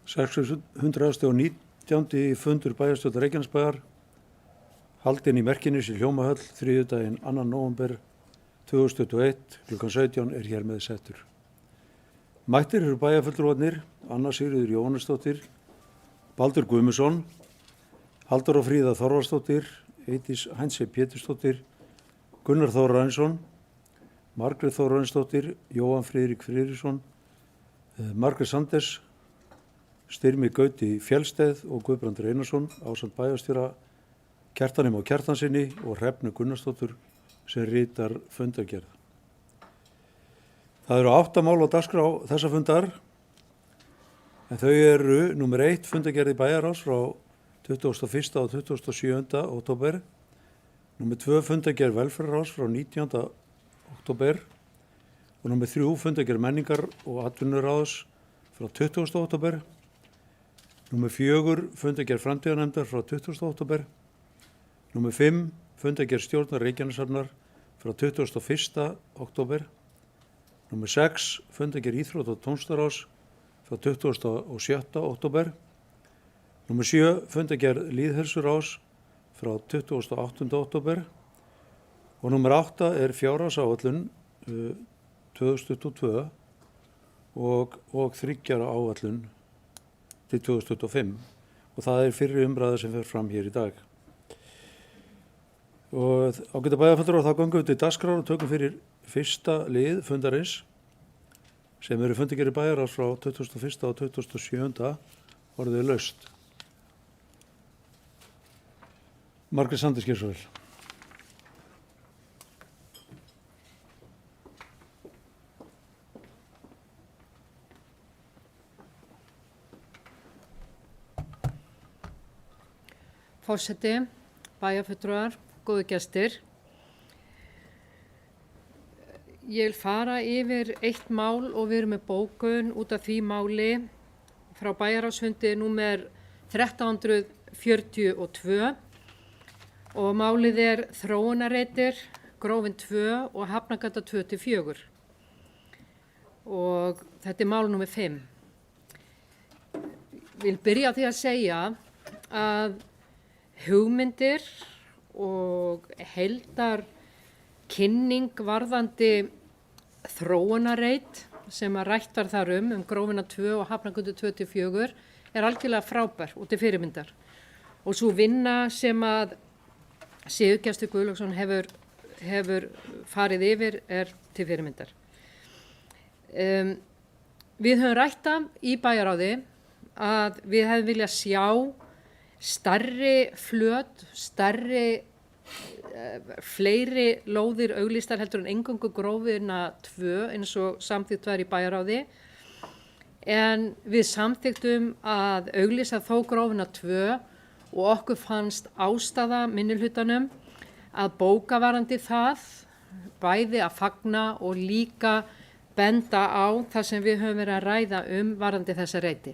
619. fundur bæjarstjórnar Reykjanesbæjar, haldinn í Merkinesi Hljómahöll, þriðjudaginn 2. nóvember 2021, klukkan 17 er hér með settur. Mættir eru bæjarfulltrúarnir Anna Sigríður Jóhannesdóttir, Baldur Guðmundsson, Halldóra Fríða Þorvaldsdóttir, Eydís Heinze Pétursdóttir, Gunnar Þórarinsson, Margrét Þórarinsdóttir, Jóhann Friðrik Friðriksson, Margrét Sanders, Styrmi Gauti Fjellsteð og Guðbrandur Einarsson ásamt bæjarstjóra Kjartanim og Kjartansinni og Hrefnu Gunnarsdóttur sem ritar fundargerð. Það eru 8 mál á dagskrá þessa fundar, en þau eru númer 1 fundargerð í bæjarráðs frá 21. og 27. október, númer 2 fundargerð velferðarráðs frá 19. október og númer 3 fundargerð menningar og atvinnuráðs frá 20. október, númer 4 fundargerð framtíðarnefndar frá 20. október, númer 5 fundargerð stjórnar Reykjaneshafnar frá 21. október, númer 6 fundargerð íþrótta- og tónlistarráðs frá 27. október, númer 7 fundargerð lýðheilsuráðs frá 28. október og númer 8 er fjárhagsáætlun 2022 og 3 ára áætlun til 2025 og það er fyrri umræða sem fer fram hér í dag. Og ágæta bæjarfulltrúar, þá göngum við til dagskrár og tökum fyrir fyrsta lið fundarins sem eru fundargerðir bæjarráðs frá 21. og 27. orðið laust. Margrét Sanders, gjörðu svo vel. Forseti, bæjarfulltrúar, góðu gestir. Ég vil fara yfir eitt mál og við erum með bókun út af því máli frá bæjarráðsfundi númer 1342 og málið er þróunarreitir, Grófin 2 og Hafnargata 2-4 og þetta er mál númer 5. Ég vil byrja á því að segja að hugmyndir og heildar kynning varðandi þróunarreit sem að rætt var þar Grófina 2 og Hafnargötu 2-4 er algjörlega frábær og til fyrirmyndar. Og svo vinna sem að Sigurgestur Guðlaugsson hefur farið yfir er til fyrirmyndar. Við höfum rætt í bæjarráði að við hefðum viljað sjá stærri flöt, fleiri lóðir auglýstar heldur en eingöngu Grófina 2 eins og samþykkt var í bæjarráði. En við samþykktum að auglýsa þó Grófina 2 og okkur fannst ástæða minnihlutanum að bóka varðandi það, bæði að fagna og líka benda á það sem við höfum verið að ræða varðandi þessa reiti.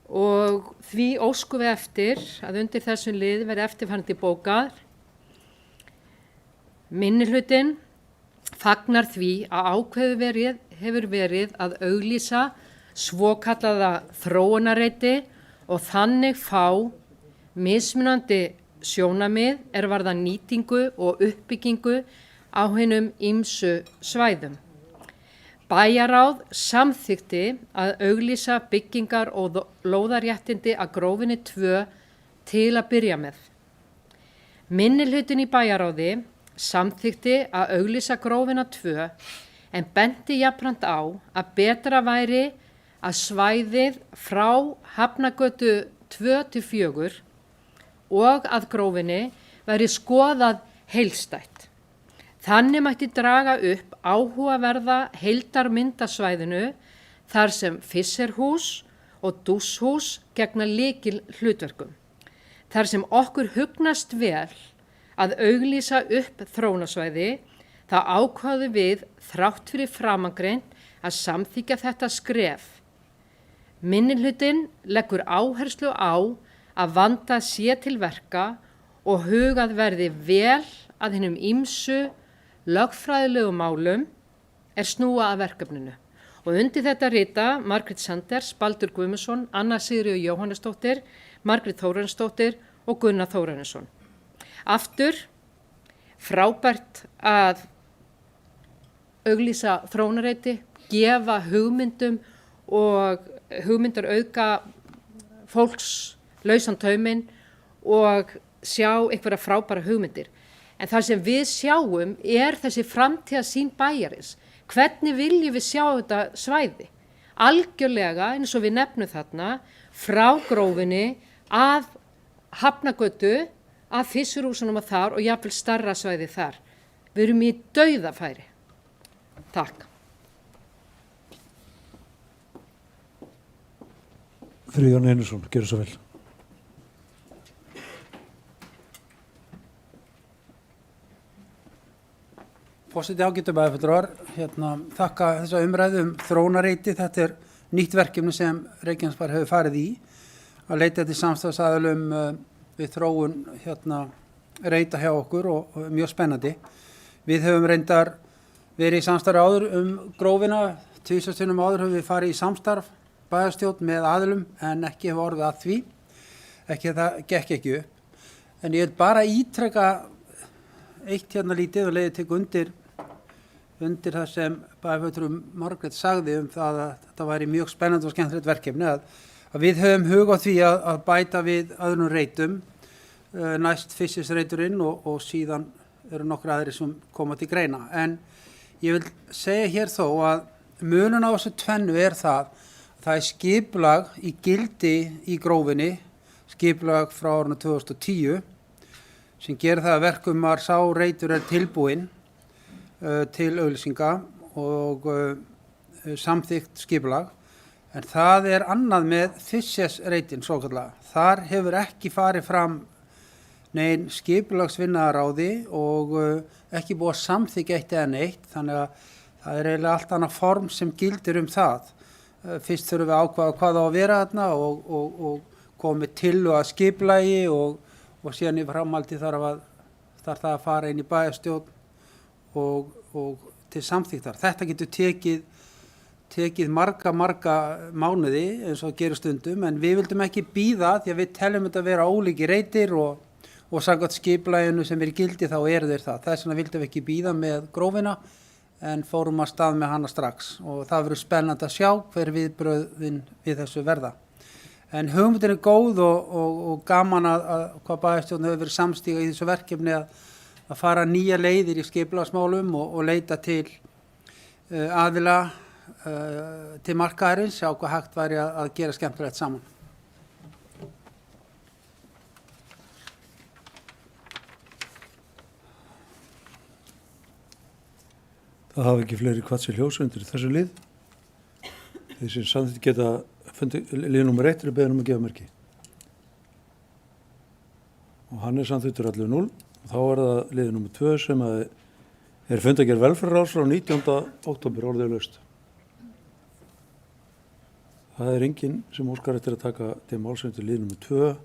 Og því óskum við eftir að undir þessum lið verði eftirfarandi bókað. Minnihlutinn fagnar því að ákveðið hefur verið að auglýsa svokallaða þróunarreiti og þannig fá mismunandi sjónarmið er varða nýtingu og uppbyggingu á hinum ýmsu svæðum. Bæjarráð samþykkti að auglýsa byggingar og lóðarréttindi að Grófinni 2 til að byrja með. Minnihlutinn í bæjarráði samþykkti að auglýsa Grófina 2 en benti jafnframt á að betra væri að svæðið frá Hafnargötu 2-4 og að Grófinni væri skoðað heildstætt. Þannig mætti draga upp áhugaverða heildarmyndasvæðinu þar sem Fischerhús og Dúshús gegna lykilhlutverkum. Þar sem okkur hugnast vel að auglýsa upp þróunarsvæði, þá ákváðum við þrátt fyrir framangreint að samþykkja þetta skref. Minnihlutinn leggur áherslu á að vandað sé til verka og hugað verði vel að hinum ýmsu lögfræðilegu málum er snúa að verkefninu Og undir þetta rita Margrét Sanders, Baldur Guðmundsson, Anna Sigríður Jóhannesdóttir, Margrét Þórarinsdóttir og Gunnar Þórarinsson. Aftur frábært að auglýsa þróunareiti, gefa hugmyndum og hugmyndar auka fólks lausan tauminn og sjá einhverja frábæra hugmyndir. En það sem við sjáum þessi framtíðarsýn bæjarins. Hvernig viljum við sjá þetta svæði? Algjörlega, eins og við nefnum þarna, frá Grófinni að Hafnagötu, að Fissurhúsunum að þar og jafnvel stærra svæði þar. Við erum í dauðafæri. Takk. Friðjón Einarsson, gerðu svo vel. Forseti ágætu bæjarfulltrúar, þakka þessa umræðu þróunareiti. Þetta nýtt verkefni sem Reykjanesbær hefur farið í að leita til samstarfsaðilum við þróun reita hjá okkur og mjög spennandi. Við höfum reyndar verið í samstarfi áður Grófina, tvisvarsinnum áður höfum við farið í samstarf bæjarstjórn með aðilum en ekki hefur orðið að því, það gekk ekki upp. En ég vil bara ítreka eitt lítið og leiði tek undir það sem bæjarfulltrúi Margrét sagði það að þetta væri mjög spennandi og skemmtilegt verkefni að við höfum hug á því að bæta við öðrum reitum, næst Fissisreiturinn og síðan eru nokkru aðrir sem koma til greina. En ég vil segja hér þó að munun á þessu tvennu það skipulag í gildi í Grófinni, skipulag frá árinu 2010 sem gerir það að verkum að sá reitur tilbúinn til auglýsinga og samþykkt skipulag. En það annað með Fissesreitin svokallaða. Þar hefur ekki farið fram nein skipulagsvinna að ráði og ekki búið að samþykkja eitt eða neitt, þannig að það eiginlega allt annað form sem gildir það. Fyrst þurfum við að ákvaða hvað á að vera þarna og komið til og að skipulagi og síðan í framhaldi þarf það að fara inn í bæjarstjórn og til samþykktar. Þetta getur tekið marga mánuði eins og gerir stundum, en við vildum ekki bíða því að við teljum þetta að vera ólíkir reitir og samkvæmt skipulaginu sem í gildi þá þeir það. Þess vegna vildum við ekki bíða með Grófina en fórum að stað með hana strax og það verður spennandi að sjá hver viðbrögðin við þessu verða. En hugmyndin góð og gaman að hvað bæjarstjórn hefur verið samstíga í þessu verkefni að fara nýja leiðir í skipulagsmálum og leita til aðila til markaðarins, sjá hvað hægt væri að gera skemmtilegt saman. Það hafa ekki fleiri hvatt sér ljósundir í þessu lið. Þeir sem samþykkt geta lið nummer 1 beðin að gefa merki. Og hann samþyktur 11-0 og þá það lið nummer 2 sem fundagerð velferðarráðs frá 19. október orðið laust. Það enginn sem óskar eftir að taka til málsins til lið nummer 2.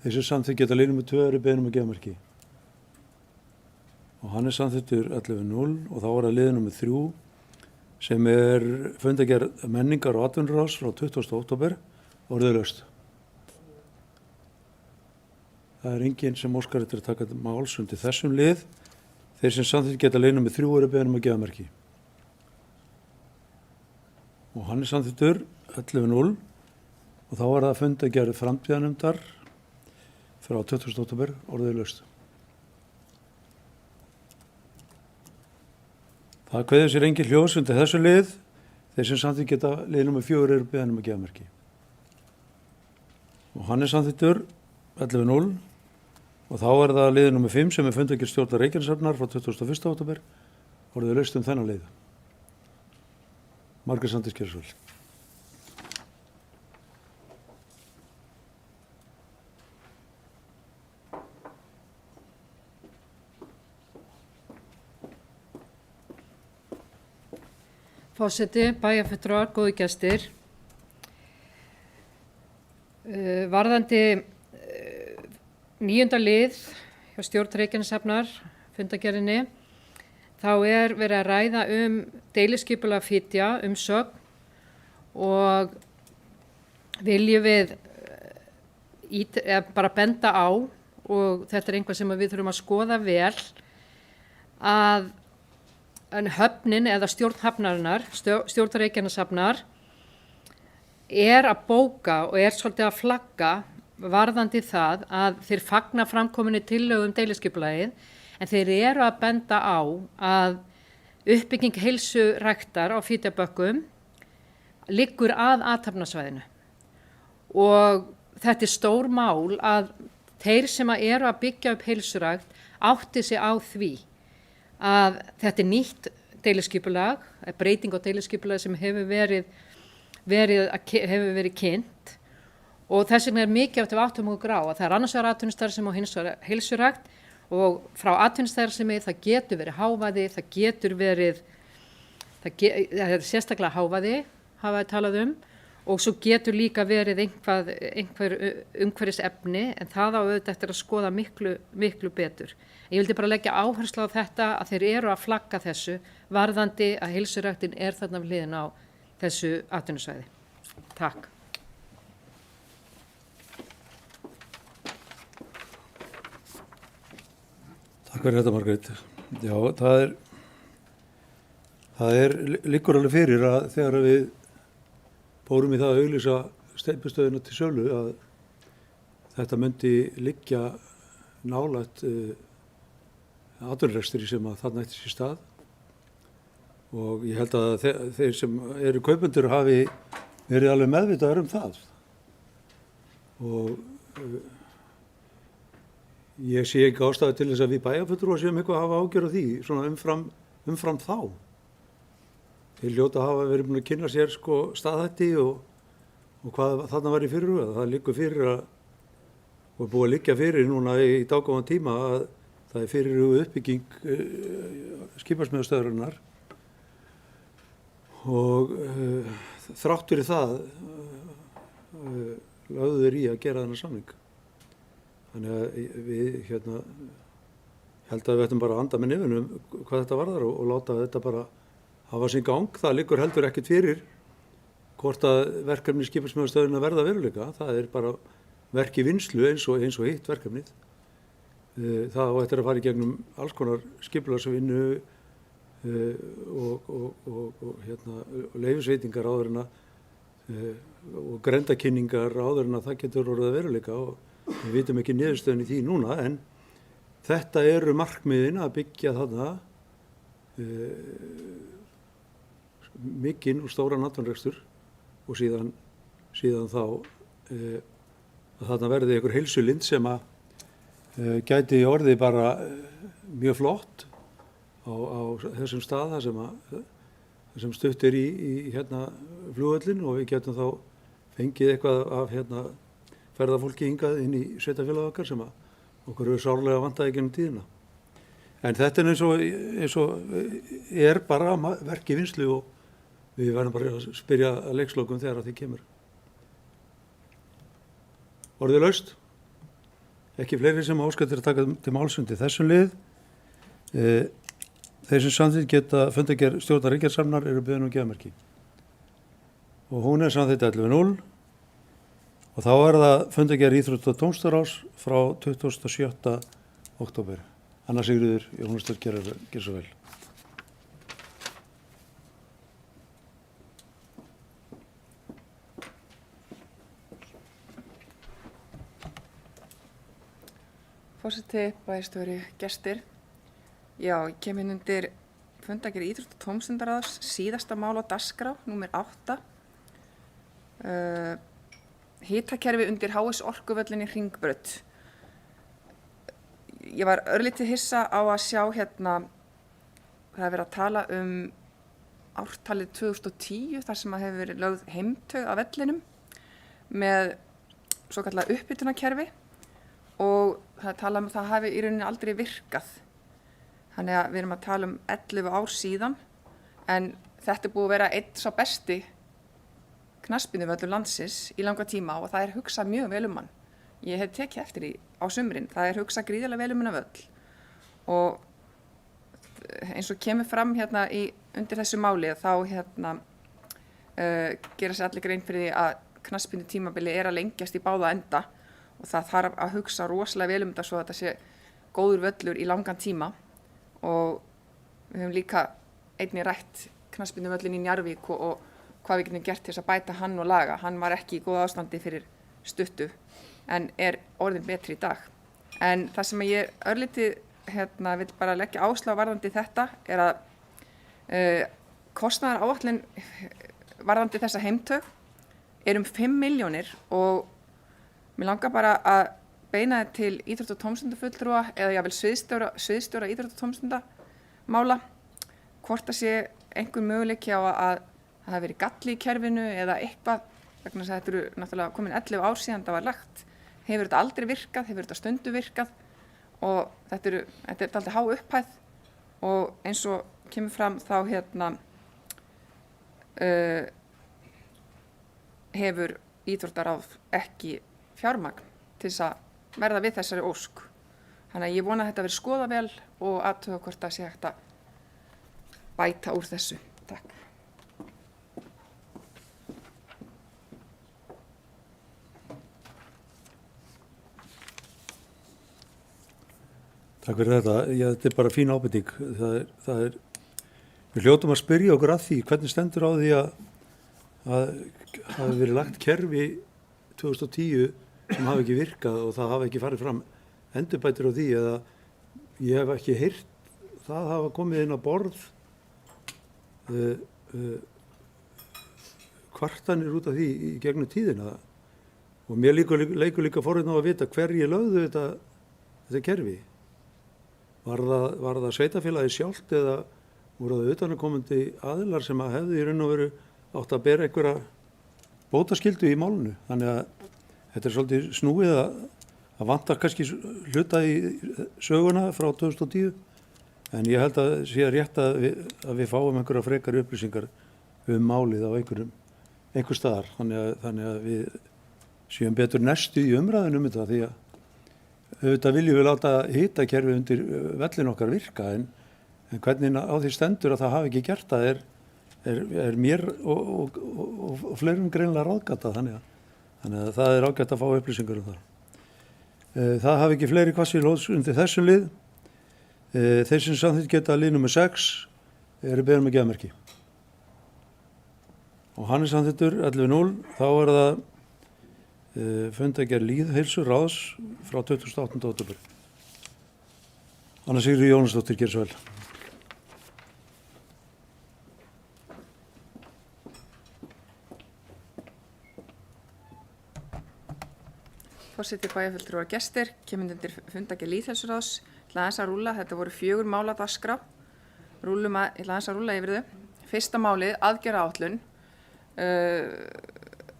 Þeir sem samþykkt geta lið nummer 2 beðin að gefa merki. Og hann samþyktur 11-0 og þá það lið nummer 3 sem fundagerð menningar og atvinnuráðs frá 20. október orðið laust. Það enginn sem óskar eftir að taka máls undir þessum lið. Þeir sem samþykkt geta lið nummer 3 beðin að gefa merki. Og hann samþyktur 11-0 og þá það fundagerð framtíðarnefndar frá 20. október orðið laust. Það kveður sér engin hljós undir þessu lið. Þeir sem samþykkt geta lið nummer 4 beðin að gefa merki. Og hann samþyktur 11-0 og þá það lið nummer 5 sem fundagerð stjórnar Reykjaneshafnar frá 21. október orðið laust þennan lið. Margrét Sanders gerðu svo vel. Forseti, bæjarfulltrúar, góðu gestir. Varðandi 9. lið hjá stjórn Reykjaneshafnar, fundagerðinni, þá verið að ræða deiliskipulag Fitja, umsögn og viljum við bara benda á, og þetta er einhvað sem við þurfum að skoða vel, að höfnin eða stjórn hafnarinnar, stjórn Reykjaneshafnar, er að bóka og er svolítið að flagga varðandi það að þeir fagna framkominni tillögum deiliskipulagið, en þeir eru að benda á að uppbygging heilsuræktar á Fitjabökkum liggur að athafnasvæðinu. Og þetta er stór mál að þeir sem eru að byggja upp heilsurækt átti sig á því að þetta er nýtt deiliskipulag, breyting á deiliskipulag sem hefur verið kynnt, og þess vegna er mikið af áttum og grá að það er annars vegar atvinnustarfsemi og hins vegar heilsurækt, og frá atvinnustarfsemi það getur verið hávaði, það er sérstaklega hávaði hafa við talað og svo getur líka verið einhver umhverfisefni, en það á auðvitað eftir að skoða miklu betur. Ég vildi bara leggja áherslu á þetta að þeir eru að flagga þessu varðandi að heilsuræktin er þarna við hliðina á þessu atvinnusvæði. Takk. Takk fyrir þetta, Margrét. Já, það liggur alveg fyrir að þegar við fórum í það að auglýsa steypustöðina til sölu að þetta myndi liggja nálægt atvinnurekstri sem að þarna ætti sér stað, og ég held að þeir sem eru kaupendur hafi verið alveg meðvitaður það, og ég sé ekki ástæðu til þess að við bæjarfulltrúar séum eitthvað að hafa ágjör af því svona umfram þá. Þeir hljóta að hafa verið búin að kynna sér staðhætti og hvað þarna var í fyrirhugað. Það liggur fyrir og búið að liggja fyrir núna í dágóðan tíma að það er fyrirhuguð uppbygging skipasmíðastöðvarinnar, og þrátt fyrir það lögðu þeir í að gera þennan samning. Þannig að við held að við ættum bara að anda með nefnum hvað þetta varðar og láta þetta bara hafa sinn gang. Það liggur heldur ekkert fyrir hvort að verkefni skipasmíðastöðina verða veruleika. Það er bara verk í vinnslu eins og hitt verkefnið. Það á eftir að fara í gegnum alls konar skipulagsvinnu og leyfisveitingar áður en og grenndarkynningar áður en það getur orðið veruleika, og við vitum ekki niðurstöðun í því núna, en þetta eru markmiðin að byggja þarna mikinn og stóran atvinnurekstur, og síðan þá að þarna verði einhver heilsulind sem að gæti orðið bara mjög flott á þessum stað sem stutt er í flugvöllin, og við getum þá fengið eitthvað af ferðafólki hingað inn í sveitarfélag okkar sem að okkur hefur sárlega vantaði gegnum tíðina. En þetta er eins og er bara verk í vinnslu, og við verðum bara að spyrja að leikslokum þegar að því kemur. Orðið laust. Ekki fleiri sem áskattir að taka til málsundi þessum lið. Þeir sem samþykkt geta fundargerð stjórnar Reykjaneshafnar eru beðin geðmerki. Og hún er samþykkt 11.0. Og þá er það fundargerð Íþrótta- og tómstafsráðs frá 27. október. Anna Sigríður Jóhannesdóttir gerir svo vel. Forseti, bæjarstjóri, gestir. Já, ég kem inn undir fundargerð Íþrótta- og tómstundaráðs, síðasta mál á dagskrá, númer 8. Hitakerfi undir HS Orkuvöllin í Hringbraut. Ég var örlítið hissa á að sjá það er verið að tala ártalið 2010, þar sem að hefur verið lögð heimtaug af vellinum með svokallaða upphitunakerfi, og það tala að það hafi í rauninni aldrei virkað. Þannig að við erum að tala 11 ár síðan, en þetta er búið að vera einn sá besti knattspyrnuvöllur landsins í langa tíma, og það er hugsað mjög vel hann. Ég hef tekið eftir því á sumrin, það er hugsað gríðarlega vel hennar völl, og eins og kemur fram undir þessu máli, þá gera sér allir grein fyrir því að knattspyrnu tímabili að lengjast í báða enda og það þarf að hugsa rosalega vel þetta svo að þetta sé góður völlur í langan tíma og við höfum líka einnig rætt knattspyrnu völlin í Njarðvík og hvað við getum gert til þess að bæta hann og laga. Hann var ekki í góða ástandi fyrir stuttu en orðin betri í dag. En það sem ég örlítið vil bara leggja áherslu á varðandi þetta að kostnaðaráætlun varðandi þessa heimtök um 5 milljónir og mér langar bara að beina þetta til íþrótta- og tómstundafulltrúa eða jafnvel sviðsstjóra íþrótta- og tómstundamála hvort það sé einhver möguleiki á að það hafi verið galli í kerfinu eða eitthvað vegna þess að þetta eru náttúrulega komin 11 ár síðan það var lagt. Hefur þetta aldrei virkað, hefur þetta stundu virkað og þetta er dálítið há upphæð og eins og kemur fram þá hefur íþróttaráð ekki fjármagn til þess að verða við þessari ósk. Þannig að ég vona að þetta verði skoðað vel og athuga hvort það sé hægt að bæta úr þessu. Takk. Takk fyrir þetta. Þetta er bara fín ábending. Við hljótum að spyrja okkur að því hvernig stendur á því að hafi verið lagt kerfi 2010 sem hafi ekki virkað og það hafi ekki farið fram endurbætur á því eða ég hef ekki heyrt það hafa komið inn á borð kvartanir út af því í gegnum tíðina og mér leikur líka forvitni á að vita hverjir lögðu þetta kerfi. Var það sveitarfélagið sjálft eða voru það utanaðkomandi aðilar sem að hefðu í raun og veru átt að bera einhverja bótaskyldu í málinu. Þannig að þetta er svolítið snúið að vantar kannski hluta í söguna frá 2010 en ég held að sé rétt að við fáum einhverja frekari upplýsingar málið á einhver staðar. Þannig að við séum betur næstu í umræðinu þetta því að auðvitað viljum við láta hitakerfi undir vellin okkar virka en hvernig á því stendur að það hafi ekki gert það er mér og fleirum greinilega ráðgata þannig að það er ágætt að fá upplýsingar það. Það hafi ekki fleiri hvassir lóðs undir þessum lið. Þeir sem samþykkt geta lið nummer 6 eru beðin með geðmerki. Og hann er samþyktur 11.0 þá er það fundargerð lýðheilsuráðs frá 28. október. Anna Sigríður Jónasdóttir gerir svo vel. Forseti, bæjarfulltrúar, gestir, kemur undir fundargerð lýðheilsuráðs. Ég ætla aðeins að rúlla, þetta voru 4 mál á dagskrá. Ég ætla aðeins að rúlla yfir þau. Fyrsta málið, aðgerðaáætlun.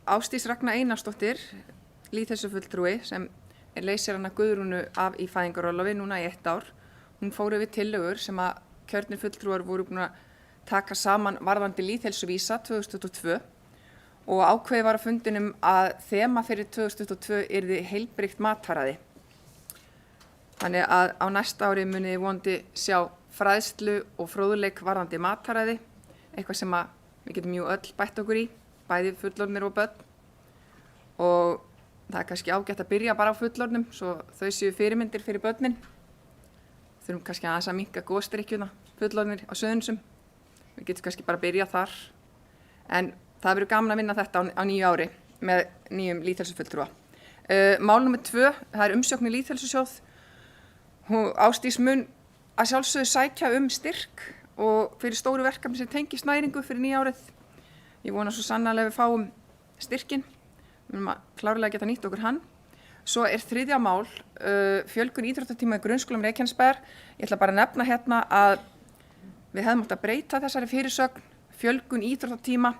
Ásdís Ragna Einarsdóttir, lýðheilsufulltrúi sem leysir hana Guðrúnu af í fæðingarorlofi núna í 1 ár. Hún fór yfir tillögur sem að kjörnir fulltrúar voru búin að taka saman varðandi lýðheilsuvísa 2022 og ákveðið var á fundinum að þema fyrir 2022 yrði heilbrigt matfæraði. Þannig að á næsta ári munið vonandi sjá fræðslu og fróðleik varðandi matfæraði, eitthvað sem að við getum jú öll bætt okkur í, bæði fullorðnir og börn og það er kannski ágætt að byrja bara á fullorðnum svo þau séu fyrirmyndir fyrir börnin. Þurfum kannski aðeins að minnka gosdrykkjuna fullorðnir á Suðurnesjum. Við getum kannski bara að byrja þar. En það verður gaman að vinna þetta á nýju ári með nýjum lýðheilsufulltrúa. Mál nummer 2, það er umsókn í lýðheilsusjóð. Ásdís mun að sjálfsögðu sækja styrk og fyrir stóru verkefni sem tengist næringu fyrir nýja árið. Ég vona svo sannarlega við fáum styrkin. Við erum að klárlega geta nýtt okkur hann. Svo er 3. mál, fjölgun íþróttatíma í grunnskólum Reykjanesbæjar. Ég ætla bara að nefna hérna að við hefðum átt að breyta þessari fyrirsögn. Fjölgun íþróttatíma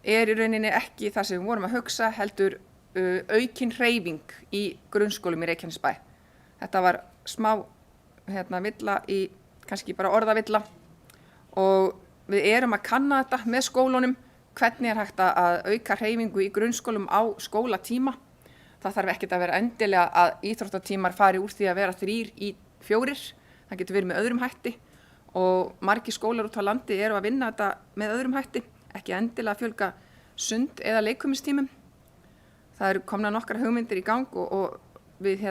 er í rauninni ekki það sem við vorum að hugsa, heldur aukin hreyfing í grunnskólum í Reykjanesbæ. Þetta var smá villa í, kannski bara orðavilla og við erum að kanna þetta með skólunum. Hvernig er hægt að auka hreyfingu í grunnskólum á skólatíma. Það þarf ekkert að vera endilega að íþróttatímar fari úr því að vera 3 í 4. Það getur verið með öðrum hætti og margir skólar út á landi eru að vinna þetta með öðrum hætti ekki endilega fjölga sund eða leikumistímum. Það eru komna nokkrar hugmyndir í gang og við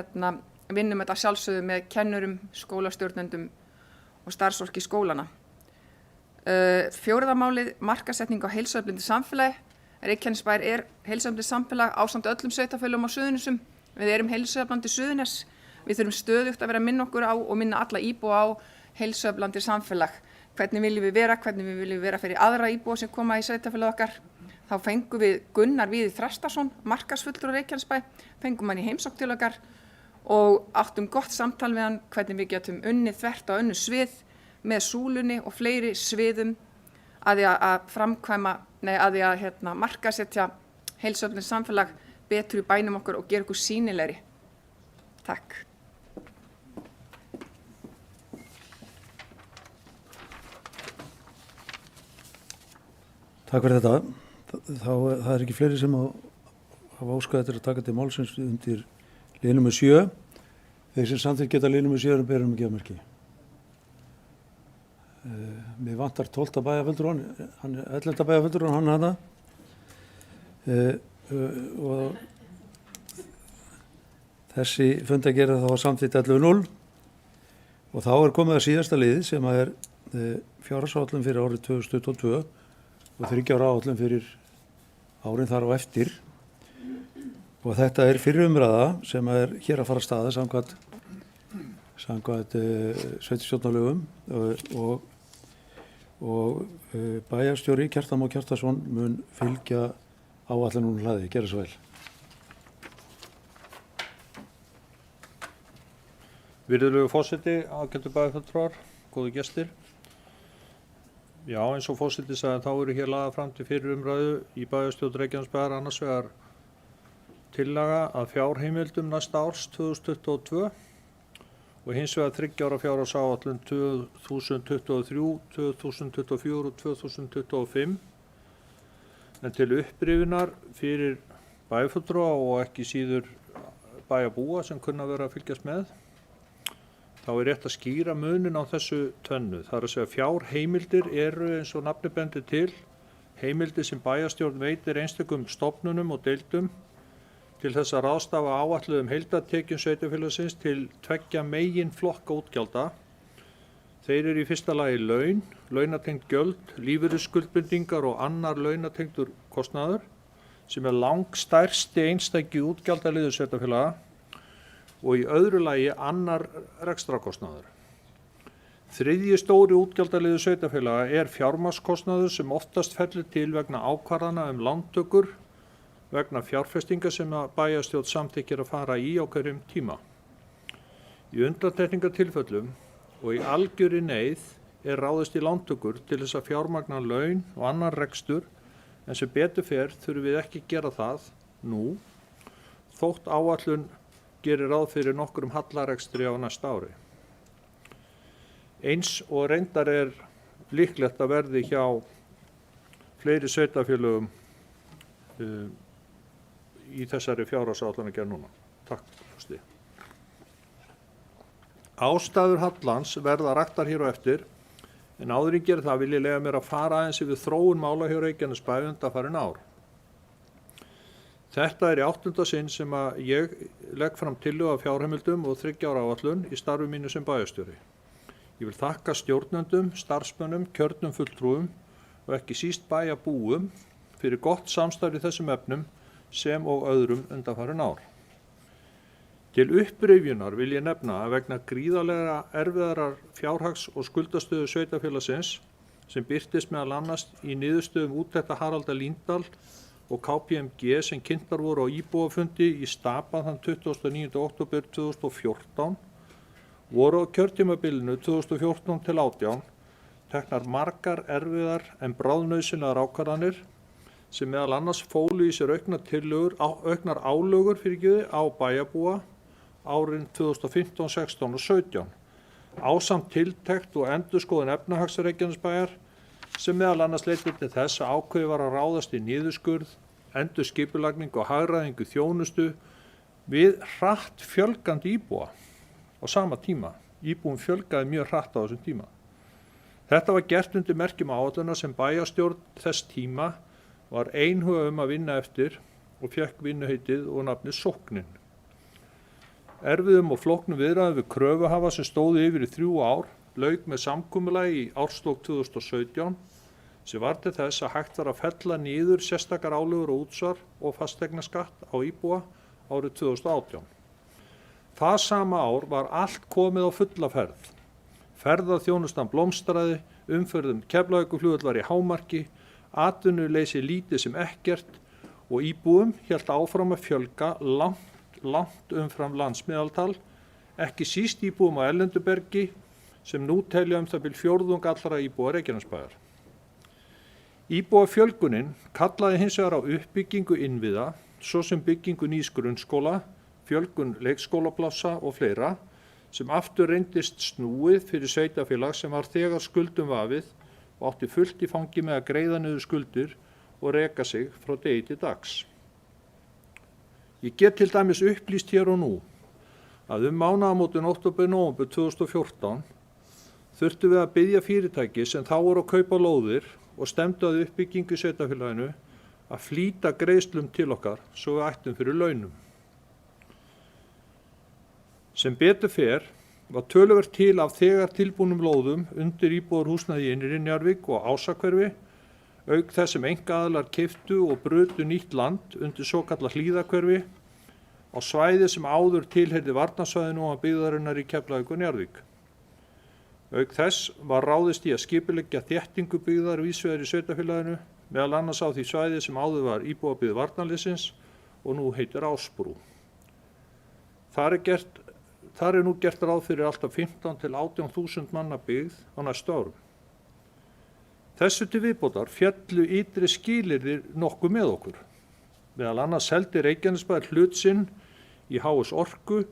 vinnum þetta sjálfsögðu með kennurum, skólastjórnendum og starfsfólki skólana. Fjórða málið, markaðssetning á heilsueflandi samfélagi. Reykjanesbær er heilsueflandi samfélag ásamt öllum sveitarfélögum á Suðurnesjum. Við erum heilsueflandi Suðurnes. Við þurfum stöðugt að vera að minna okkur á og minna alla íbúa á heilsueflandi samfélag. Hvernig viljum við vera fyrir aðra íbúa sem koma í sveitarfélag okkar. Þá fengum við Gunnar Víði Þrastason, markaðsfulltrúa Reykjanesbæ, fengum hann í heimsókn til okkar og áttum gott samtal við hann hvernig við getum unnið þvert á önnur svið með súlunni og fleiri sviðum að því að markaðssetja heilsueflandi samfélag betur í bænum okkur og gera okkur sýnilegri. Takk. Takk fyrir þetta. Það er ekki fleiri sem hafa óskað eftir að taka til málsins undir lið númer 7. Þeir sem samþykkt geta lið númer 7 berum ekki að merki. Mér vantar 12. bæjarfulltrúan, 11. bæjarfulltrúan, hann hana. Og þessi fundargerð þá samþykkt 11-0 og þá er komið að síðasta liði sem er fjárhagsáætlun fyrir árið 2022 og 3 ára áætlun fyrir árin þar á eftir og þetta er fyrri umræða sem er hér að fara af stað samkvæmt sveitarstjórnarlögum og bæjarstjóri Kjartan Már Kjartansson mun fylgja áætlunum hlaði. Gerðu svo vel. Virðulegu forseti, ágætu bæjarfulltrúar, góðu gestir. Já, eins og forseti sagði þá eru hér lagðar fram til fyrir umræðu í bæjarstjórn Reykjanesbæjar annars vegar tillaga að fjárheimildum næsta árs 2022 og hins vegar 3 ára fjárhagsáætlun 2023, 2024 og 2025. En til upprifjunar fyrir bæjarfulltrúa og ekki síður bæjarbúa sem kunna vera að fylgjast með, þá er rétt að skýra munin á þessu tvennu. Það er að segja fjárheimildir eru eins og nafnið bendir til, heimildir sem bæjarstjórn veitir einstökum stofnunum og deildum til þess að ráðstafa áætluðum heildartekjum sveitarfélagsins til 2 meginflokka útgjalda. Þeir eru í fyrsta lagi laun, launatengd gjöld, lífeyrisskuldbindingar og annar launatengdur kostnaður sem er langstærsti einstaki útgjaldaliður sveitarfélaga og í öðru lagi annar rekstrakostnaður. Þriðji stóri útgjaldaliður sveitarfélaga er fjármagnskostnaður sem oftast fellur til vegna ákvarðana lántökur vegna fjárfestinga sem að bæjarstjórn samþykkir að fara í á hverjum tíma. Í undantekningartilfellum og í algjörri neyð er ráðist í lántökur til þess að fjármagna laun og annan rekstur en sem betur fer þurfum við ekki gera það nú þótt áætlun gerir ráð fyrir nokkrum hallarekstri á næsta ári. Eins og reyndar er líklegt að verði hjá fleiri sveitarfélögum í þessari fjárhagsáætlanagerð núna. Takk, forseti. Ástæður hallans verða raktar hér á eftir, en áður en gera það vil ég leyfa mér að fara aðeins yfir þróun mála hjá Reykjanesbæ undanfarin ár. Þetta er í 8. sinn sem að ég legg fram tillögu af fjárheimildum og 3 ára áætlun í starfi mínu sem bæjarstjóri. Ég vil þakka stjórnendum, starfsmönnum, kjörnum fulltrúum og ekki síst bæjarbúum fyrir gott samstarf í þessum efnum sem og öðrum undanfarin ár. Til upprifjunar vil ég nefna að vegna gríðarlega erfiðarar fjárhags- og skuldastöðu sveitarfélagsins sem birtist meðal annars í niðurstöðum úttekta Haraldar Líndal og KPMG sem kynntar voru á íbúafundi í Stapa þann 29. október 2014 voru á kjörtímabilinu 2014 til 18 teknar margar erfiðar en bráðnauðsynlegar ákvarðanir sem meðal annars fólu í sér auknar álögur á bæjarbúa árin 2015, 16 og 17 ásamt tiltekt og endurskoðun efnahags Reykjanesbæjar sem meðal annars leiddi til þess að ákveðið var að ráðast í niðurskurð, endurskipulagningu og hagræðingu þjónustu við hratt fjölgandi íbúa á sama tíma. Íbúum fjölgaði mjög hratt á þessum tíma. Þetta var gert undir merkjum áætlunar sem bæjarstjórn þess tíma var einhuga að vinna eftir og fékk vinnuheitið og nafnið Sóknin. Erfiðum og flóknum viðræðum við kröfuhafa sem stóðu yfir í 3 ár lauk með samkomulagi í árslok 2017 sem var til þess að hægt var að fella niður sérstakar álögur og útsvar og fasteignaskatt á íbúa árið 2018. Það sama ár var allt komið á fulla ferð. Ferðaþjónustan blómstraði, umferðum Keflavíkurflugvöll var í hámarki, atvinnuleysi lítið sem ekkert og íbúum hélt áfram að fjölga langt umfram landsmiðaltal, ekki síst íbúum á Erlendubergi sem nú telja það bil fjórðung allra íbúa Reykjanesbæjar. Íbúafjölgunin kallaði hins vegar á uppbyggingu innviða, svo sem byggingu nýs grunnskóla, fjölgun leikskólaplássa og fleira, sem aftur reyndist snúið fyrir sveitarfélag sem var þegar skuldum vafið og átti fullt í fangi með að greiða niður skuldir og reka sig frá degi til dags. Ég get til dæmis upplýst hér og nú að mánaðamótin október-nóvember 2014 þurftum við að biðja fyrirtæki sem þá voru að kaupa lóðir og stefndu að uppbyggingu í sveitarfélaginu að flýta greiðslum til okkar svo við ættum fyrir launum. Sem betur fer var töluvert til af þegar tilbúnum lóðum undir íbúðarhúsnæði í Innri-Njarðvík og Ásakverfi, auk þess sem einkaaðilar keyptu og brutu nýtt land undir svokallað Hlíðakverfi á svæði sem áður tilheyrði varnarsvæðinu og byggðarinnar í Keflavík og Njarðvík. Auk þess var ráðist í að skipuleggja þéttingu byggðar víðsvegar í sveitarfélaginu, meðal annars á því svæði sem áður var íbúabyggð varnarliðsins og nú heitir Ásbrú. Þar er nú gert ráð fyrir alltaf 15 til 18.000 manna byggð á næstu árum. Þessu til viðbótar féllu ytri skilyrðir nokkuð með okkur. Meðal annars seldi Reykjanesbær hlut sinn í HS Orku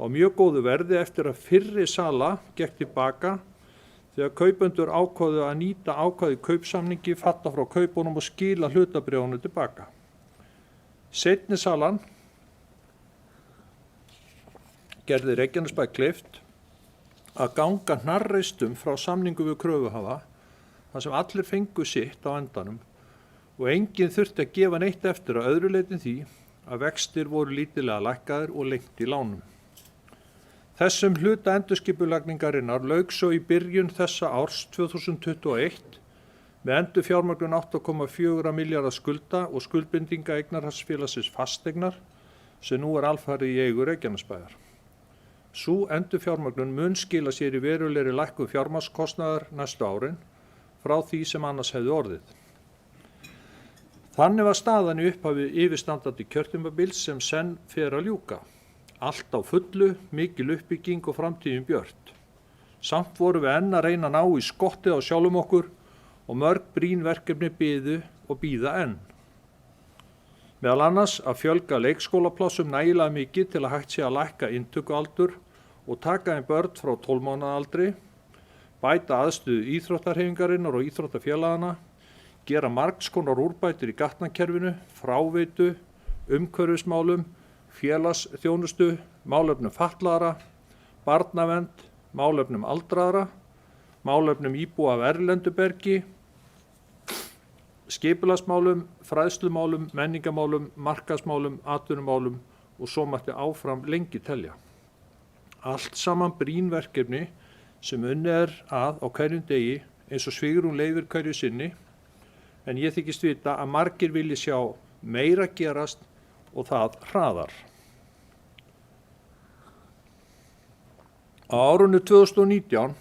á mjög góðu verði eftir að fyrri sala gekk tilbaka þegar kaupendur ákváðu að nýta ákvæði kaupsamningi, falla frá kaupunum og skila hlutabréfunum tilbaka. Seinni salan gerði Reykjanesbær kleift að ganga hnarreistum frá samningu við kröfuhafa þar sem allir fengu sitt á endanum og enginn þurfti að gefa neitt eftir að öðru leyti því að vextir voru lítillega lækkaðir og lengt í lánum. Þessum hluta endurskipulagningarinnar lauk svo í byrjun þessa árs 2021 með endurfjármögnun 8,4 milljarða skulda og skuldbindinga eignarhaldsfélagsins Fasteignar sem nú er alfarið í eigu Reykjanesbæjar. Sú endurfjármögnun mun skila sér í verulegri lækkun fjármagnskostnaðar næstu árin frá því sem annars hefði orðið. Þannig var staðan í upphafi yfirstandandi kjörtímabils sem senn fer að ljúka. Allt á fullu, mikil uppbygging og framtíðin björt. Samt vorum við enn að reyna að ná í skottið á sjálfum okkur og mörg brýn verkefni biðu og bíða enn. Meðal annars að fjölga leikskólaplássum nægilega mikið til að hægt sé að lækka inntökualdur og taka inn börn frá 12 mánaða aldri, bæta aðstöðu íþróttahreyfingarinnar og íþróttafélagana, gera margs konar úrbætur í gatnakerfinu, fráveitu, umhverfismálum, félagsþjónustu, málefnum fatlaðra, barnavernd, málefnum aldraðra, málefnum íbúa af Erlendubergi, skipulagsmálum, fræðslumálum, menningamálum, markaðsmálum, atvinnumálum og svo mætti áfram lengi telja. Allt saman brýn verkefni sem unnið er að á hverjum degi eins og Svigrún leyfir hverju sinni, en ég þykist vita að margir vilji sjá meira gerast og það hraðar. Á árinu 2019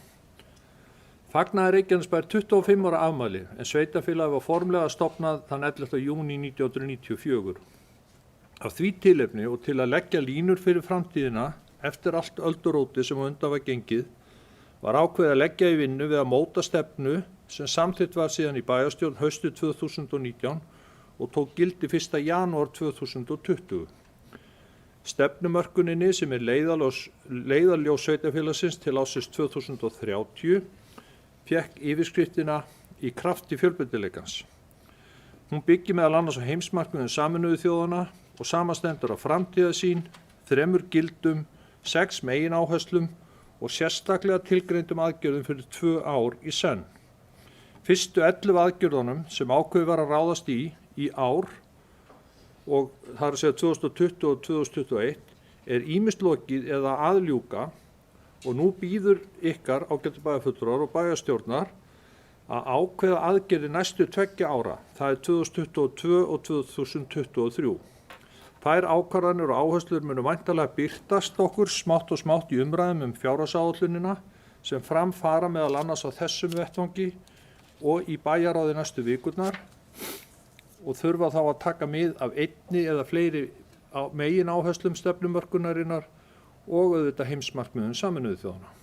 fagnaði Reykjanesbær 25 ára afmæli en sveitarfélagið var formlega stofnað þann 11. júní 1994. Af því tilefni og til að leggja línur fyrir framtíðina eftir allt öldurótið sem á undan var gengið var ákveðið að leggja í vinnu við að móta stefnu sem samþykkt var síðan í bæjarstjórn haustið 2019 og tók gildi 1. janúar 2020. Stefnumörkuninni sem er leiðarljós sveitarfélagsins til ársins 2030 fékk yfirskriftina í krafti fjölbreytileikans. Hún byggir meðal annars á heimsmarkmiðum Sameinuðu þjóðanna og samanstendur af framtíðarsýn, 3 gildum, 6 megináherslum og sérstaklega tilgreindum aðgerðum fyrir 2 ár í senn. Fyrstu 11 aðgerðunum sem ákveðið var að ráðast í ár og það er að segja 2020 og 2021 er ýmist lokið eða aðljúka og nú býður ykkar ágætu bæjarfulltrúar og bæjarstjórnar að ákveða aðgerðir næstu 2 ára, það er 2022 og 2023. Þær ákvarðanir og áherslur munu væntanlega birtast okkur smátt og smátt í umræðum fjárhagsáætlunina sem fram fara meðal annars á þessum vettvangi og í bæjarráði næstu vikurnar og þurfa þá að taka mið af einni eða fleiri megin áherslum stefnumörkunarinnar og auðvitað heimsmarkmiðum Sameinuðu þjóðanna.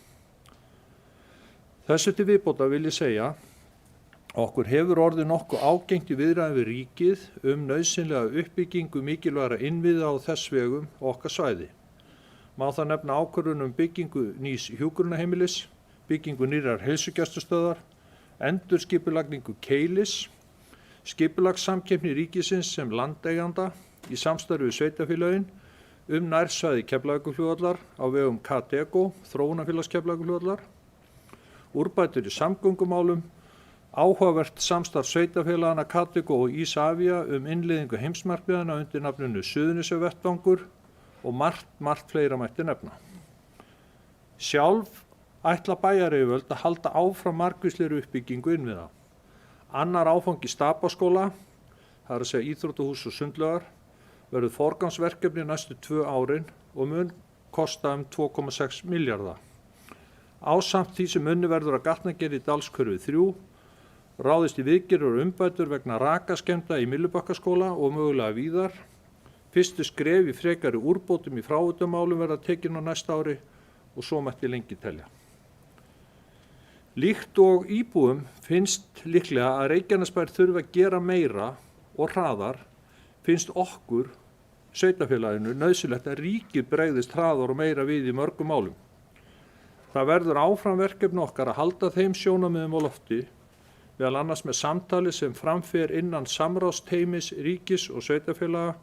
Þessu til viðbótar vil ég segja okkur hefur orðið nokkuð ágengt í viðræðum við ríkið nauðsynlega uppbyggingu mikilvægra innviða á þess vegum okkar svæði. Má það nefna ákvörðun byggingu nýs hjúkrunarheimilis, byggingu nýrrar heilsugæslustöðvar, endurskipulagningu Keilis, skipulagssamkeppni ríkisins sem landeiganda í samstarfi við sveitarfélögin nærsvæði Keflavíkurflugvallar á vegum Katego, þróunarfélags Keflavíkurflugvallar, úrbætur í samgöngumálum, áhugavert samstarf sveitarfélagana Katego og Isavia innleiðingu heimsmarkmiðanna undir nafninu Suðurnesjavettvangur og margt fleira mætti nefna. Sjálf ætla bæjaryfirvöld að halda áfram margvíslegri uppbyggingu innviða. Annar áfangi Stapaskóla, það er að segja íþróttahús og sundlaugar, verður forgangsverkefni næstu 2 árin og mun kosta 2,6 milljarða. Ásamt því sem unnið verður að gatnagerð í Dalskörfi 3, ráðist í viðgerðir og umbætur vegna rakaskemmda í Myllubakkaskóla og mögulega víðar. Fyrstu skref í frekari úrbótum í fráveitumálum verða tekin á næsta ári og svo mætti lengi telja. Líkt og íbúum finnst líklega að Reykjanesbær þurfi að gera meira og hraðar, finnst okkur, sveitarfélaginu, nauðsynlegt að ríkið bregðist hraðar og meira við í mörgum málum. Það verður áfram verkefni okkar að halda þeim sjónarmiðum á lofti, meðal annars með samtali sem framfer innan samráðsteymis ríkis og sveitarfélaganna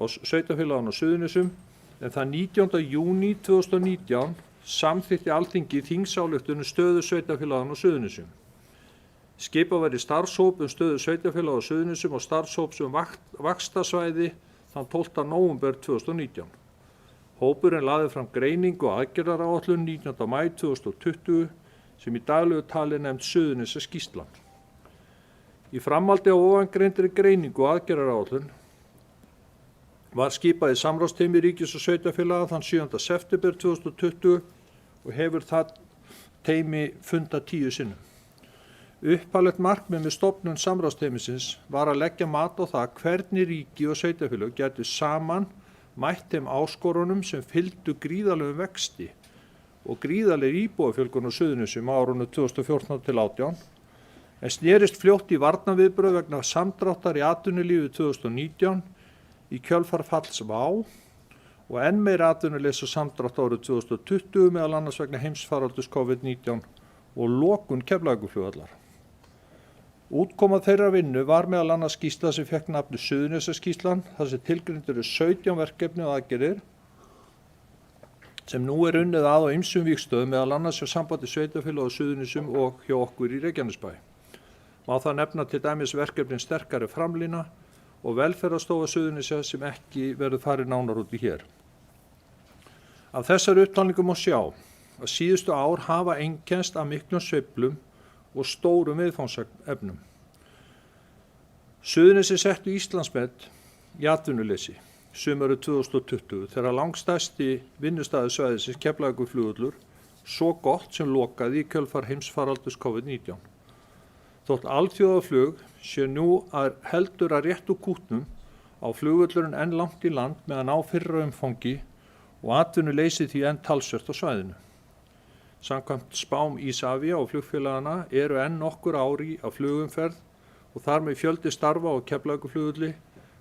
á Suðurnesjum, en það 19. júní 2019 samþykkti Alþingi þingsályktun stöðu sveitarfélaganna á Suðurnesjum. Skipað var í starfshóp stöðu sveitarfélaga á Suðurnesjum og starfshóp vaxtasvæði þann 12. nóvember 2019. Hópurinn lagði fram greiningu og aðgerðaráætlun 19. maí 2020 sem í daglegu tali nefnd Suðurnesjaskýrslan. Í framhaldi á ofangreindri greiningu og aðgerðaráætlun var skipað í samráðsteymi ríkis og sveitarfélaga þann 7. september 2020 og hefur það teymi fundað 10 sinnum. Upphaflegt markmið með stofnun samráðsteymisins var að leggja mat á það hvernig ríki og sveitarfélög gætu saman mætt þeim áskorunum sem fylgdu gríðarlegum vexti og gríðarlegri íbúafjölgun á Suðurnesjum á árunum 2014 til 2018, en snerist fljótt í varnarviðbrögð vegna samdráttar í atvinnulífi 2019 í kjölfar falls WOW og enn meira atvinnuleysi og samdrátt árið 2020 meðal annars vegna heimsfaraldurs COVID-19 og lokun Keflavíkurflugvallar. Útkoma þeirra vinnu var meðal annars skýrsla sem fékk nafnið Suðurnesjaskýrslan, þar sem tilgreindir eru 17 verkefni og aðgerðir sem nú unnið að á ýmsum vígstöðum meðal annars hjá sambandi sveitarfélaga á Suðurnesjum og hjá okkur í Reykjanesbæ. Má það nefna til dæmis verkefnin sterkari framlína og velferðarstofa Suðurnesja sem ekki verður farið nánar út í hér. Af þessari upptalningu má sjá að síðustu ár hafa einkennst af miklum sveiflum og stórum viðfangsefnum. Suðurnesja settu Íslandsmet í atvinnuleysi sumarið 2020 þegar langstærsti vinnustaður svæðisins Keflavíkurflugvöllur svo gott sem lokaði í kjölfar heimsfaraldurs COVID-19. Þótt alþjóðaflug sé nú heldur að rétt úr kútnum á flugvöllurinn enn langt í land meðan á fyrra umfangi og atvinnuleysi því enn talsvert á svæðinu. Samkvæmt spám Isavia og flugfélagana eru enn nokkur ári á flugumferð og þar með fjöldi starfa á Keflavíkurflugvelli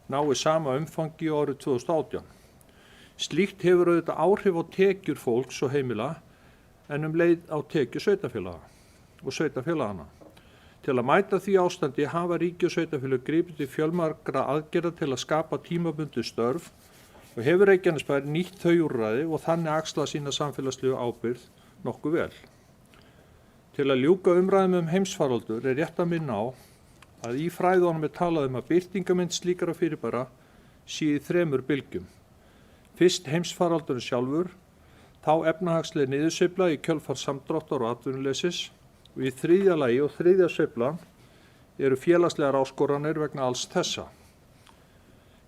nái sama umfangi árið 2018. Slíkt hefur auðvitað áhrif á tekjur fólks og heimila en leið á tekjur sveitarfélaga og sveitarfélagana. Til að mæta því ástandi hafa ríki og sveitarfélög gripið til fjölmargra aðgerða til að skapa tímabundin störf og hefur Reykjanesbær nýtt þau úrræði og þannig axlað sína samfélagslegu ábyrgð nokkuð vel. Til að ljúka umræðum heimsfaraldur er rétt að minna á að í fræðunum er talað að birtingamynd slíkara fyrirbæra sé í 3 bylgjum. Fyrst heimsfaraldurinn sjálfur, þá efnahagsleg niðursveifla í kjölfar samdráttar og atvinnuleysis og í 3. lagi og 3. sveiflan eru félagslegar áskoranir vegna alls þessa.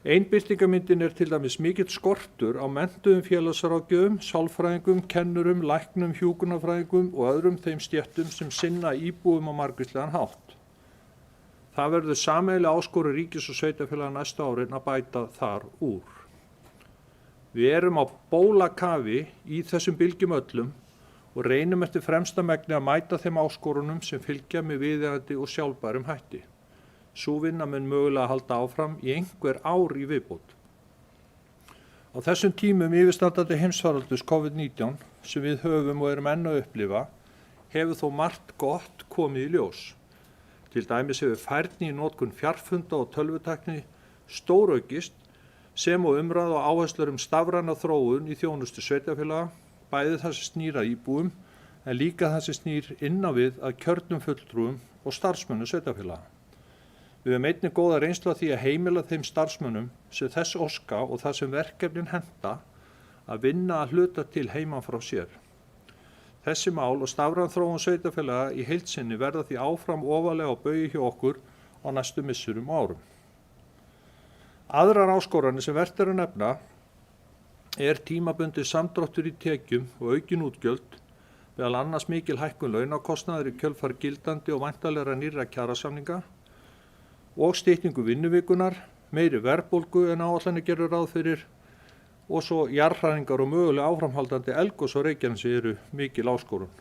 Ein birtingamyndin er til dæmis mikill skortur á menntuðum félagsráðgjöfum, sálfræðingum, kennurum, læknum, hjúkrunarfræðingum og öðrum þeim stéttum sem sinna íbúum á margvíslegan hátt. Það verður sameiginleg áskorun ríkis og sveitarfélaga næstu árin að bæta þar úr. Við erum á bólakafi í þessum bylgjum öllum og reynum eftir fremsta megni að mæta þeim áskorunum sem fylgja með viðeigandi og sjálfbærum hætti. Sú vinna mun mögulega halda áfram í einhver ár í viðbót. Á þessum tímum yfirstandandi heimsfaraldurs COVID-19 sem við höfum og erum enn að upplifa hefur þó margt gott komið í ljós. Til dæmis hefur færni í notkun fjarfunda og tölvutækni stóraukist sem og umræða og áherslur stafræna þróun í þjónustu sveitarfélaga, bæði það sem snýr að íbúum en líka það sem snýr inn á við að kjörnum fulltrúum og starfsmönnum sveitarfélaga. Við höfum einnig góða reynslu af því að heimila þeim starfsmönnum sem þess óska og það sem verkefnin henta að vinna að hluta til heiman frá sér. Þessi mál og stafræn þróun sveitarfélaga í heild sinni verða því áfram ofarlega á baugi hjá okkur á næstu misserum og árum. Aðrar áskoranir sem vert að nefna er tímabundið samdráttur í tekjum og aukin útgjöld, meðal annars mikil hækkun launakostnaðar í kjölfar gildandi og væntanlegra nýrra kjarasamninga og styttingu vinnuvikunar, meiri verðbólgu en áætlanir gerðu ráð fyrir og svo jarðhræringar og mögulega áframhaldandi eldgos á Reykjanesi eru mikil áskorun.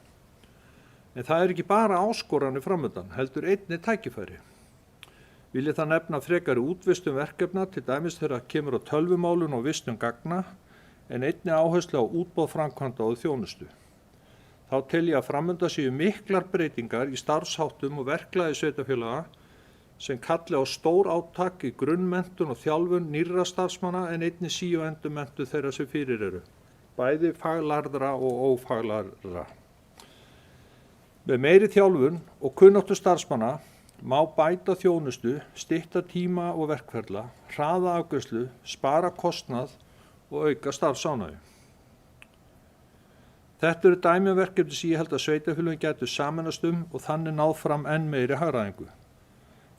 En það er ekki bara áskoranir framundan, heldur einnig tækifæri. Vil ég það nefna frekari útvistun verkefna til dæmis þegar kemur á tölvumálun og vistun gagna en einnig áherslu á útboð framkvæmda og þjónustu. Þá tel ég að framundan séu miklar breytingar í starfsháttum og verklagi sveitarfélaga sem kalli á stór átak í grunnmenntun og þjálfun nýrra starfsmanna en einnig sí- og endurmenntun þeirra sem fyrir eru, bæði faglærðra og ófaglærðra. Með meiri þjálfun og kunnáttu starfsmanna má bæta þjónustu, stytta tíma og verkferla, hraða afgreiðslu, spara kostnað og auka starfsánægju. Þetta eru dæmi verkefni sem ég held að sveitarfélögin gætu sameinast og þannig náð fram enn meiri hagræðingu.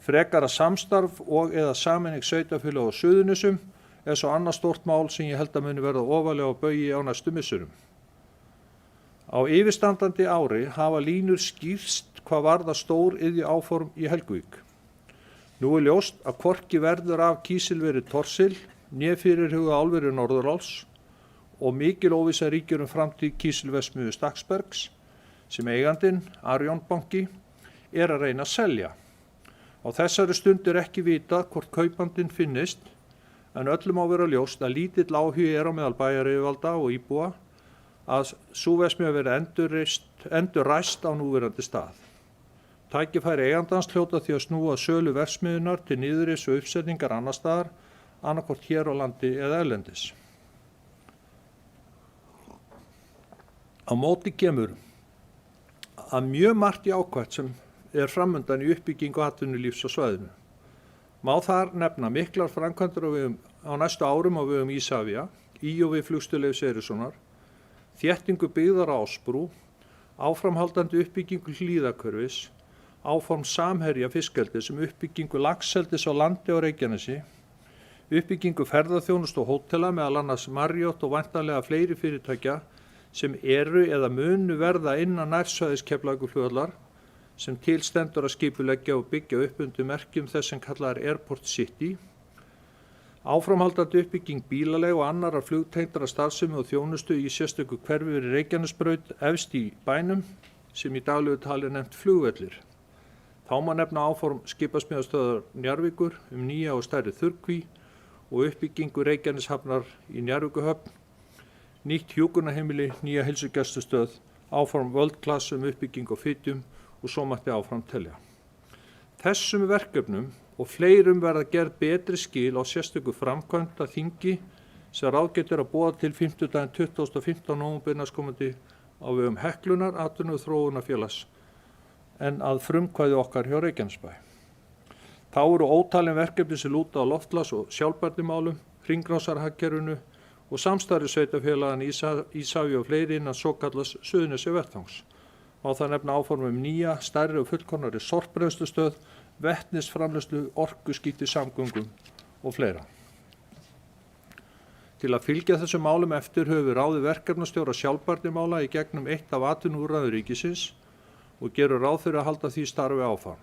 Frekara samstarf og eða sameining sveitarfélaga á Suðurnesjum er svo annað stórt mál sem ég held að muni verða ofarlega á baugi á næstu misserum. Á yfirstandandi ári hafa línur skýrst hvað varða stór iðjuáform í Helguvík. Nú er ljóst að hvorki verður af kísilveri Thorsil né fyrirhuga álveri Norðuráls og mikil óvissa ríkir framtíð kísilverksmiðju Stakksbergs sem eigandinn, Arion banki, er að reyna að selja. Á þessari stund er ekki vitað hvort kaupandinn finnist en öllum á vera ljóst að lítill áhugi er á meðal bæjaryfirvalda og íbúa að sú verksmiðja verði endurræst á núverandi stað. Tækifæri eigandans hljóta því að snúa sölu verksmiðjunar til niðurrifs og uppsetningar annar staðar, annaðhvort hér á landi eða erlendis. Á móti kemur að mjög margt jákvætt sem er framundan í uppbyggingu atvinnulífs á svæðinu. Má þar nefna miklar framkvæmdir á næstu árum á vegum Ísafja, í og við Flugstöð Leifs Eiríkssonar, þéttingu byggðar á Ásbrú, áframhaldandi uppbyggingu Hlíðahverfis, áform Samherja fiskeldi sem uppbyggingu laxeldis á landi á Reykjanesi, uppbyggingu ferðaþjónustu og hótela meðal annars Marriott og væntanlega fleiri fyrirtækja sem eru eða munu verða innan nærsvæðis Keflavíkurflugvallar sem til stendur að skipuleggja og byggja upp undir merkjum þess sem kallað er Airport City, áframhaldandi uppbygging bílaleg og annarra flugtengdra starfsemi og þjónustu í sérstöku hverfi við Reykjanesbraut efst í bænum sem í daglegu tali er nefnt flugvellir. Þá má nefna áform skipasmíðastöðvar Njarðvíkur nýja og stærri þurrkví og uppbyggingu Reykjaneshafnar í Njarðvíkurhöfn, nýtt hjúkrunarheimili, nýja heilsugæslustöð, áform World Class uppbygging á Fitjum og svo mætti áfram telja. Þessum verkefnum og fleirum verða gerð betri skil á sérstöku framkvæmda þingi sem ráðgert er að boða til 5. 25. nóvember næstkomandi á vegum Heklunar atvinnu- og þróunarfélags en að frumkvæði okkar hjá Reykjanesbæ. Þá eru ótalin verkefni sem lúta á loftslags- og sjálfbærnimálum, hringrásarhagkerfinu og samstarfi sveitarfélaganna Íshafi og fleiri innan svokallars Suðurnesjavettvangs. Má það nefna áform nýja, stærri og fullkomnari sorpbrennslustöð, vetnisframleiðslu, orkuskipti í samgöngum og fleira. Til að fylgja þessum málum eftir höfum við ráðið verkefnastjóra sjálfbærnimála í gegnum eitt af atvinnuúrræðum ríkisins og gerum ráð fyrir að halda því starfi áfram.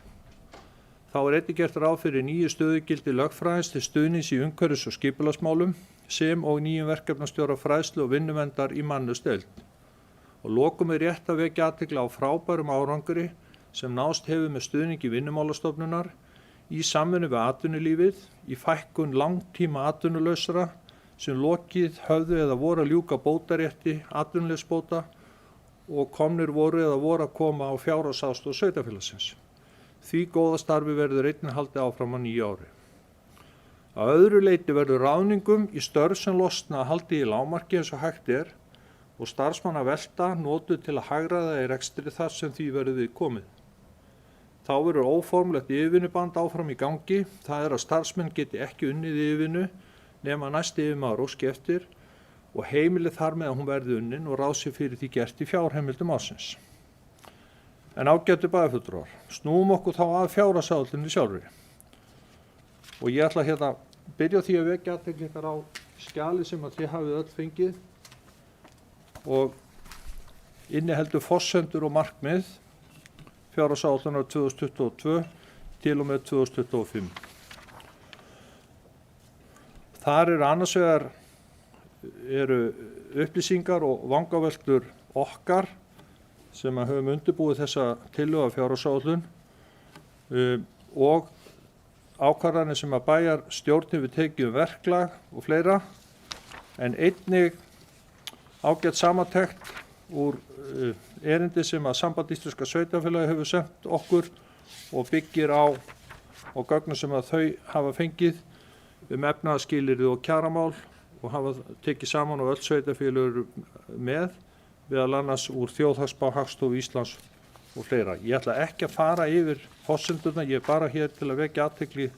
Þá einnig gert ráð fyrir nýju stöðugildi lögfræðings til stuðnings í umhverfis- og skipulagsmálum sem og nýjum verkefnastjóra fræðslu og vinnuverndar í mannauðsdeild. Og lokum rétt að vekja athygli á frábærum árangri sem nást hefur með stuðningi Vinnumálastofnunar í samvinnu við atvinnulífið, í fækkun langtíma atvinnulausra sem lokið höfðu eða voru að ljúka bótarétti atvinnulífsbóta og komnir voru eða voru að koma á fjárhagsaðstoð sveitarfélagsins. Því góða starfi verður einnig haldið áfram á nýju ári. Að öðru leyti verður ráðningum í störf sem losna haldið í lágmarki eins og hægt er og starfsmanna velta notuð til að hagræða í rekstri þar sem því verður við komið. Þá verður óformlegt yfirvinnuband áfram í gangi, það er að starfsmenn geti ekki unnið yfirvinnu nema næsti yfirmaður óski eftir og heimilið þar með að hún verði unnin og ráð sér fyrir því gert í fjárheimildum ársins. En ágætu bæjarfulltrúar, snúum okkur þá að fjárhagsáætluninni sjálfri. Og ég ætla hérna að byrja á því að vekja athygli ykkar á skjali sem að þið hafið öll fengið og inniheldur forsendur og markmið fjárhagsáætlunar 2022 til og með 2025. Þar eru annars vegar upplýsingar og vangaveltur okkar sem að höfum undirbúið þessa tillögu af fjárhagsáætlun og ákvarðanir sem að bæjarstjórn hefur tekið verklag og fleira, en einnig ágætt samantekt úr erindi sem að Samband íslenskra sveitarfélaga hefur sent okkur og byggir á gögnum sem að þau hafa fengið efnahagsskilyrði og kjaramál og hafa tekið saman og öll sveitarfélög með, meðal annars úr Þjóðhagsspá Hagstofu Íslands og fleira. Ég ætla ekki að fara yfir forsendurna, ég er bara hér til að vekja athygli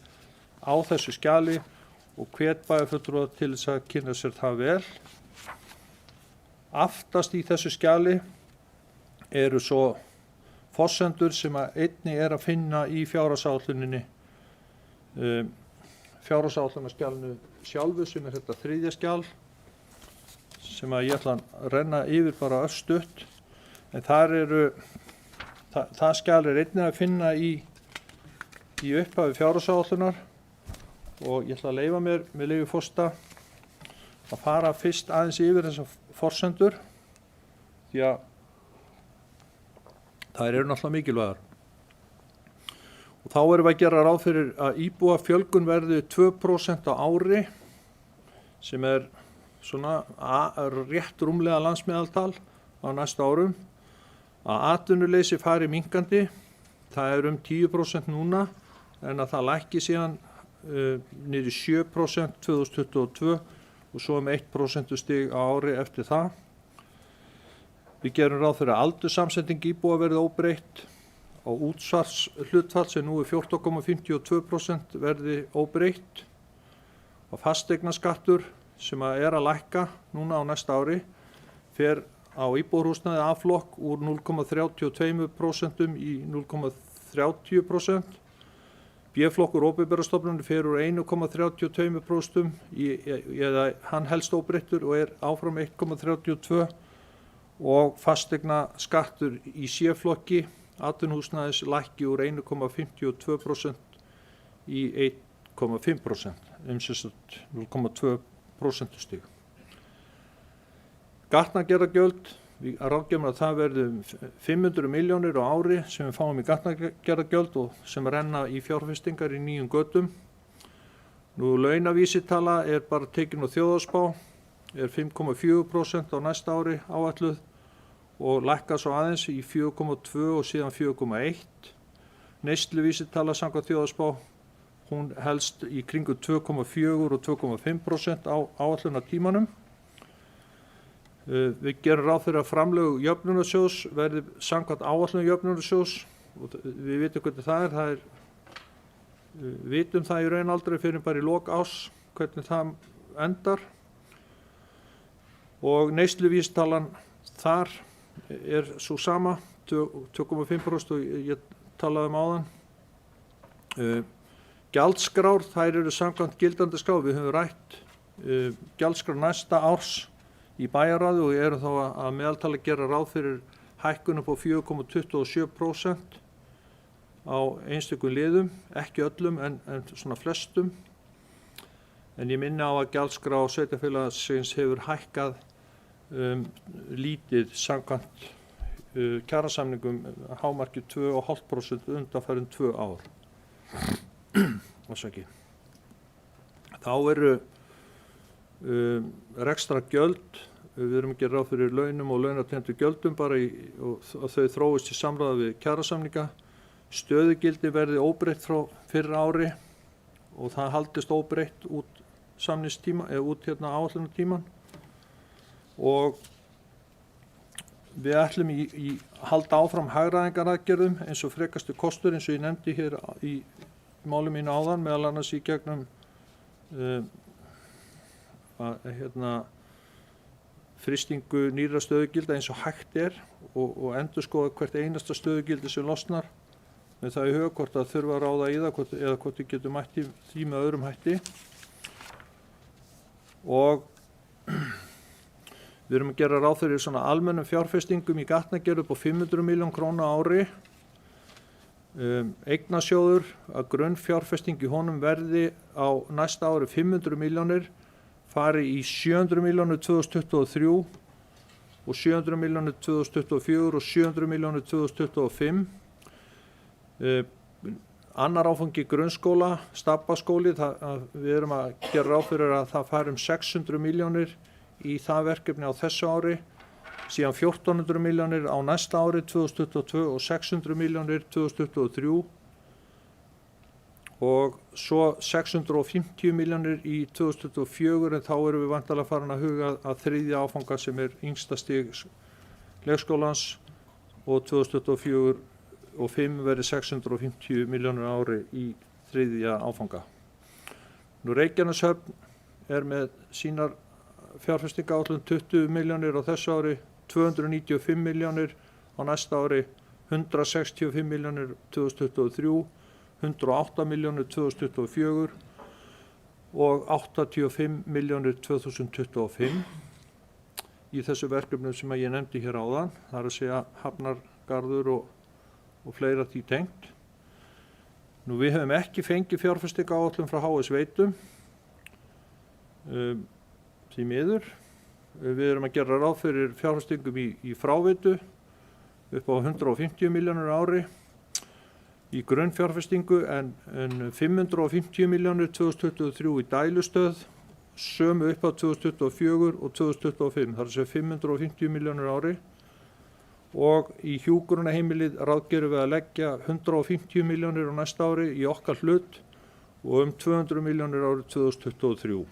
á þessu skjali og hvet bæjarfulltrúa til þess að kynna sér það vel. Aftast í þessu skjali eru svo forsendur sem að einnig er að finna í fjárhagsáætluninni, fjárhagsáætlunarskjalinu sjálfu sem er þetta þriðja skjal sem að ég ætla að renna yfir bara örstutt, en það skjal er einnig að finna í upphafi fjárhagsáætlunar og ég ætla að leyfa mér með leyfi forseta að fara fyrst aðeins yfir þessar forsendur því að þær eru náttúrulega mikilvægar. Og þá erum við að gera ráð fyrir að íbúafjölgun verði 2% á ári sem er svona rétt rúmlega landsmeðaltal á næstu árum, að atvinnuleysi fari minnkandi, það er 10% núna en að það lækki síðan niður í 7% 2022 og svo 1% stig á ári eftir það. Við gerum ráð fyrir að aldurssamsetning íbúa verði óbreytt og útsvarshlutfall sem nú er 14,52% verði óbreytt og fasteignaskattur sem er að lækka núna á næsta ári fer á íbúðarhúsnæði A-flokk úr 0,32% í 0,30%. B-flokkur opinberrar stofnanir fer úr 1,32% eða hann helst óbreyttur og er áfram 1,32% og fasteignaskattur í C-flokki atvinnuhúsnæðis lækki úr 1,52% í 1,5%, sem sagt 0,2% stig. Gatnagerðargjöld, við ráðgefum að það verði 500 milljónir á ári sem við fáum í gatnagerðargjöld og sem renna í fjárfestingar í nýjum götum. Nú launavísitala er bara tekin á þjóðhagsspá, er 5,4% á næsta ári áætluð og lækkar svo aðeins í 4,2 og síðan 4,1. Neysluvísitala samkvæmt þjóðhagsspá, hún helst í kringu 2,4 og 2,5% á áætlunartímanum. Við gerum ráð fyrir að framlög jöfnunarsjóðs verði samkvæmt áætlun jöfnunarsjóðs og við vitum hvernig það er, vitum það í raun aldrei fyrir bara í lok árs hvernig það endar og neysluvísitalan þar er svo sama, 2,5% og ég talaði áðan. Gjaldskrár, þær eru samkvæmt gildandi skrá, við höfum rætt gjaldskrár næsta árs í bæjarráði og erum þá að meðaltali gera ráð fyrir hækkun upp á 4,27% á einstökum liðum, ekki öllum en svona flestum. En ég minni á að gjaldskrá sveitarfélagsins hefur hækkað lítið samkvæmt kjarasamningum hámarki 2,5% undanfarin 2 ár. Þá eru rekstrargjöld, við erum að gera ráð fyrir launum og launatengdum gjöldum bara og þau þróist í samráði við kjarasamninga. Stöðugildi verði óbreytt frá fyrra ári og það haldist óbreytt út samningstíma út áætlunartíman og við ætlum í halda áfram hagræðingaraðgerðum eins og frekastu kostur eins og ég nefndi hér í máli mínu áðan, meðal annars í gegnum frystingu nýrra stöðugilda eins og hægt er og endurskoða hvert einasta stöðugildi sem losnar með það í huga hvort að þurfa að ráða í það eða hvort við getum mætt því með öðrum hætti. Og við erum að gera ráð fyrir svona almennum fjárfestingum í gatnagerð upp á 500 milljón króna á ári. Eignasjóður að grunnfjárfesting í honum verði á næsta ári 500 milljónir, fari í 700 milljónir 2023 og 700 milljónir 2024 og 700 milljónir 2025. Annar áfangi grunnskóla, Stapaskóli, við erum að gera ráð fyrir að það fari 600 milljónir í það verkefni á þessu ári, síðan 1400 milljónir á næsta ári 2022 og 600 milljónir 2023 og svo 650 milljónir í 2024 en þá erum við væntanlega farin að huga að þriðja áfanga sem er yngsta stig leikskólans og 2024 og 5 verði 650 milljónir á ári í þriðja áfanga. Nú Reykjaneshöfn er með sínar fjárfestingaáætlun 20 milljónir á þessu ári, 295 milljónir á næsta ári, 165 milljónir 2023, 108 milljónir 2024 og 85 milljónir 2025 í þessu verkefnum sem ég nefndi hér áðan, það er að segja Hafnargarður og fleira því tengt. Nú við hefum ekki fengið fjárfestingaáætlun frá HS Veitum, því miður. Við erum að gera ráð fyrir fjárfestingum í fráveitu upp á 150 milljónir á ári í grunnfjárfestingu en 550 milljónir 2023 í dælustöð, sömu upp á 2024 og 2025, þar að segja 550 milljónir á ári og í hjúkrunarheimilið ráðgerum við að leggja 150 milljónir á næsta ári í okkar hlut og 200 milljónir árið 2023.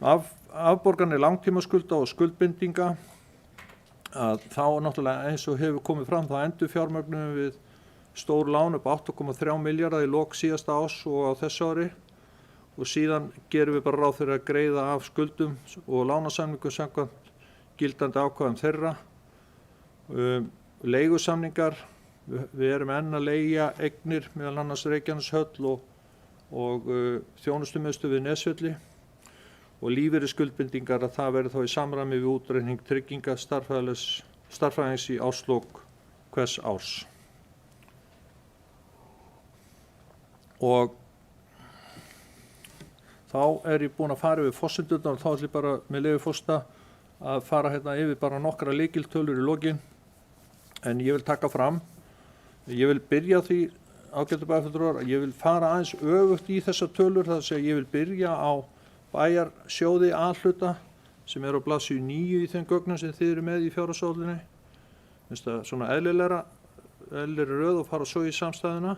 Afborganir langtímaskulda og skuldbindinga, að þá náttúrulega eins og hefur komið fram þá endur fjármögnum við stór lán upp 8,3 milljarða í lok síðasta árs og á þessu ári og síðan gerum við bara ráð fyrir að greiða af skuldum og lánasamningum samkvæmt gildandi ákvæðum þeirra. Leigusamningar, við erum enn að leigja eignir meðal annars Reykjaneshöll og þjónustumiðstöð við Nesvelli og lífeyrisskuldbindingar að það verður þá í samræmi við útreikning trygginga starffræðings í árslok hvers árs. Og þá er ég búinn að fara yfir forsendurnar og þá ætlum ég bara með leyfi forseta að fara hérna yfir bara nokkra lykiltölur í lokin. En ég vil taka fram, ég vil byrja því ágætu bæjarfulltrúar, ég vil fara aðeins öfugt í þessar tölur, það að segja ég vil byrja á bæjarsjóði A-hluta sem er á blaðsíðu 9 í þeim gögnum sem þið eru með í fjárhagsáætluninni. Finnst það svona eðlilegri röð og fara svo í samstæðuna.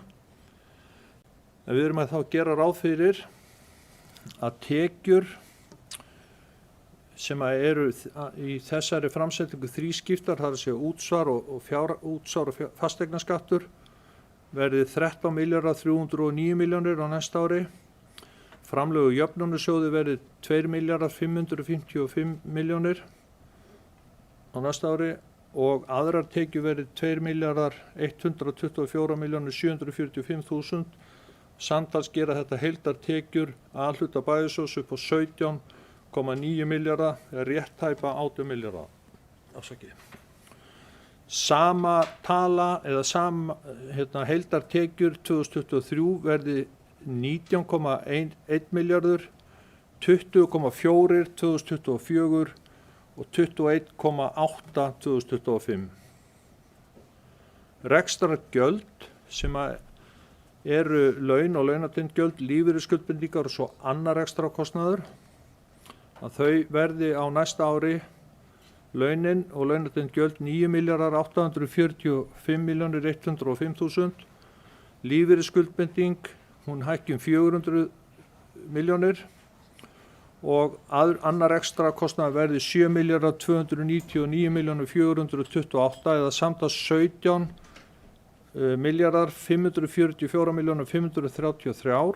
En við erum að þá gera ráð fyrir að tekjur sem eru í þessari framsetningu þrískiptar, þar að segja útsvar og fasteignaskattur, verði 13.309 milljónir á næsta ári. Framlög úr jöfnunarsjóði verði 2.555 milljónir á næsta ári og aðrar tekjur verði 2.124.745.000. Samtals gera þetta heildartekjur A-hluta bæjarsjóðs upp á 17,9 milljarða eða rétt tæpa 18 milljarða. Afsakið. Sama tala eða sama heildartekjur 2023 verði 19,1 milljarður, 20,4 2024 og 21,8 2025. Rekstrargjöld sem eru laun og launatengd gjöld, lífeyrisskuldbindingar og svo annar rekstrarkostnaður, að þau verði á næsta ári launin og launatengd gjöld 9.845.105.000. Lífeyrisskuldbinding hún hækki 400 milljónir og annar ekstra kostnaður verði 7.299.428 eða samtals 17.544.533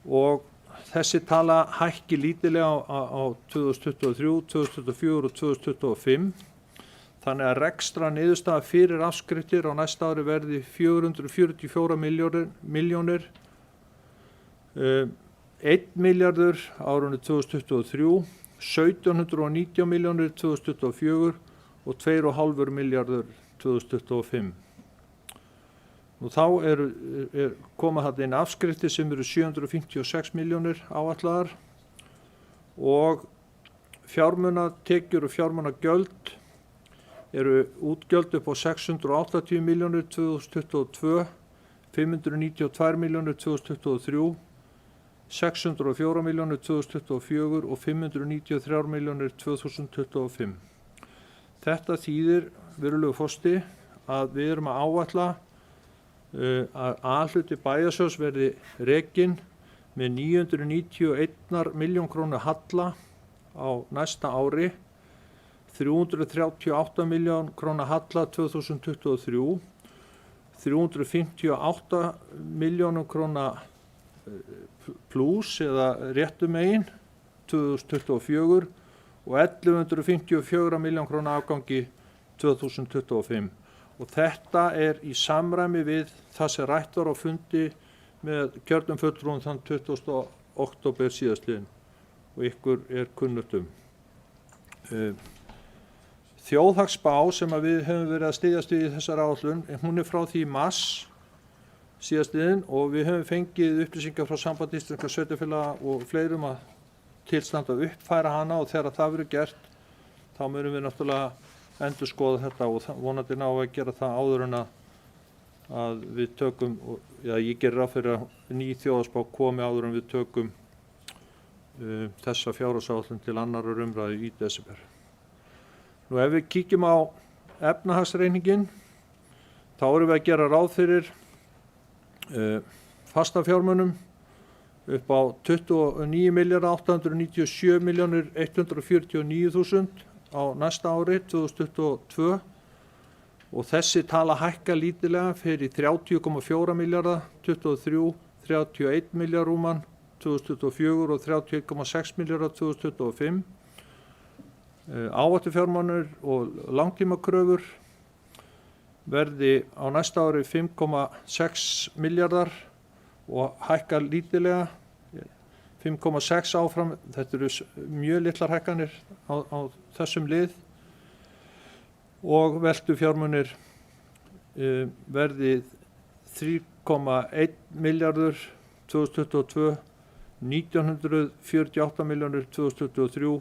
og þessi tala hækki lítillega á 2023, 2024 og 2025. Þannig að rekstra niðurstaða fyrir afskriftir á næsta ári verði 444 milljónir, 1 milljarður árunni 2023, 1719 milljónir 2024 og 2,5 milljarður 2025. Nú þá koma þarna inn afskriftir sem eru 756 milljónir áætlaðar og fjármunatekjur og fjármunagjöld eru útgjöld upp á 680 milljónir 2022, 592 milljónir 2023, 604 milljónir 2024 og 593 milljónir 2025. Þetta þýðir, virðulegur forseti, að við erum að áætla að A-hluti bæjarsjóðs verði rekinn með 991 milljón króna halla á næsta ári, 338 miljón króna halla 2023, 358 miljónum króna pluss eða réttum megin 2024 og 1154 miljón króna afgangi 2025. Og þetta í samræmi við það sem rætt var á fundi með kjörnum fulltrúum þann 20. október síðastliðinn og ykkur kunnugt um. Þjóðhagsspá sem við höfum verið að styðjast við í þessar áætlun, hún frá því mars síðastliðinn og við höfum fengið upplýsingar frá Sambandi íslenskra sveitarfélaga og fleirum að tilstanda að uppfæra hana og þegar það verður gert þá munum við náttúrulega endurskoða þetta og vonandi ná að gera það áður en að við tökum, ég gerir ráð fyrir að ný þjóðhagsspá komi áður en við tökum þessa fjárhagsáætlun til annarrar umræðu í desember. Nú ef við kíkjum á efnahagsreikninginn, þá erum við að gera ráð fyrir fastafjármunum upp á 29.897.149.000 á næsta ári 2022 og þessi tala hækka lítillega fyrir 30,4 milljarða 2023, 31 milljarð rúman 2024 og 31,6 milljarða 2025. Áhættufjármunir og langtímakröfur verði á næsta ári 5,6 milljarðar og hækka lítillega 5,6 áfram, þetta eru mjög litlar hækkanir á þessum lið og veltufjármunir verði 3,1 milljarður 2022, 1948 milljónir 2023,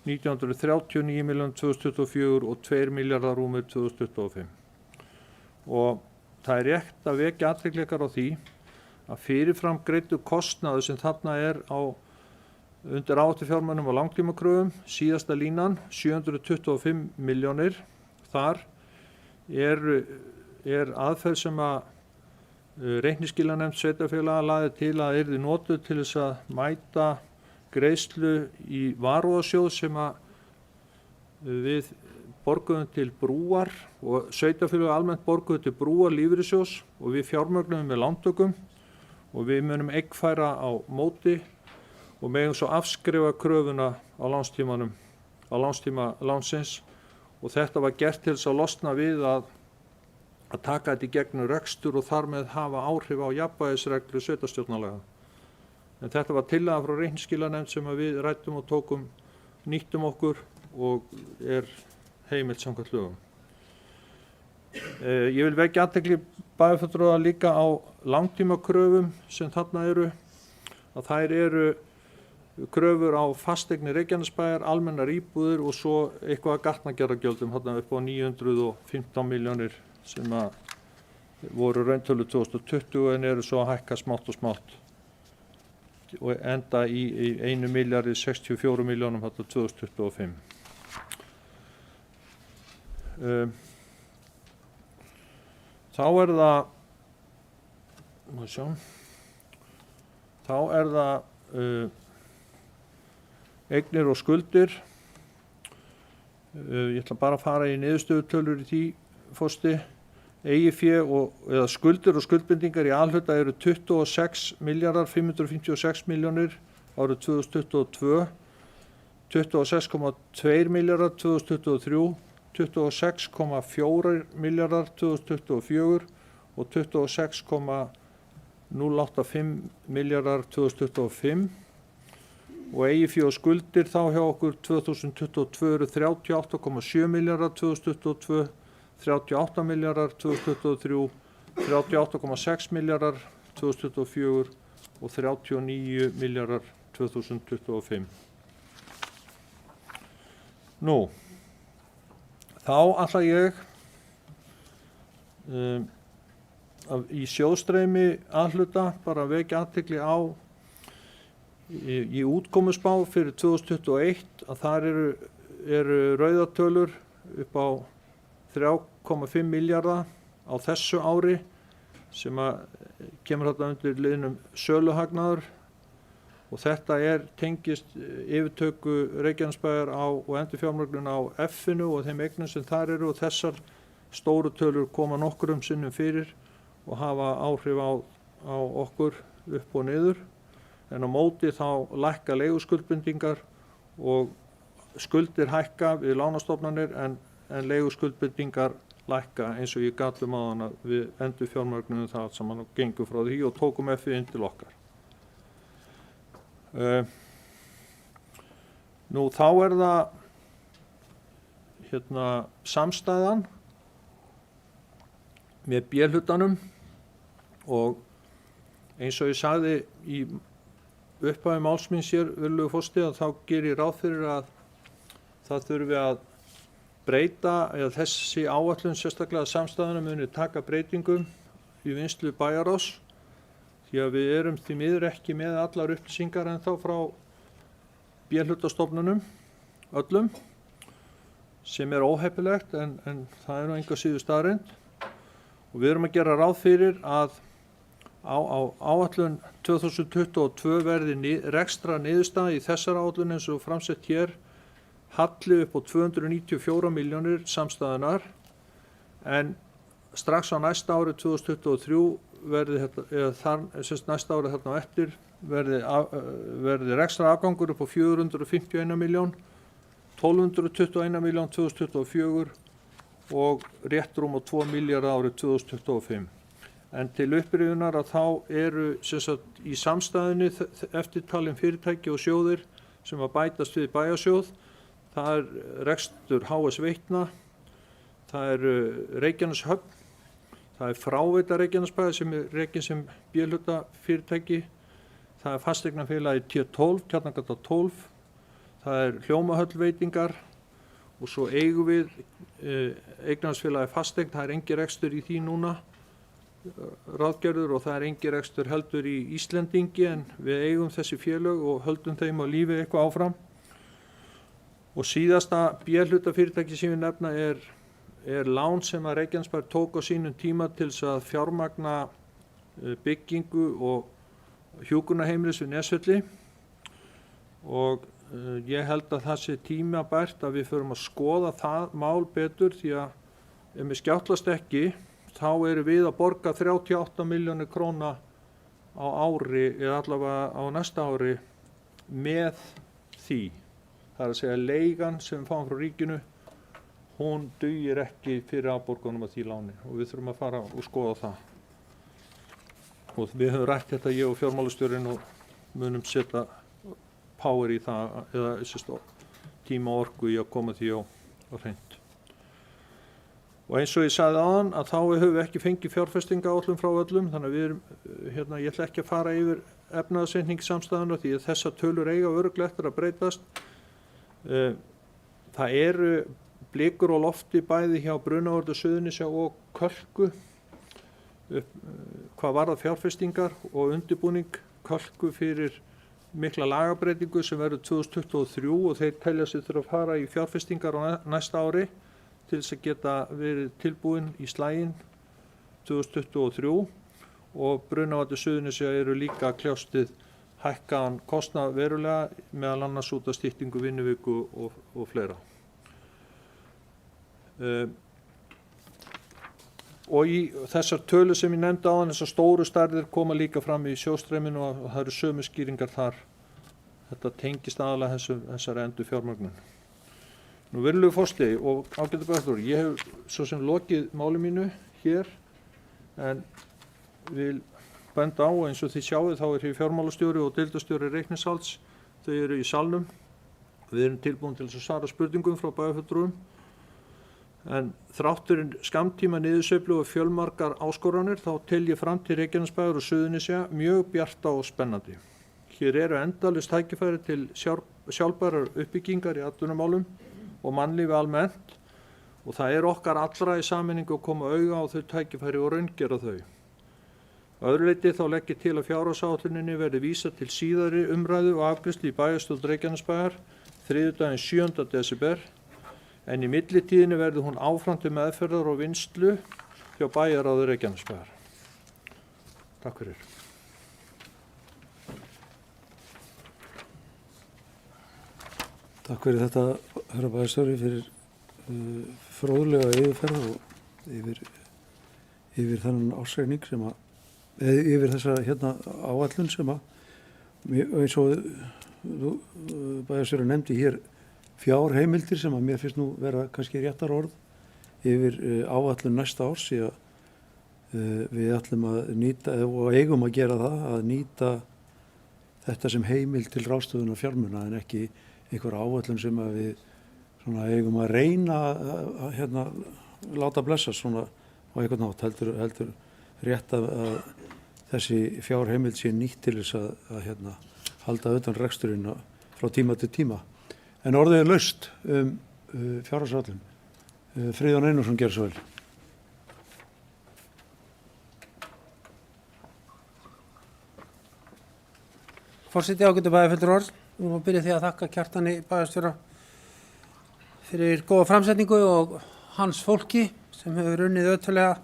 1939 milljónir 2024 og 2 milljarðar rúmur 2025. Og það rétt að vekja athygli á því að fyrirfram greiddu kostnaður sem þarna undir áhættufjármunum og langtímakröfum, síðasta línan 725 milljónir, þar aðferð sem að reikningsskilanefnd sveitarfélaga lagði til að yrði notuð til þess að mæta greiðslu í varúðarsjóð sem að við borguðum til brúar og sveitarfélög almennt borguðu til brúar lífeyrissjóðs og við fjármögnum með lántökum og við munum eignfæra á móti og megum svo afskrifa kröfuna á lánstíma lánsins og þetta var gert til þess að losna við að taka þetta í gegnum rekstur og þar með hafa áhrif á jafnvægisreglu sveitarstjórnarlaga. En þetta var tillaga frá reikningsskilanefnd sem að við ræddum og nýttum okkur og er heimilt samkvæmt lögum. Ég vil vekja athygli bæjarfulltrúa líka á langtímakröfum sem þarna eru, að þær eru kröfur á fasteignir Reykjanesbæjar, almennar íbúðir og svo eitthvað að gatnagerðargjöldum þarna upp á 915 milljónir sem að voru rauntölu 2020 en eru svo að hækka smátt og smátt og enda í 1.064 milljónum þarna 2025. Þá er það eignir og skuldir. Ég ætla bara að fara í niðurstöðutölur í því forseti. Eigið fé eða skuldir og skuldbindingar í A-hluta eru 26.556 milljónir árið 2022, 26,2 milljarðar 2023, 26,4 milljarðar 2024 og 26,085 milljarðar 2025 og eigið fé og skuldir þá hjá okkur 2022 eru 38,7 milljarðar 2022, 38 milljarðar 2023, 38,6 milljarðar 2024 og 39 milljarðar 2025. Nú, þá ætla ég í sjóðstreymi A-hluta bara að vekja athygli á í útkomuspá fyrir 2021 að þar eru rauðatölur upp á 3,5 milljarða á þessu ári sem að kemur þarna undir liðnum söluhagnaður og þetta tengist yfirtöku Reykjanesbæjar og endurfjármögnun á F-inu og þeim eignum sem þar eru og þessar stóru tölur koma nokkrum sinnum fyrir og hafa áhrif á okkur upp og niður en á móti þá lækka leiguskuldbindingar og skuldir hækka við lánastofnanir en leiguskuldbindingar lækka eins og ég gat áðan að við endurfjármögnum það saman og gengum frá því og tókum F-ið inn til okkar. Nú þá það samstæðan með B-hlutanum og eins og ég sagði í upphafi máls míns hér virðulegur forseti að þá geri ég ráð fyrir að það þurfi að breyta eða þessi áætlun sérstaklega samstæðuna muni taka breytingum í vinnslu bæjarráðs því að við erum því miður ekki með allar upplýsingar en þá frá B-hlutastofnunum öllum sem óheppilegt en það nú engu að síður staðreynd og við erum að gera ráð fyrir að á áætlun 2022 verði rekstra niðurstaða í þessar áætlun eins og framsett hér halli upp á 294 milljónir samstæðunar en strax á næsta ári 2023 verði næsta ári þarna á eftir verði rekstra afgangur upp á 451 miljón, 1221 miljón 2024 og rétt rúm á 2 milljarða árið 2025. En til upprifjunar að þá eru í samstæðunni eftirtalin fyrirtæki og sjóðir sem að bætast við bæjarsjóð. Það rekstur HS Veitna, það Reykjaneshöfn, það Fráveita Reykjanesbæjar sem rekin sem B-hluta fyrirtæki, það fasteignafélagið T12, Tjarnargata 12, það Hljómahöll veitingar og svo eigum við eignarhaldsfélagið fasteign, það engin rekstur í því núna ráðgerður og það engin rekstur heldur í Íslendingi en við eigum þessi félög og höldum þeim á lífi eitthvað áfram. Og síðasta B-hluta fyrirtæki sem við nefna lán sem að Reykjanesbær tók á sínum tíma til þess að fjármagna byggingu og hjúkrunarheimilis við Nesvelli og ég held að það sé tímabært að við förum að skoða það mál betur því að ef við skjáttlast ekki þá erum við að borga 38 milljónir króna á ári eða allavega á næsta ári með því. Það er að segja leigan sem við fáum frá ríkinu, hún dugir ekki fyrir afborgunum af því láni og við þurfum að fara og skoða það. Og við höfum rætt þetta, ég og fjármálastjórinn, og munum setja power í það eða tíma og orku í að koma því á hreint. Og eins og ég sagði áðan að þá höfum við ekki fengið fjárfestingaáætlun frá öllum, þannig að við erum, ég ætla ekki að fara yfir efnahagsreikningssamstæðuna því að þessar tölur eiga örugglega eftir að breytast. Það eru blikur á lofti bæði hjá Brunavörðu Suðurnesja og Kölku hvað varðar fjárfestingar og undirbúning Kölku fyrir mikla lagabreytingu sem verður 2023 og þeir telja sig þurfa að fara í fjárfestingar á næsta ári til þess að geta verið tilbúin í slaginn 2023 og Brunavörðu Suðurnesja eru líka að kljást við hækkaðan kostnað verulega meðal annars út af styttingu vinnuviku og fleira. Og í þessar tölur sem ég nefndi áðan, þessar stóru stærðir koma líka fram í sjóðstreyminu og það eru sömu skýringar þar. Þetta tengist aðalega þessari endurfjármögnun. Nú virðulegur forseti og ágætu bæjarstjóri, ég hef svo sem lokið máli mínu hér en vil benda á eins og þið sjáið þá hér fjármálastjóri og deildarstjóri reikningshalds, þau eru í salnum. Við erum tilbúin til þess að svara spurningum frá bæjarfulltrúum. En þráttur skammtíma niðursveiflu og fjölmargar áskoranir þá tel ég framtíð Reykjanesbæjar og Suðurnesja mjög bjarta og spennandi. Hér eru endalaust tækifæri til sjálfbærar uppbyggingar í atvinnumálum og mannlífi almennt og það er okkar allra í sameiningu að koma auga á þau tækifæri og raungera þau. Að öðru leyti þá legg ég til að fjárhagsáætluninni verði vísað til síðari umræðu og afgreiðslu í bæjarstjórn Reykjanesbæjar þriðjudaginn 7. desember en í millitíðinni verði hún áfram til meðferðar og vinnslu hjá bæjarráði Reykjanesbæjar. Takk fyrir. Takk fyrir þetta, herra bæjarstjóri, fyrir fróðlega yfirferð og yfir þennan ársreikning sem að, yfir þessa áætlun sem að, eins og bæjarstjóri nefndi hér, fjárheimildir sem að mér finnst nú vera kannski réttar orð yfir áætlun næsta árs því að við ætlum að nýta og eigum að gera það að nýta þetta sem heimild til ráðstöfunar fjármuna en ekki einhver áætlun sem að við eigum að reyna að láta blessa svona á einhvern nátt heldur rétt að þessi fjárheimild sé nýtt til þess að halda utan reksturinn frá tíma til tíma. En orðið er laust fjárhagsáætlun. Friðjón Einarsson gerir svo vel. Forseti ágætu bæjarfulltrúar, við erum að byrja því að þakka Kjartani bæjarstjóra fyrir góða framsetningu og hans fólki sem hefur unnið ötulega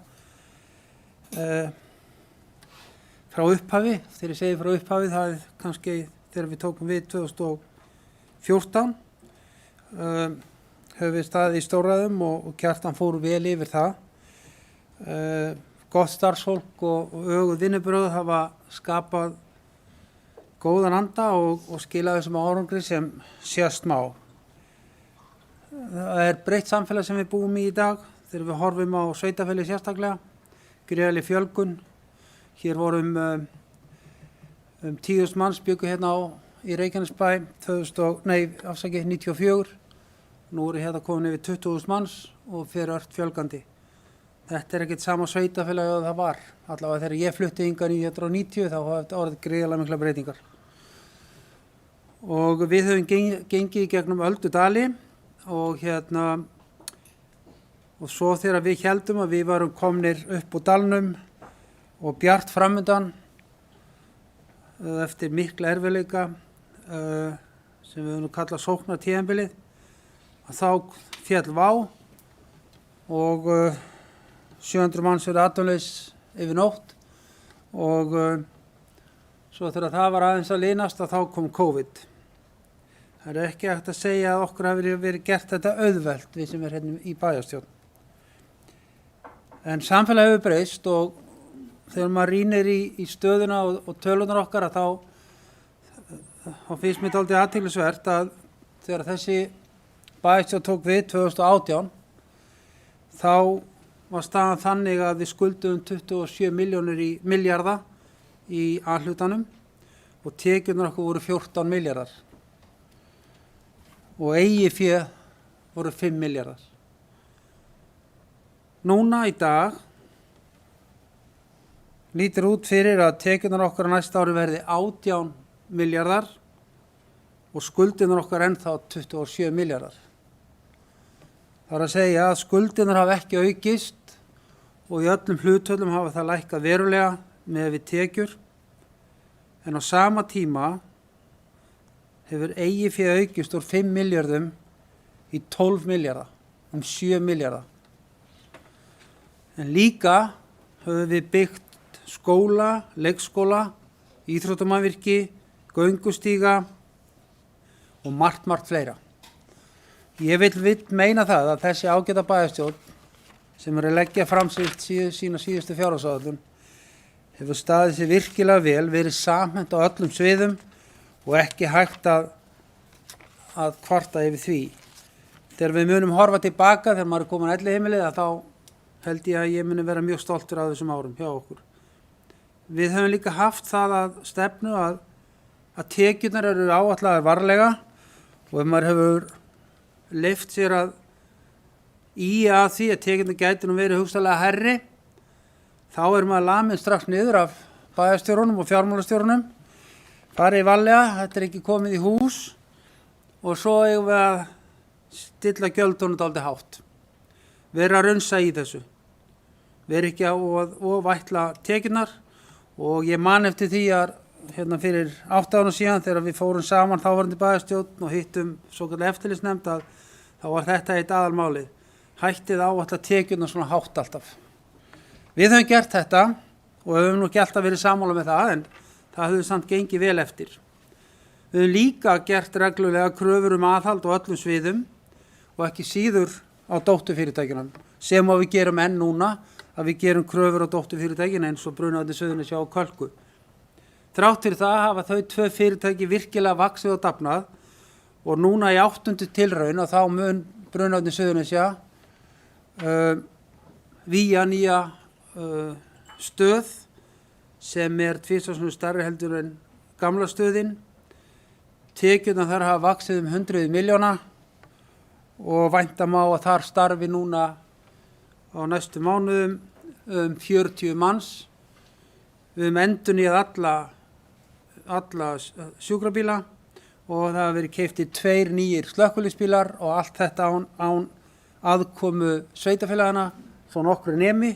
frá upphafi. Þegar ég segi frá upphafi það er kannski þegar við tókum við 2014 höfum við staðið í stórræðum og Kjartan fór vel yfir það. Gott starfsfólk og öguð vinnubrögð hafa skapað góðan anda og skilað þessum árangri sem sést má. Það er breytt samfélag sem við búum í dag þegar við horfum á sveitarfélagið sérstaklega, gríðarleg fjölgun. Hér vorum 10.000 manns bjuggu hérna í Reykjanesbæ 1994. Nú eru hérna komin yfir 20.000 manns og fer ört fjölgandi. Þetta er ekkert sama sveitarfélagi og það var. Allavega þegar ég flutti hingað 1990 þá hafði þetta orðið gríðarlega mikla breytingar. Og við höfum gengið í gegnum öldudali og og svo þegar við héldum að við varum komnir upp úr dalnum og bjart framundan eftir mikla erfiðleika sem við höfum kallað sóknartímabilið að þá féll vá og 700 manns eru atvinnulaus yfir nótt og svo þegar það var aðeins að linast að þá kom COVID Það er ekki hægt að segja að okkur hafi verið gert þetta auðvelt við sem er hérna í bæjarstjórn. En samfélagið hefur breyst og þegar maður rýnir í stöðuna og tölunar okkar að þá finnst mér dálítið athyglisvert að þegar þessi bæjarstjórn tók við 2018 þá var staðan þannig að við skuldum 27 milljarða í A-hlutanum og tekjurnar okkur voru 14 milljarðar og eigið fé voru 5 milljarðar. Núna í dag lítur út fyrir að tekjurnar okkar á næsta ári verði 18 milljarðar og skuldirnar okkar ennþá 27 milljarðar. Það er að segja að skuldirnar hafa ekki aukist og í öllum hlutöllum hafa það lækkað verulega með við tekjur, en á sama tíma hefur eigið fé aukist úr 5 milljörðum í 12 milljarða, 7 milljarða. En líka höfum við byggt skóla, leikskóla, íþróttamannvirki, göngustíga og margt fleira. Ég vil meina það að þessi ágæta bæjarstjórn sem er að leggja fram sína síðustu fjárhagsáætlun hefur staðið sér virkilega vel, verið samhent á öllum sviðum og ekki hægt að kvarta yfir því. Þegar við munum horfa tilbaka, þegar maður er komin á elliheimilið, þá held ég að ég muni vera mjög stoltur af þessum árum hjá okkur. Við höfum líka haft það að stefnu að tekjurnar eru áætlaðar varlega og ef maður hefur leyft sér að því að tekjurnar gæti nú verið hugsanlega hærri, þá er maður lamin strax niður af bæjarstjórunum og fjármálastjórunum, farið varlega, þetta er ekki komið í hús og svo eigum við að stilla gjöldunum dálítið hátt. Vera að runsa í þessu, vera ekki að vætla tekjurnar og ég man eftir því að hérna fyrir 8 árum síðan þegar við fórum saman þáverandi bæjarstjórn og hittum svokallega eftirlitsnefnd að þá var þetta eitt aðalmálið. Hættið áætla tekjurnar svona hátt alltaf. Við höfum gert þetta og höfum nú ekki alltaf verið sammála með það en það höfum samt gengið vel eftir. Við höfum líka gert reglulega kröfur aðhald á öllum sviðum og ekki síður á dótturfyrirtækjunum sem við gerum enn núna að við gerum kröfur á dótturfyrirtækjun eins og Brunavarnir Suðurnesja og Kölku. Þrátt fyrir það hafa þau 2 fyrirtæki virkilega vaxið og dafnað og núna í 8. tilraun og þá mun Brunavarnir Suðurnesja vía nýja stöð sem er 2 sinnum stærri heldur en gamla stöðin. Tekjurnar þar hafa vaxið 100 milljóna og vænta má að þar starfi núna á næstu mánuðum 40 manns. Við höfum endurnýjað alla sjúkrabíla og það hafa verið keyptir 2 nýjir slökkviliðsbílar og allt þetta án aðkomu sveitarfélagana, svo nokkru nemi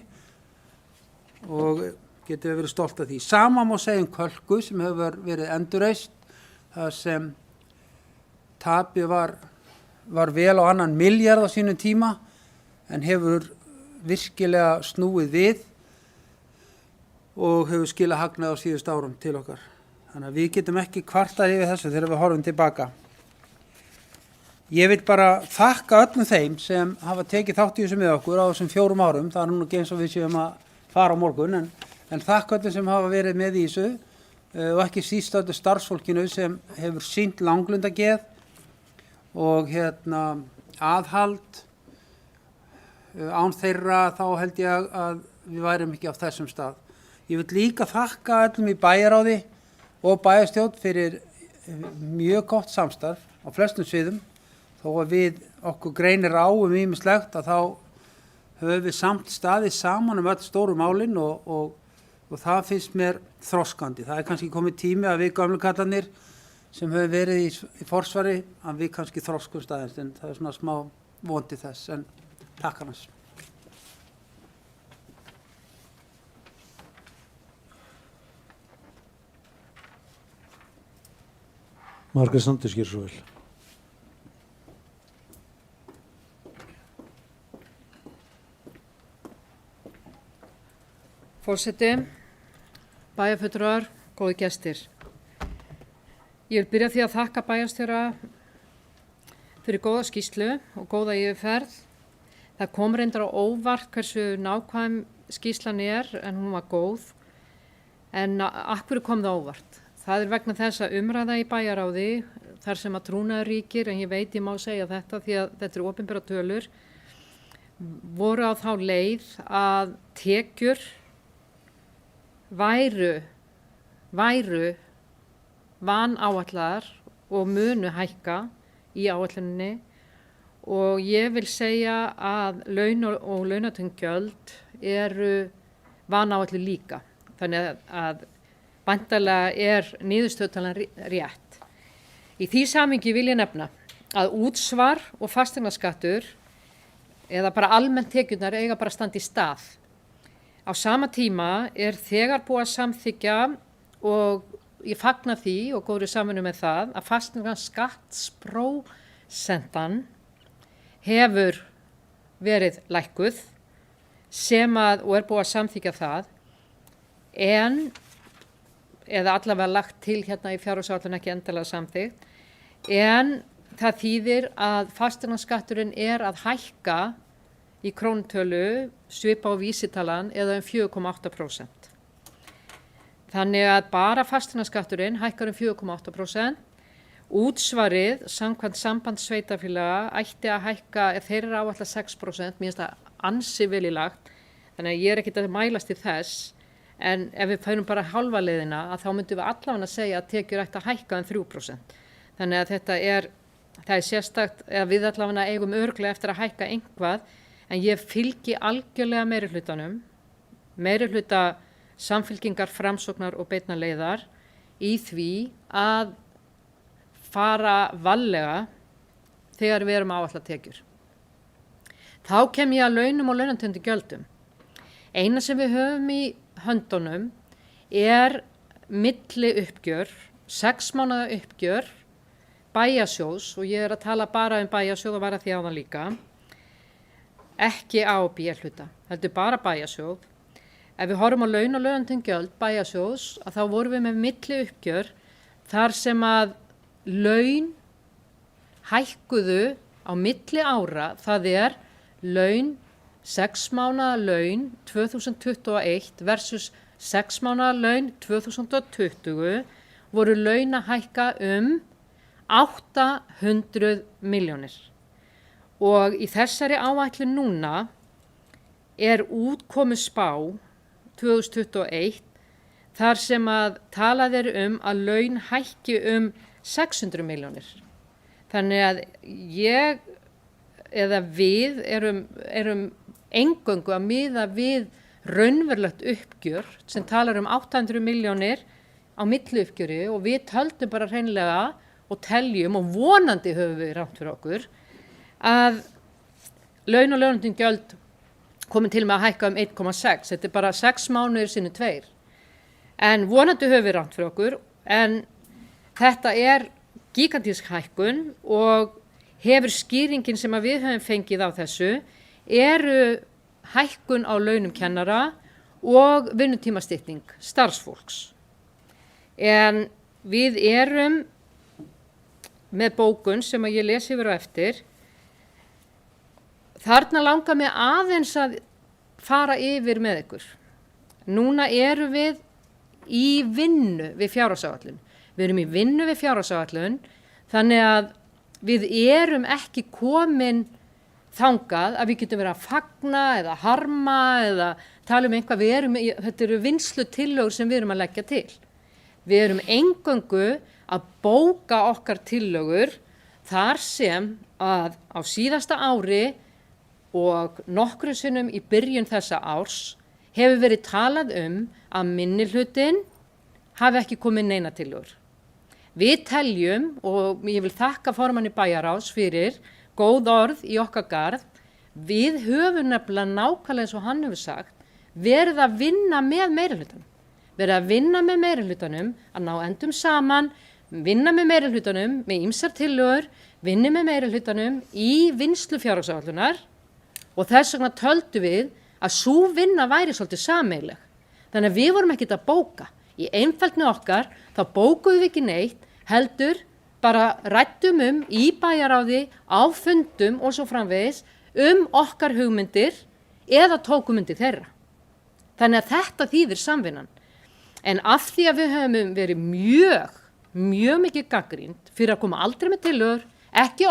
og getum við verið stolt af því. Sama má segja Kölku sem hefur verið endurreist, þar sem tapið var vel á 2 milljarð á sínum tíma en hefur virkilega snúið við og hefur skilað hagnað á síðust árum til okkar. Þannig að við getum ekki kvartað yfir þessu þegar við horfum tilbaka. Ég vil bara þakka öllum þeim sem hafa tekið þátt í þessu með okkur á þessum 4 árum. Það er núna ekki eins og við séum að fara á morgun, en þakka öllum sem hafa verið með í þessu og ekki síst öllu starfsfólkinu sem hefur sýnt langlundageð og aðhald. Án þeirra þá held ég að við værum ekki á þessum stað. Ég vil líka þakka öllum í bæjarráði og bæjarstjórn fyrir mjög gott samstarf á flestum sviðum. Þó að við okkur greinir á ýmislegt að þá höfum við samt staðið saman öll stóru málin og það finnst mér þroskandi. Það er kannski komið tími að við gömlu kallarnir sem höfum verið í forsvari að við kannski þroskum staðins, en það er svona smá vondi þess, en takk annars. Margrét Sanders gerir svo vel. Forseti, bæjarfulltrúar, góði gestir. Ég vil byrja því að þakka bæjarstjóra fyrir góða skýrslu og góða yfirferð. Það kom reyndar á óvart hversu nákvæm skýrslan en hún var góð. En af hverju kom það óvart? Það vegna þess að umræða í bæjaráði, þar sem að trúnaður ríkir, en ég má segja þetta því að þetta eru opinbera tölur, voru á þá leið að tekjur væru vanáætlaðar og munu hækka í áætluninni og ég vil segja að laun og launatengd gjöld eru vanáætluð líka. Þannig að væntanlega niðurstöðutalan rétt. Í því samhengi vil ég nefna að útsvar og fasteignaskattur eða bara almennt tekjurnar eiga bara að standa í stað. Á sama tíma þegar búið að samþykkja og ég fagna því og góðri samvinnu með það að fasteignaskattsprósentan hefur verið lækkuð og búið að samþykkja það eða allavega lagt til hérna í fjárhagsáætlun ekki endilega samþykkt, en það þýðir að fasteignaskatturinn að hækka í krónutölu svipa á vísitalan eða 4,8%. Þannig að bara fasteignaskatturinn hækkar 4,8%. Útsvarið samkvæmt samband sveitarfélaga ætti að hækka, þeir eru áætla 6%, mér finnst það ansi vel í lagt, þannig að ég ekkert að mælast til þess, en ef við færum bara halva leiðina þá myndum við allavega að segja að tekjur ætti að hækka 3%. Þannig að það sérstakt að við allavega eigum örugglega eftir að hækka einhvað, en ég fylgi algjörlega meirihluta Samfylkingar, Framsóknar og Beinna leiðar í því að fara varlega þegar við erum áætlað tekjur. Þá kem ég að launum og launatengdum gjöldum. Eina sem við höfum í höndunum milli uppgjör, 6 mánaða uppgjör bæjarsjóðs, og ég að tala bara bæjarsjóð og var að því áðan líka, ekki A og B hluta, heldur bara bæjarsjóð. Ef við horfum á laun og launatengd gjöld bæjarsjóðs, þá vorum við með milli uppgjör þar sem að laun hækkuðu á milli ára, það laun 6 mánaða laun 2021 versus 6 mánaða laun 2020 voru laun að hækka 800 milljónir. Og í þessari áætlun núna útkomuspá 2021 þar sem að talað að laun hækki 600 milljónir. Þannig að við erum eingöngu að miða við raunverulegt uppgjör sem talar 800 milljónir á milli uppgjöri og við töldum bara hreinlega og teljum og vonandi höfum við rangt fyrir okkur að laun og launatengd gjöld komin til með að hækka 1,6. Þetta bara 6 mánuðir sinni 2. En vonandi höfum við rangt fyrir okkur, en þetta gigantísk hækkun og hefur skýringin sem að við höfum fengið á þessu hækkun á launum kennara og vinnutímastytting starfsfólks. En við erum með bókun sem að ég lesi yfir á eftir. Þarna langar mig aðeins að fara yfir með ykkur. Núna erum við í vinnu við fjárhagsáætlun. Við erum í vinnu við fjárhagsáætlun, þannig að við erum ekki komin þangað að við getum verið að fagna eða harma eða tala eitthvað. Þetta eru vinnslutillögur sem við erum að leggja til. Við erum eingöngu að bóka okkar tillögur þar sem að á síðasta ári og nokkrum sinnum í byrjun þessa árs hefur verið talað að minnihlutinn hafi ekki komið neina tillögur. Við teljum, og ég vil þakka formanni bæjarráðs fyrir góð orð í okkar garð, við höfum nefnilega nákvæmlega eins og hann hefur sagt, verið að vinna með meirihlutanum. Verið að vinna með meirihlutanum, að ná endum saman, vinna með meirihlutanum, með ýmsar tillögur, vinna með meirihlutanum í vinnslu fjárhagsáætlunar og þess vegna töldum við að sú vinna væri svolítið sameiginleg. Þannig að við vorum ekkert að bóka. Í einfeldni okkar þá bókuðum við ekki neitt, heldur bara rættum í bæjaráði, á fundum og svo framvegis okkar hugmyndir eða tókum undir þeirra. Þannig að þetta þýðir samvinnan. En af því að við höfum verið mjög mikið gagnrýnd fyrir að koma aldrei með tillögur, ekki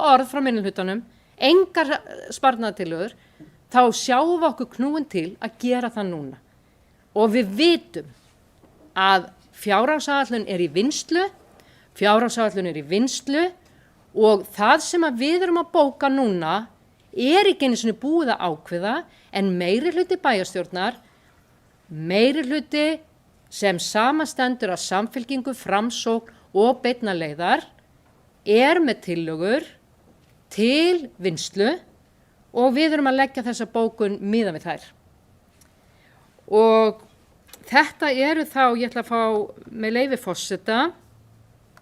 orð frá minnihlutanum, engar sparnaðartillögur, þá sjáum við okkur knúin til að gera það núna. Og við vitum að fjárhagsáætlun er í vinnslu og það sem að við erum að bóka núna er ekki einu sinni búið að ákveða, en meirihluti bæjarstjórnar, meirihluti sem samastendur af Samfylkingu, Framsókn og Beinna leiðar er með tillögur til vinnslu og við erum að leggja þessa bókun miðað við þær. Og þetta eru þá, ég ætla að fá með leyfi forseta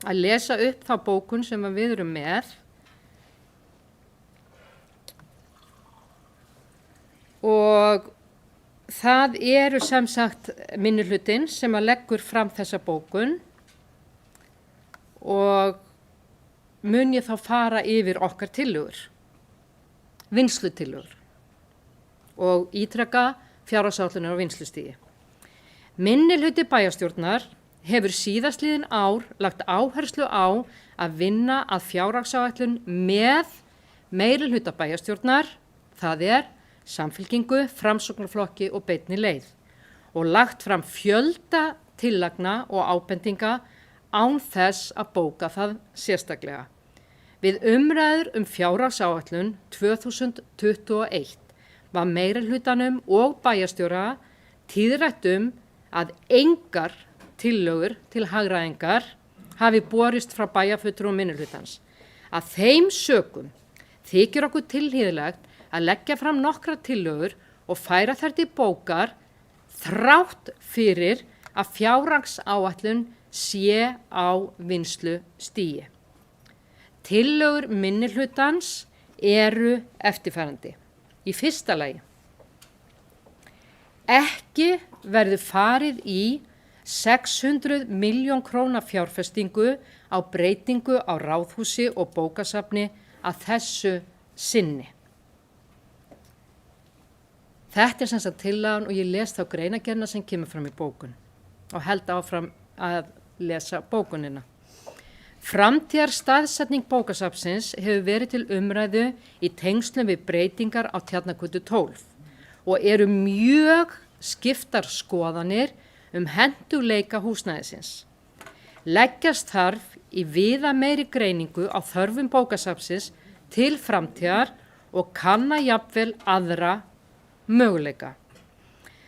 að lesa upp þá bókun sem við erum með. Og það eru sem sagt minnihlutinn sem að leggur fram þessa bókun og mun ég þá fara yfir okkar tillögur, vinnslutillögur og ítreka fjárhagsáætlunar á vinnslustigi. Minnihluti bæjarstjórnar hefur síðastliðin ár lagt áherslu á að vinna að fjárhagsáætlun með meirihluta bæjarstjórnar, það er Samfylkingu, Framsóknarflokki og Beinni leið og lagt fram fjölda tillagna og ábendinga án þess að bóka það sérstaklega. Við umræður fjárhagsáætlun 2021 var meirihlutanum og bæjarstjóra tíðrætt að engar tillögur til hagræðingar hafi borist frá bæjarfulltrúum minnihlutans. Að þeim sökum þykir okkur tilhlýðilegt að leggja fram nokkra tillögur og færa þær til bókar þrátt fyrir að fjárhagsáætlun sé á vinnslustigi. Tillögur minnihlutans eru eftirfarandi. Í fyrsta lagi, ekki verður farið í 600 milljón króna fjárfestingu á breytingu á ráðhúsi og bókasafni að þessu sinni. Þetta sem sagt tillagan og ég les þá greinargerðina sem kemur fram í bókun og held áfram að lesa bókunina. Framtíðar staðsetning bókasafnsins hefur verið til umræðu í tengslum við breytingar á Tjarnargötu 12 og eru mjög skiptar skoðanir hentugleika húsnæðisins. Leggjast þarf í víða meiri greiningu á þörfum bókasafnsins til framtíðar og kanna jafnvel aðra möguleika.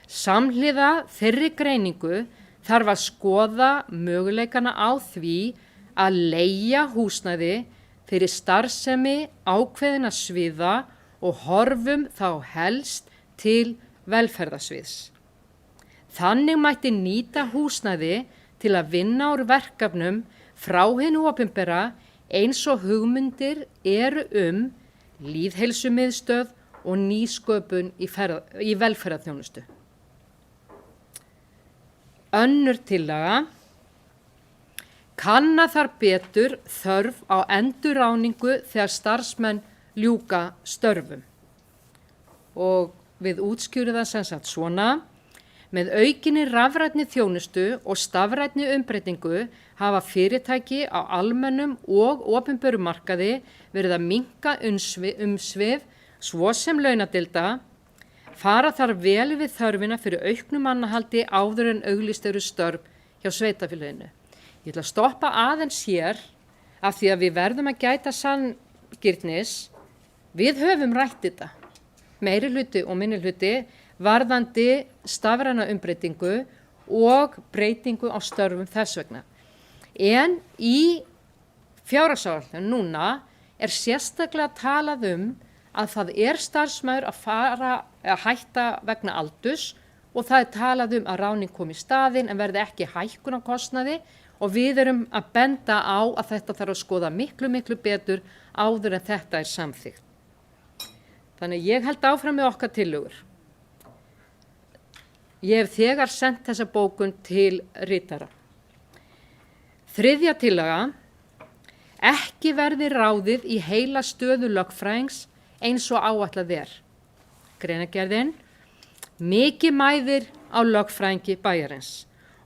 Samhliða þeirri greiningu þarf að skoða möguleikana á því að leigja húsnæði fyrir starfsemi ákveðina sviða og horfum þá helst til velferðarsviðs. Þannig mætti nýta húsnæði til að vinna úr verkefnum frá hinu opinbera eins og hugmyndir eru lýðheilsumiðstöð og nýsköpun í velferðarþjónustu. Önnur tillaga, kanna þar betur þörf á endurráðningu þegar starfsmenn ljúka störfum. Og við útskýrum það sem sagt svona, með aukinni rafrænni þjónustu og stafrænni umbreytingu hafa fyrirtæki á almennum og opinberum markaði verið að minnka umsvif svo sem launadeilda, fara þar vel við þörfina fyrir auknu mannahaldi áður en auglýst eru störf hjá sveitarfélaginu. Ég ætla að stoppa aðeins hér af því að við verðum að gæta sanngirnis. Við höfum rætt þetta, meirihluti og minnihluti, varðandi stafræna umbreytingu og breytingu á störfum þess vegna. En í fjárhagsáætlun núna er sérstaklega talað að það er starfsmaður að hætta vegna aldurs og það er talað að ráðning komi í staðinn en verði ekki hækkun á kostnaði og við erum að benda á að þetta þarf að skoða miklu betur áður en þetta er samþykkt. Þannig ég held áfram með okkar tillögur. Ég hef þegar sendt þessa bókun til ritara. Þriðja tillaga, ekki verði ráðið í heila stöðu lögfræðings eins og áætlað er. Greinargerðin, mikið mæðir á lögfræðingi bæjarins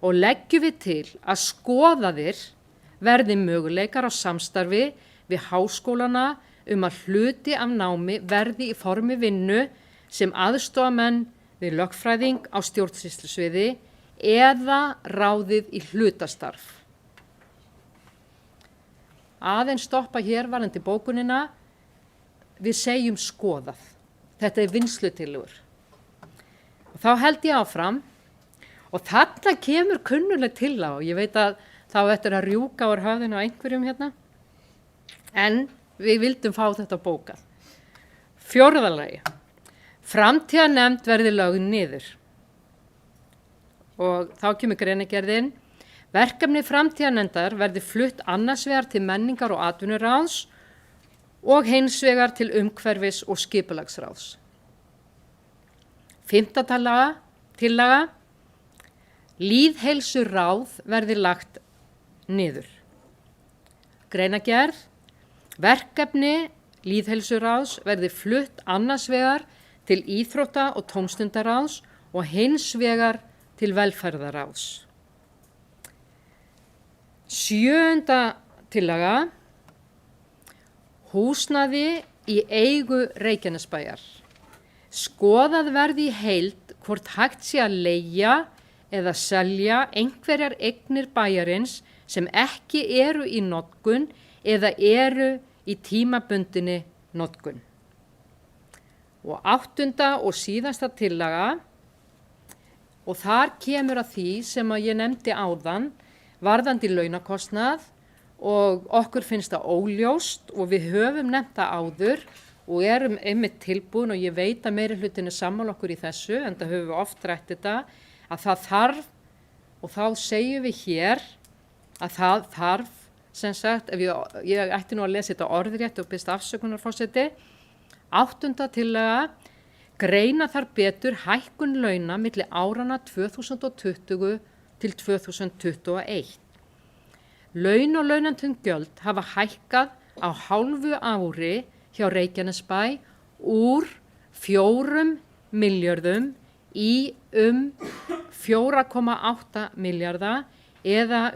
og leggjum við til að skoðaðir verði möguleikar á samstarfi við háskólana að hluti af námi verði í formi vinnu sem aðstofamenn við lögfræðing á stjórnsýslusviði eða ráðið í hlutastarf. Aðeins stoppa hér varðandi bókunina, við segjum skoðað. Þetta er vinnslutillögur. Og þá held ég áfram og þarna kemur kunnuleg tillaga og ég veit að þá eftir að rjúka úr höfðinu á einhverjum hérna. En við vildum fá þetta bókað. Fjórða lagi, framtíðarnefnd verði lögð niður. Og þá kemur greinargerðin, verkefni framtíðarnefndar verði flutt annars vegar til menningar- og atvinnuráðs og hins vegar til umhverfis- og skipulagsráðs. Fimmta tillaga, lýðheilsuráð verði lagt niður. Greinargerð, verkefni lýðheilsuráðs verði flutt annars vegar til íþrótta- og tómstundaráðs og hins vegar til velferðaráðs. Sjöunda tillaga, húsnæði í eigu Reykjanesbæjar. Skoðað verði í heild hvort hægt sé að leigja eða selja einhverjar eignir bæjarins sem ekki eru í notkun eða eru í tímabundinni notkun. Og áttunda og síðasta tillaga, og þar kemur að því sem að ég nefndi áðan, varðandi launakostnað og okkur finnst það óljóst og við höfum nefnt það áður og erum einmitt tilbúin og ég veit að meiri hlutin er sammála okkur í þessu, en það höfum við oft rætt þetta, að það þarf, og þá segjum við hér að það þarf, sem sagt, ef ég ætti nú að lesa þetta orðrétt og byrst afsökunar forseti, áttunda tillaga, greina þar betur hækkun launa milli árana 2020 til 2021. Laun og launantengd gjöld hafa hækkað á hálfu ári hjá Reykjanesbæ úr 4 milljörðum í 4,8 milljarða eða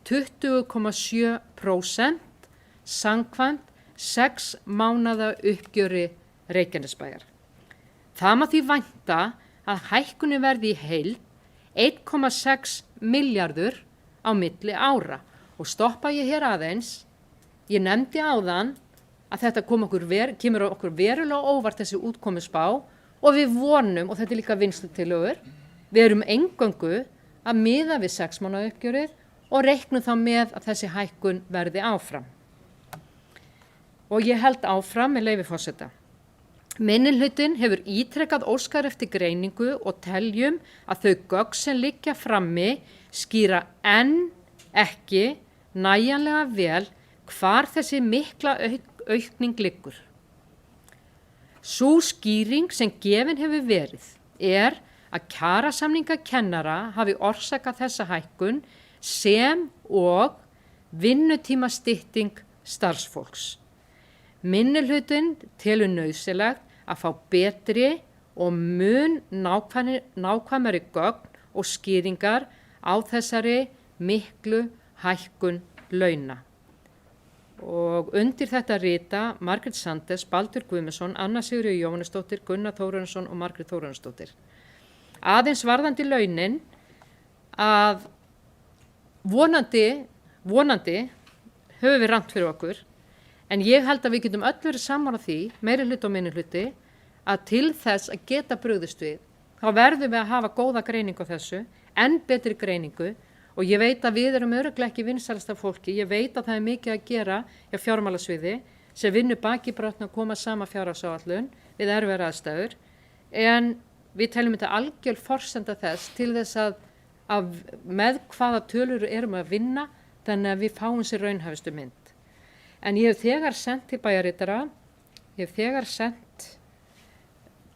20,7% samkvæmt 6 mánaða uppgjöri Reykjanesbæjar. Það má því vænta að hækkunni verði í heild 1,6 milljarður á milli ára og stoppa ég hér aðeins, ég nefndi áðan að þetta kemur okkur verulega óvart þessi útkomuspá og við vonum, og þetta er líka vinnslutillögur, við erum eingöngu að miða við 6 mánaða uppgjörið og reiknum þá með að þessi hækkun verði áfram. Og ég held áfram með leyfi forseta. Minnihlutinn hefur ítrekað óskar eftir greiningu og teljum að þau gögn sem liggja frammi skýra enn ekki nægjanlega vel hvar þessi mikla aukning liggur. Sú skýring sem gefin hefur verið er að kjarasamninga kennara hafi orsakað þessa hækkun sem og vinnutímastytting starfsfólks. Minnihlutinn telur nauðsynlegt að fá betri og mun nákvæmari gögn og skýringar á þessari miklu hækkun launa. Og undir þetta rita Margrét Sanders, Baldur Guðmundsson, Anna Sigríður Jóhannesdóttir, Gunnar Þórarinsson og Margrét Þórarinsdóttir. Aðeins varðandi launin að vonandi höfum við rangt fyrir okkur, en ég held að við getum öll verið saman á því, meiri hluti og minni hluti, að til þess að geta brugðist við, þá verðum við að hafa góða greiningu á þessu, enn betri greiningu, og ég veit að við erum örugglega ekki vinsælasta fólki, ég veit að það er mikið að gera hjá fjármálasviði sem vinnur baki brotna að koma sama fjárhagsáætlun við erfiðar aðstæður, en við teljum þetta algjör forsenda þess til þess að með hvaða tölur erum að vinna þannig að við fáum sér raunhæfustu mynd. En ég hef þegar sendt til bæjarritara, ég hef þegar sendt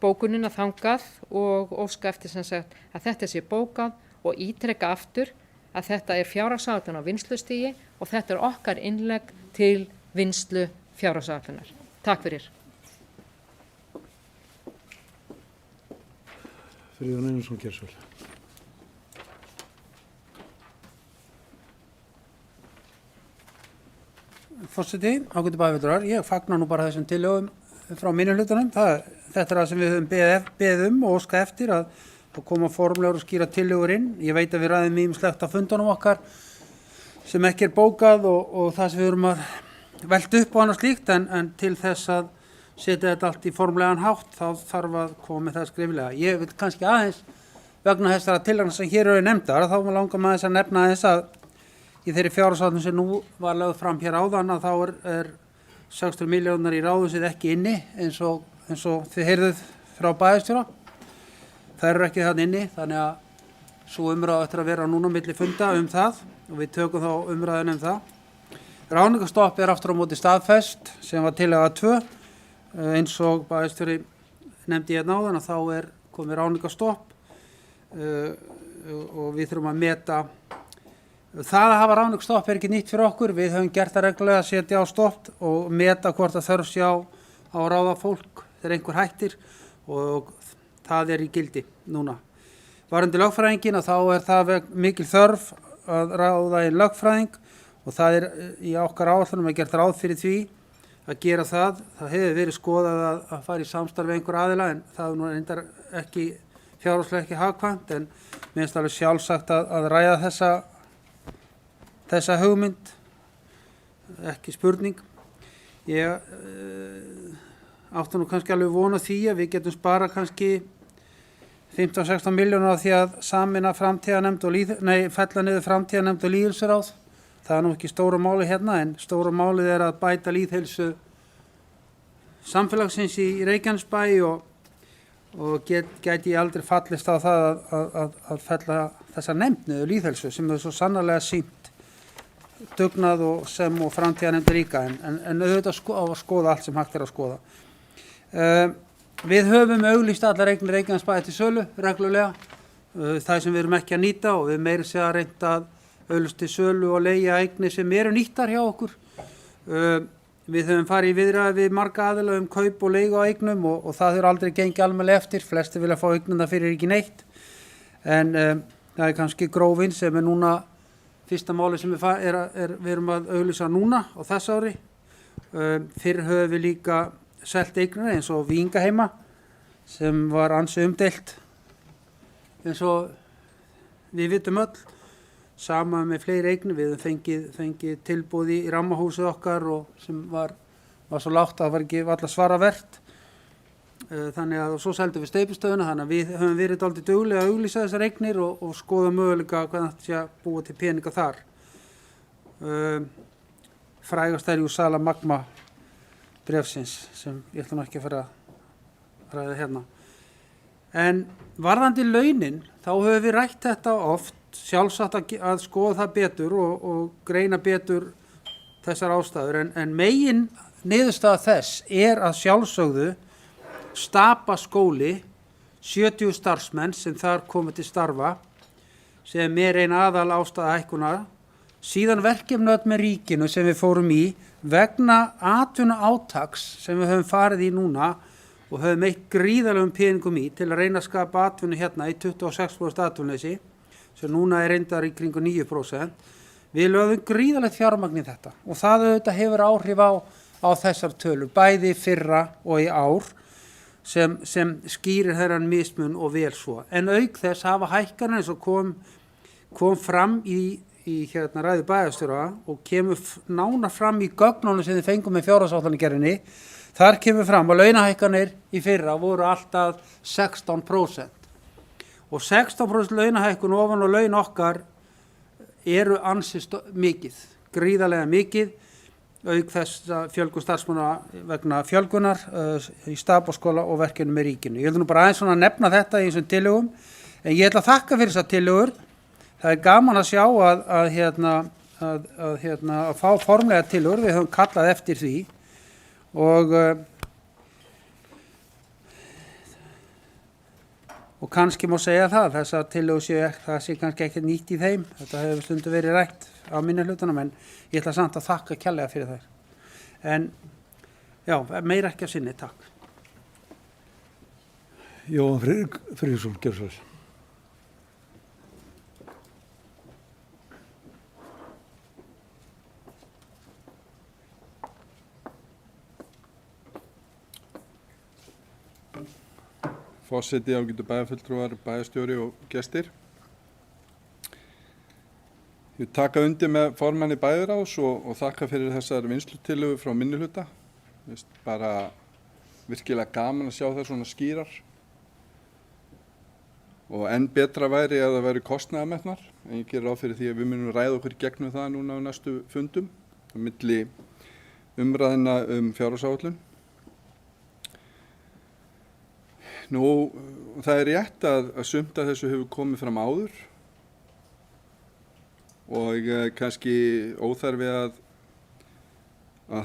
bókunina þangað og óska eftir sem sagt að þetta sé bókað og ítreka aftur að þetta er fjárhagsáætlun á vinnslustigi og þetta er okkar innlegg til vinnslu fjárhagsáætlunar. Takk fyrir. Friðjón Einarsson Geirsvöld. Forseti, ágætu bæjarfulltrúar, ég fagna nú bara þessum tillögum frá minnihlutanum. Þetta er það sem við höfum beðið og óskað eftir að koma formlegur og skýra tillögur inn. Ég veit að við ræðum ýmislegt á fundunum okkar sem ekki er bókað og það sem við erum að velta upp og annað slíkt, en til þess að setja þetta allt í formlegan hátt þá þarf að koma með það skriflega. Ég vil kannski aðeins vegna þessara tillagna sem hér eru nefndar, þá langar maður þess að nefna aðeins að í þeirri fjárhagsáætlun sem nú var lögð fram hér áðan að þá er 60 milljónar í ráðhúsið ekki inni eins og þið heyrðuð frá bæjarstjóra. Það eru ekki þarna inni, þannig að svo umræða eftir að vera núna milli funda það og við tökum þá umræðun það. Ráðningarstopp er aftur á móti staðfest sem var tillaga 2 eins og bæjarstjóri nefndi hérna áðan að þá er komið ráðningarstopp og við þurfum að meta. Það að hafa ráðningarstopp er ekki nýtt fyrir okkur, við höfum gert það reglulega að setja á stopp og meta hvort að þörf sé á ráða fólk þegar einhver hættir og það er í gildi núna. Varðandi lögfræðingin þá er það mikil þörf að ráða í lögfræðing og það er í okkar áætlunum að gert ráð fyrir því að gera það. Það hefur verið skoðað að fara í samstarf við einhver aðila en það er nú reyndar ekki fjárhagslega ekki hagkvæmt en mér finnst alveg sjálfsagt að ræða þessa hugmynd, ekki spurning. Ég áttu nú kannski alveg vona því að við getum spara kannski 15-16 milljónar á því að sameina fella niður framtíðarnefnd og lýðheilsuráð. Það er nú ekki stóra máli hérna en stóra málið er að bæta lýðheilsu samfélagsins í Reykjanesbæ og gæti ég aldrei fallist á það að fella þessa nefnd niður lýðheilsu sem er svo sannarlega sýnt dugnað og framtíðarnefnd líka en auðvitað á að skoða allt sem hægt er að skoða. Við höfum auglýst allar eignir Reykjanesbæjar til sölu reglulega, það sem við erum ekki að nýta og við meira segja reynda að auglýst til sölu og leigja eignir sem eru nýttar hjá okkur. Við höfum farið í viðræði við marga aðila kaup og leigu á eignum og það hefur aldrei gengið almennilega eftir, flestir vilja fá eignina fyrir ekki neitt. En það er kannski grófin sem er núna fyrsta máli sem við erum að auglýsa núna á þess ári. Fyrr höfum við líka selt eignir eins og Víkingaheima sem var ansi umdeilt eins og við vitum öll. Sama með fleiri eignir, við höfum fengið tilboði í rammahúsið okkar og sem var svo lágt að það var ekki varla svara vert. Þannig að svo seldum við steypistöðuna, þannig að við höfum verið dálítið duglega að auglýsa þessar eignir og skoða möguleika hvernig það sé að búa til peninga þar. Frægast er jú sala Magma bréfsins sem ég ætla nú ekki að fara að ræða hérna. En varðandi launin, þá höfum við rætt þetta oft, sjálfsagt að skoða það betur og greina betur þessar ástæður en megin niðurstaða þess er að sjálfsögðu Stapaskóli, 70 starfsmenn sem þar komið til starfa sem er ein aðal ástæða hækkunar, síðan verkefni með ríkinu sem við fórum í vegna atvinnuátaks sem við höfum farið í núna og höfum eitt gríðarlegum peningum í til að reyna að skapa atvinnu hérna í 26% atvinnuleysi sem núna er reyndar í kringu 9%. Við lögðum gríðarlegt fjármagn í þetta og það auðvitað hefur áhrif á þessar tölur, bæði fyrra og í ár sem skýrir þennan mismun og vel svo. En auk þess hafa hækkanir eins og kom fram í ræðu bæjarstjóra og kemur nánar fram í gögnunum sem þið fengum með fjárhagsáætlanagerðinni. Þar kemur fram að launahækkanir í fyrra voru alltaf 16%. Og 16% launahækkun ofan og laun okkar eru ansi mikið, gríðarlega mikið, auk þess að fjölgun starfsmanna vegna fjölgunar í Stapaskóla og verkefni með ríkinu. Ég ætla nú bara aðeins svona að nefna þetta í þessum tillögum, en ég ætla að þakka fyrir þessar tillögur. Það er gaman að sjá að fá formlega tillögur, við höfum kallað eftir því Og kannski má segja þessar tillögur það sé kannski ekkert nýtt í þeim. Þetta hefur stundu verið rætt á minnihlutanum en ég ætla samt að þakka kærlega fyrir þær. En já, meira ekki af sinni, takk. Jóhann Friðriksson, gjörðu svo vel. Forseti, ágætu bæjarfulltrúar, bæjarstjóri og gestir. Ég taka undir með formanni bæjarráðs og þakka fyrir þessar vinnslutillögur frá minnihluta. Bara virkilega gaman að sjá það svona skýrar. Og enn betra væri að það væri kostnaðarmetnar. En ég gerir ráð fyrir því að við munum ræða okkur gegnum það núna á næstu fundum á milli umræðina fjárhagsáætlun. Nú, það er rétt að sumt af þessu hefur komið fram áður og kannski óþarfi að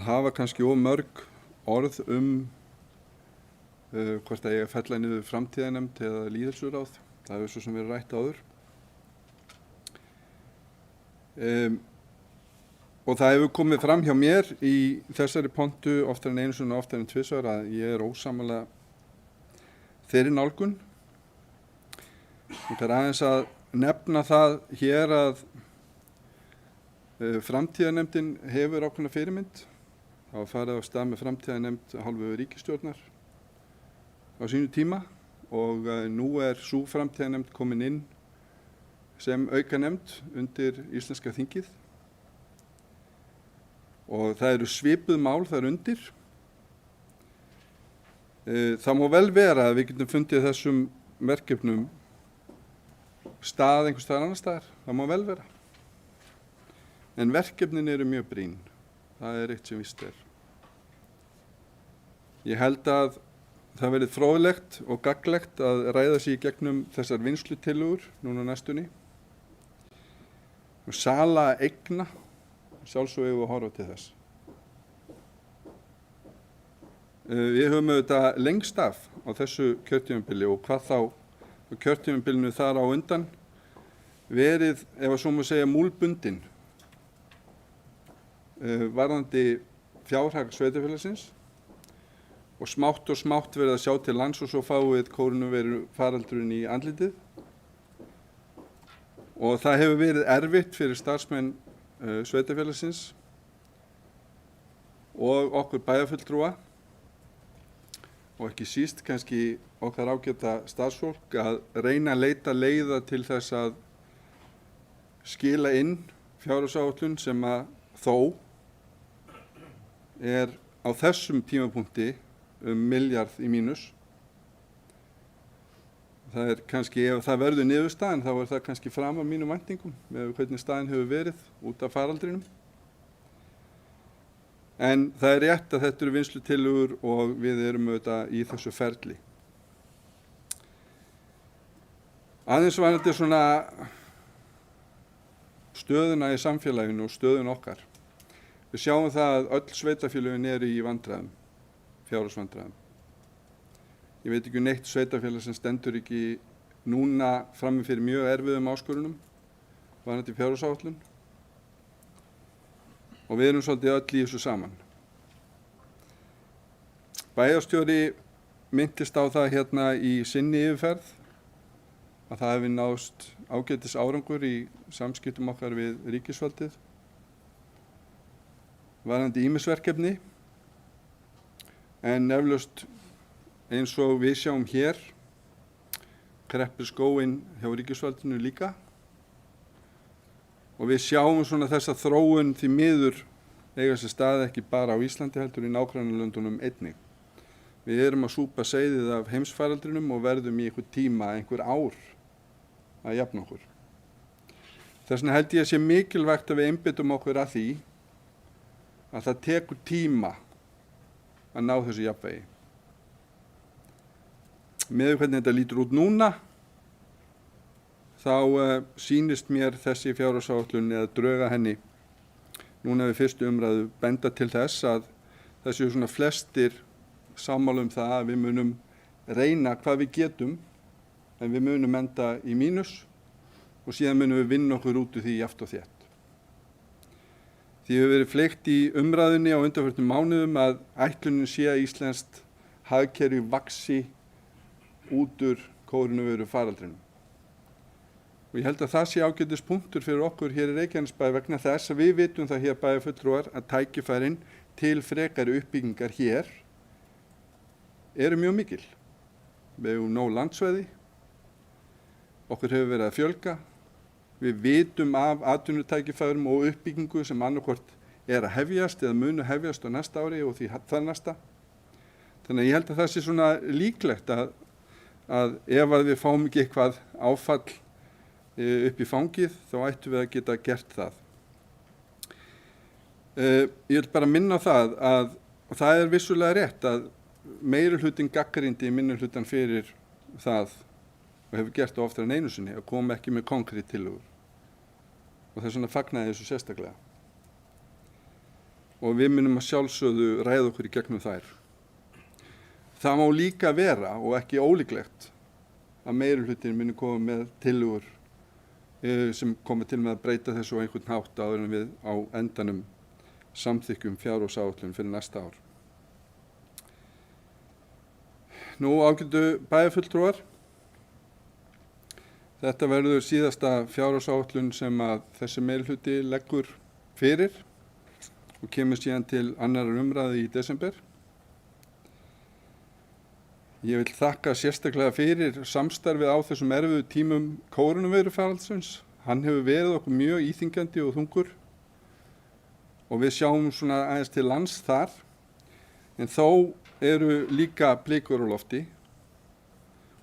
hafa kannski mörg orð hvort að ég fella niður framtíðarnefnd eða lýðheilsuráð. Það hefur svo sem verið rætt áður. Og það hefur komið fram hjá mér í þessari pontu oftar en einu sinni og oftar en tvisvar að ég er ósammála þeirri nálgun. Ég þarf aðeins að nefna það hér að framtíðarnefndin hefur ákveðna fyrirmynd. Það var farið á stað með framtíðarnefnd hálfu ríkisstjórnar á sínu tíma og nú er sú framtíðarnefnd komin inn sem aukanefnd undir íslenska þingið. Og það eru svipuð mál þar undir. Það má vel vera að við getum fundið þessum verkefnum stað einhvers staðar annars staðar. Það má vel vera. En verkefnin eru mjög brýn. Það er eitt sem víst er. Ég held að það verið fróðlegt og gagnlegt að ræða sig í gegnum þessar vinnslutillögur núna næstunni. Og sala eigna, sjálfsög eigum við að horfa til þess. Við höfum auðvitað lengst af á þessu kjörtímabili og hvað þá á kjörtímabilinu þar á undan verið, ef að svo má segja, múlbundin varðandi fjárhag sveitarfélagsins og smátt verið að sjá til lands og svo fáum við kórónuveiru faraldurinn í andlitið. Og það hefur verið erfitt fyrir starfsmenn sveitarfélagsins og okkur bæjarfulltrúa og ekki síst kannski okkar ágæta starfsfólk að reyna að leita leiða til þess að skila inn fjárhagsáætlun sem að þó er á þessum tímapunkti milljarð í mínus. Það er kannski, ef það verður niðurstaðan, þá er það kannski fram af mínum væntingum með hvernig staðan hefur verið út af faraldrinum. En það er rétt að þetta eru vinnslutillögur og við erum auðvitað í þessu ferli. Aðeins varðandi svona stöðuna í samfélaginu og stöðun okkar. Við sjáum það að öll sveitarfélögin eru í vandræðum, fjárhagsvandræðum. Ég veit ekki neitt sveitarfélag sem stendur ekki núna frammi fyrir mjög erfiðum áskorunum varðandi fjárhagsáætlun. Og við erum svolítið öll í þessu saman. Bæjarstjóri minntist á það hérna í sinni yfirferð að það hefði náðst ágætis árangur í samskiptum okkar við ríkisvaldið varðandi ýmisverkefni en eflaust eins og við sjáum hér kreppir skóinn hjá ríkisvaldinu líka. Og við sjáum svona þessa þróun því miður eiga sér stað ekki bara á Íslandi heldur í nágrannalöndunum einnig. Við erum að súpa seyðið af heimsfaraldrinum og verðum í einhver tíma, einhver ár að jafna okkur. Þess vegna held ég að sé mikilvægt að við einbeitum okkur að því að það tekur tíma að ná þessu jafnvægi. Með hvernig þetta lítur út núna þá sýnist mér þessi fjárhagsáætlun eða drög að henni núna við fyrstu umræðu benda til þess að það séu svona flestir sammála það að við munum reyna hvað við getum en við munum enda í mínus og síðan munum við vinna okkur út úr því jafnt og þétt. Því hefur verið fleygt í umræðunni á undanförnum mánuðum að ætlunin sé að íslenskt hagkerfi vaxi út úr kórónuveiru faraldrinum. Og ég held að það sé ágætis punktur fyrir okkur hér í Reykjanesbæ vegna þess að við vitum það hér bæjarfulltrúar að tækifærin til frekari uppbyggingar hér eru mjög mikil. Við hefum nóg landsvæði, okkur hefur verið að fjölga, við vitum af atvinnutækifærum og uppbyggingu sem annarkvort er að hefjast eða munu hefjast á næsta ári og því þar næsta. Þannig að ég held að það sé svona líklegt að ef að við fáum ekki eitthvað áfall upp í fangið þá ættum við að geta gert það. Ég vil bara minna á það að það er vissulega rétt að meirihlutinn gagnrýndi minnihlutann fyrir það og hefur gert það oftar en einu sinni að koma ekki með konkrét tillögur. Og þess vegna fagnaði þessu sérstaklega. Og við munum að sjálfsögðu ræða okkur í gegnum þær. Það má líka vera og ekki ólíklegt að meirihlutinn muni koma með tillögur sem koma til með að breyta þessu á einhvern hátt áður en við á endanum samþykkjum fjárhagsáætlun fyrir næsta ár. Nú ágætu bæjarfulltrúar, þetta verður síðasta fjárhagsáætlun sem að þessi meirihluti leggur fyrir og kemur síðan til annarrar umræðu í desember. Ég vil þakka sérstaklega fyrir samstarfið á þessum erfiðu tímum kórónuveirufaraldursins. Hann hefur verið okkur mjög íþyngjandi og þungur og við sjáum svona aðeins til lands þar. En þó eru líka blikur á lofti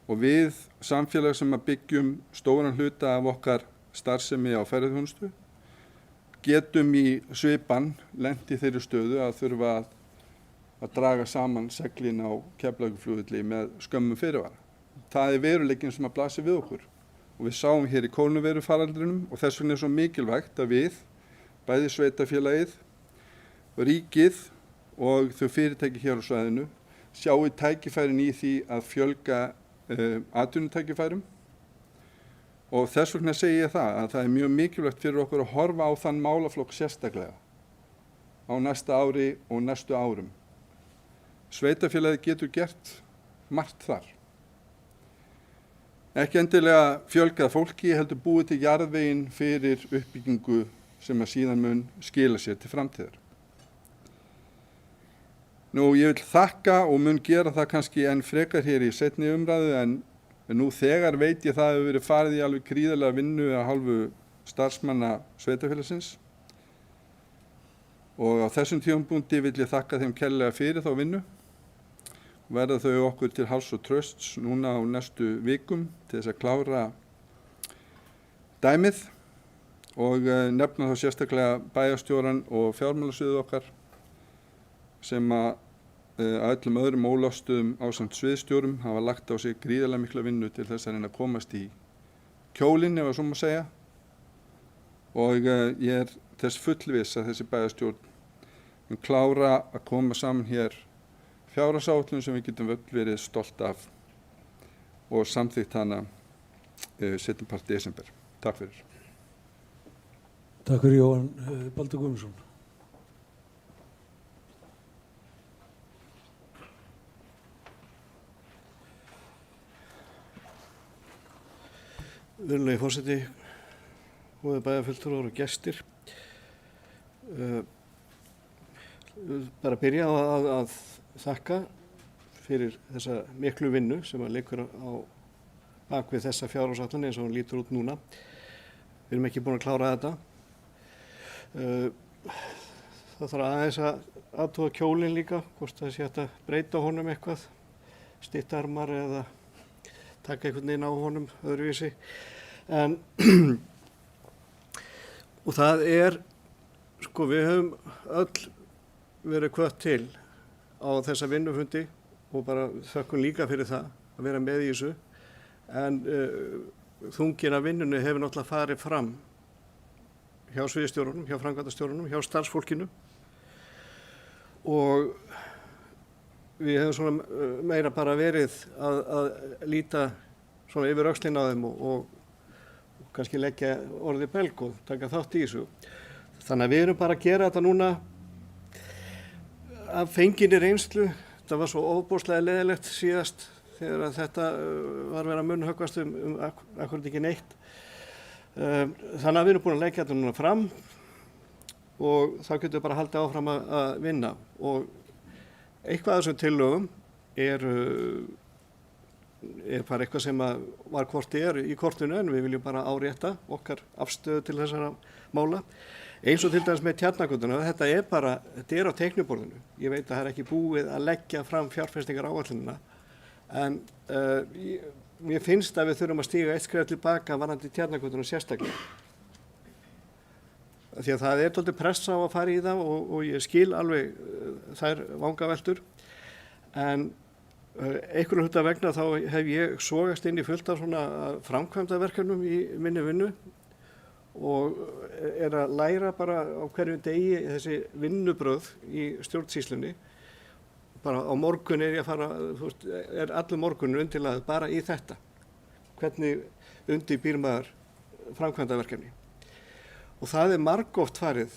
og við samfélag sem að byggjum stóran hluta af okkar starfsemi á ferðaþjónustu getum í svipan lent í þeirri stöðu að þurfa að draga saman seglin á Keflavíkurflugvelli með skömmum fyrirvara. Það er veruleikinn sem að blasi við okkur og við sáum hér í kórónuveirufaraldrinum og þess vegna er svo mikilvægt að við, bæði sveitarfélagið, ríkið og þau fyrirtæki hér á svæðinu sjáu tækifærin í því að fjölga atvinnutækifærum og þess vegna segi ég það að það er mjög mikilvægt fyrir okkur að horfa á þann málaflokk sérstaklega á næsta ári og næstu árum. Sveitarfélagið getur gert margt þar. Ekki endilega fjölgað fólki, heldur búið til jarðveginn fyrir uppbyggingu sem að síðan mun skila sér til framtíðar. Nú, ég vil þakka og mun gera það kannski enn frekar hér í seinni umræðu en nú þegar veit ég það hefur verið farið í alveg gríðarlega vinnu af hálfu starfsmanna sveitarfélagsins og á þessum tímapunkti vil ég þakka þeim kærlega fyrir þá vinnu. Verða þau okkur til háls og trausts núna á næstu vikum til þess að klára dæmið og nefna þá sérstaklega bæjarstjóran og fjármálasviðið okkar sem að öllum öðrum ólöstuðum ásamt sviðstjórum hafa lagt á sig gríðarlega mikla vinnu til þess að reyna að komast í kjólinn ef að svo má segja og ég er þess fullviss að þessi bæjarstjórn mun klára að koma saman hér fjárhagsáætlun sem við getum verið stolt af og samþykkt hana seinni part desember. Takk fyrir. Takk fyrir Jóhann Baldur Guðmundsson. Virðulegi forseti, góðir bæjarfulltrúar og gestir. Bara að byrja að þakka fyrir þessa miklu vinnu sem að liggur á bakvið þessa fjárhagsáætlun eins og hún lítur út núna. Við erum ekki búin að klára þetta. Það þarf aðeins að athuga kjólinn líka, hvort það sé hægt að breyta honum eitthvað, stytta armar eða taka einhvern veginn á honum öðruvísi. Og það er, sko, við höfum öll verið hvött til á þessa vinnufundi og bara þökkum líka fyrir það að vera með í þessu. En þungin af vinnunni hefur náttúrulega farið fram hjá sviðstjórunum, hjá framkvæmdastjórunum, hjá starfsfólkinu og við hefum svona meira bara verið að líta svona yfir öxlinn á þeim og kannski leggja orðið belg og taka þátt í þessu. Þannig að við erum bara að gera þetta núna af fenginni reynslu. Það var svo ofboðslega leiðilegt síðast þegar þetta var verið að munnhöggvast akkurat ekki neitt. Þannig að við erum búin að leggja þetta núna fram og þá getum við bara haldið áfram að vinna. Og eitthvað af þessum tillögum er bara eitthvað sem var hvort er í kortinu en við viljum bara árétta okkar afstöðu til þessara mála. Eins og til dæmis með Tjarnargötuna, þetta er á teikniborðinu. Ég veit að það er ekki búið að leggja fram fjárfestingar áætlunina en mér finnst að við þurfum að stíga eitt skref tilbaka varðandi Tjarnargötuna sérstaklega. Því að það er dálítið pressa á að fara í það og ég skil alveg þær vangaveltur en einhverju hluta vegna þá hef ég sogast inn í fullt af svona framkvæmdaverkefnum í minni vinnu og er að læra bara á hverjum degi þessi vinnubrögð í stjórnsýslunni. Bara á morgun er ég að fara, er allur morgunur undirlagður bara í þetta. Hvernig undirbýr maður framkvæmdaverkefni. Og það er margoft farið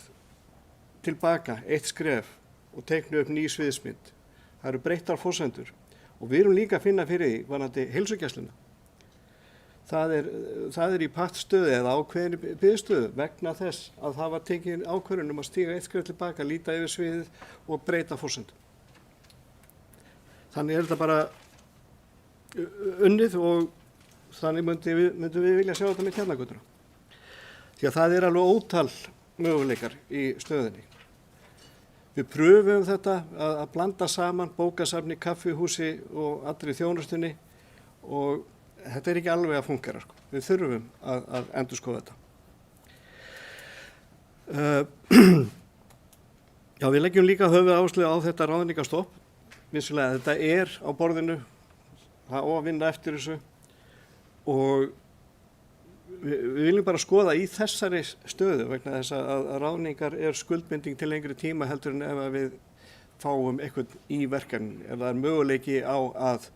tilbaka, eitt skref og teiknu upp ný sviðsmynd. Það eru breyttar forsendur og við erum líka að finna fyrir því varðandi heilsugæsluna. Það er í pattstöðu eða ákveðinni biðstöðu vegna þess að það var tekin ákvörðun að stíga eitt skref tilbaka, líta yfir sviðið og breyta forsendum. Þannig er þetta bara unnið og þannig myndum við vilja sjá þetta með Tjarnargötuna. Því að það er alveg ótal möguleikar í stöðinni. Við pröfum þetta að blanda saman bókasafni, kaffihúsi og allri þjónustunni og þetta er ekki alveg að fungera. Við þurfum að endurskoða þetta. Já, við leggjum líka höfuðáherslu á þetta ráðningarstopp. Vissulega þetta er á borðinu, það á að vinna eftir þessu og við viljum bara skoða í þessari stöðu vegna þess að ráðningar er skuldbinding til lengri tíma heldur en ef við fáum eitthvað í verkefni, ef það er möguleiki á að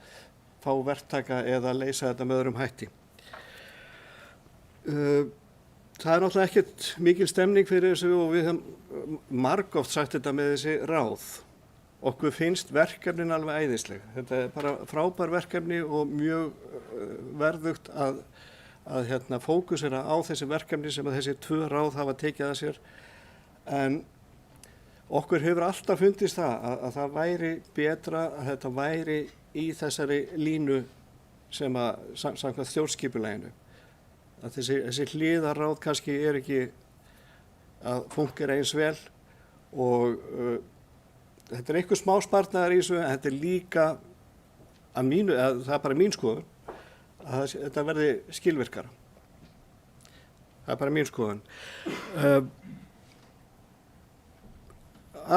fá verktaka eða leysa þetta með öðrum hætti. Það er náttúrulega ekkert mikil stemning fyrir þessu og við höfum margoft sagt þetta með þessi ráð. Okkur finnst verkefnin alveg æðisleg. Þetta er bara frábær verkefni og mjög verðugt að fókusera á þessi verkefni sem að þessi tvö ráð hafa tekið að sér. En okkur hefur alltaf fundist að það væri betra að þetta væri í þessari línu sem að samkvæmt stjórnskipulaginu. Að þessi hliðarráð kannski er ekki að fungera eins vel og þetta er einhver smá sparnaðar í þessu en þetta er líka það er bara mín skoðun að þetta verði skilvirkara. Það er bara mín skoðun.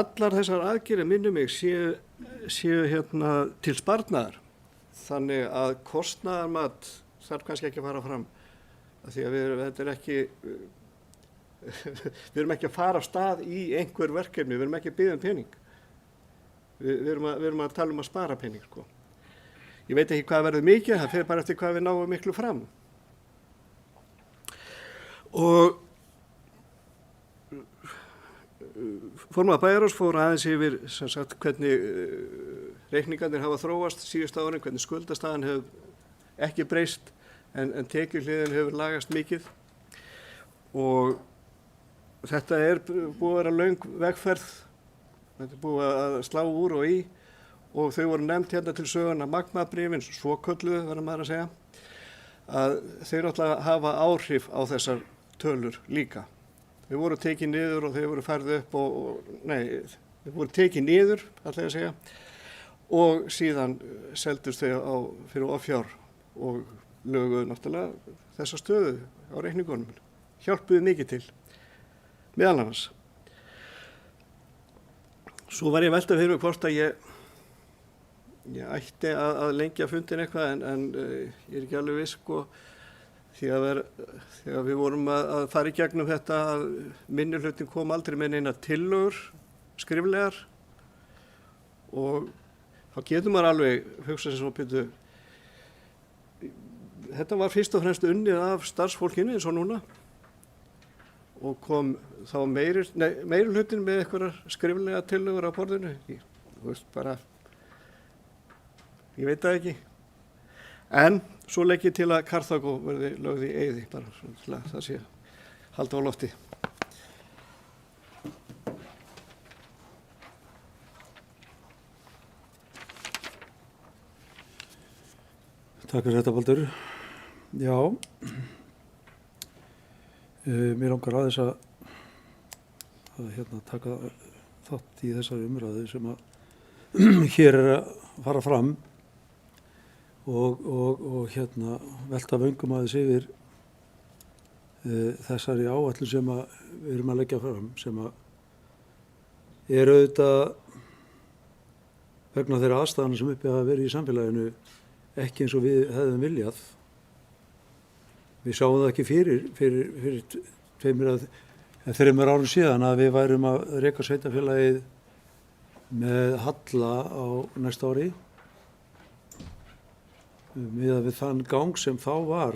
Allar þessar aðgerðir minnum mig séu til sparnaðar þannig að kostnaðarmat þarf kannski ekki að fara fram af því að við erum ekki að fara af stað í einhver verkefni, við erum ekki að biðja um pening. Við erum að tala um að spara pening, sko. Ég veit ekki hvað verður mikið, það fer bara eftir hvað við náum miklu fram. Og formaður bæjarráðs fór aðeins yfir sem sagt hvernig reikningarnir hafa þróast síðustu árin, hvernig skuldastaðan hefur ekki breyst en tekjuhliðin hefur lagast mikið og þetta er búið að vera löng vegferð, þetta er búið að slá úr og í og þau voru nefnt hérna til söguna magmabréfin, svo kölluðu verður maður að segja, að þau náttúrulega hafa áhrif á þessar tölur líka. Þau voru tekið niður og þau voru færð upp þau voru tekið niður, ætla ég að segja, og síðan seldust þau fyrir offjár og löguðu náttúrulega þessa stöðu á reikningunum. Hjálpuðu mikið til, meðal annars. Svo var ég velta fyrir mig hvort að ég ætti að lengja fundin eitthvað en ég er ekki alveg viss, sko. Þegar við vorum að fara í gegnum þetta að minnihlutin kom aldrei með neina tillögur skriflegar og þá getur maður alveg hugsað sér svo byrju þetta var fyrst og fremst unnið af starfsfólkinu eins og núna og kom þá meiri hlutin með einhverjar skriflega tillögur á borðinu. Þú veist bara, ég veit það ekki. En svo legg ég til að Karþagó verði lögð í eyði, bara svona til að það sé halda á lofti. Takk fyrir þetta, Baldur. Já, mér langar aðeins að taka þátt í þessari umræðu sem að hér að fara fram og velta vöngum aðeins yfir þessari áætlun sem að við erum að leggja fram, sem að er auðvitað vegna þeirra aðstæðana sem uppi hafa verið í samfélaginu ekki eins og við hefðum viljað. Við sáum það ekki fyrir 2-3 árum síðan að við værum að reka sveitarfélagið með halla á næsta ári. Miðað við þann gang sem þá var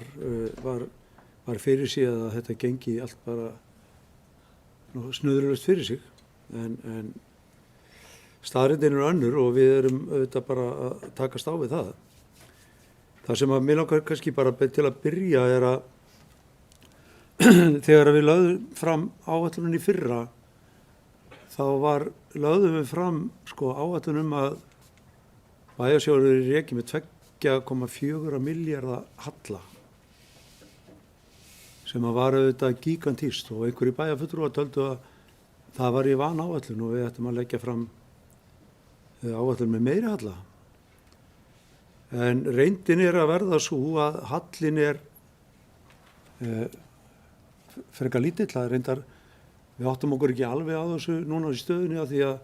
fyrir síðan að þetta gengi allt bara snurðulaust fyrir sig. En staðreyndin er önnur og við erum auðvitað bara að takast á við það. Það sem að mér langar kannski bara til að byrja er að þegar við lögðum fram áætlunin í fyrra þá lögðum við fram áætlun að bæjarsjóður er rekið með 2,4 milljarða halla sem að var auðvitað gigantískt og einhverjir bæjarfulltrúar töldu að það var í van áætlun og við ættum að leggja fram áætlun með meiri halla. En reyndin er að verða svo að hallin er frekar lítill. Það reyndar, við áttum okkur ekki alveg á þessu núna í stöðunni af því að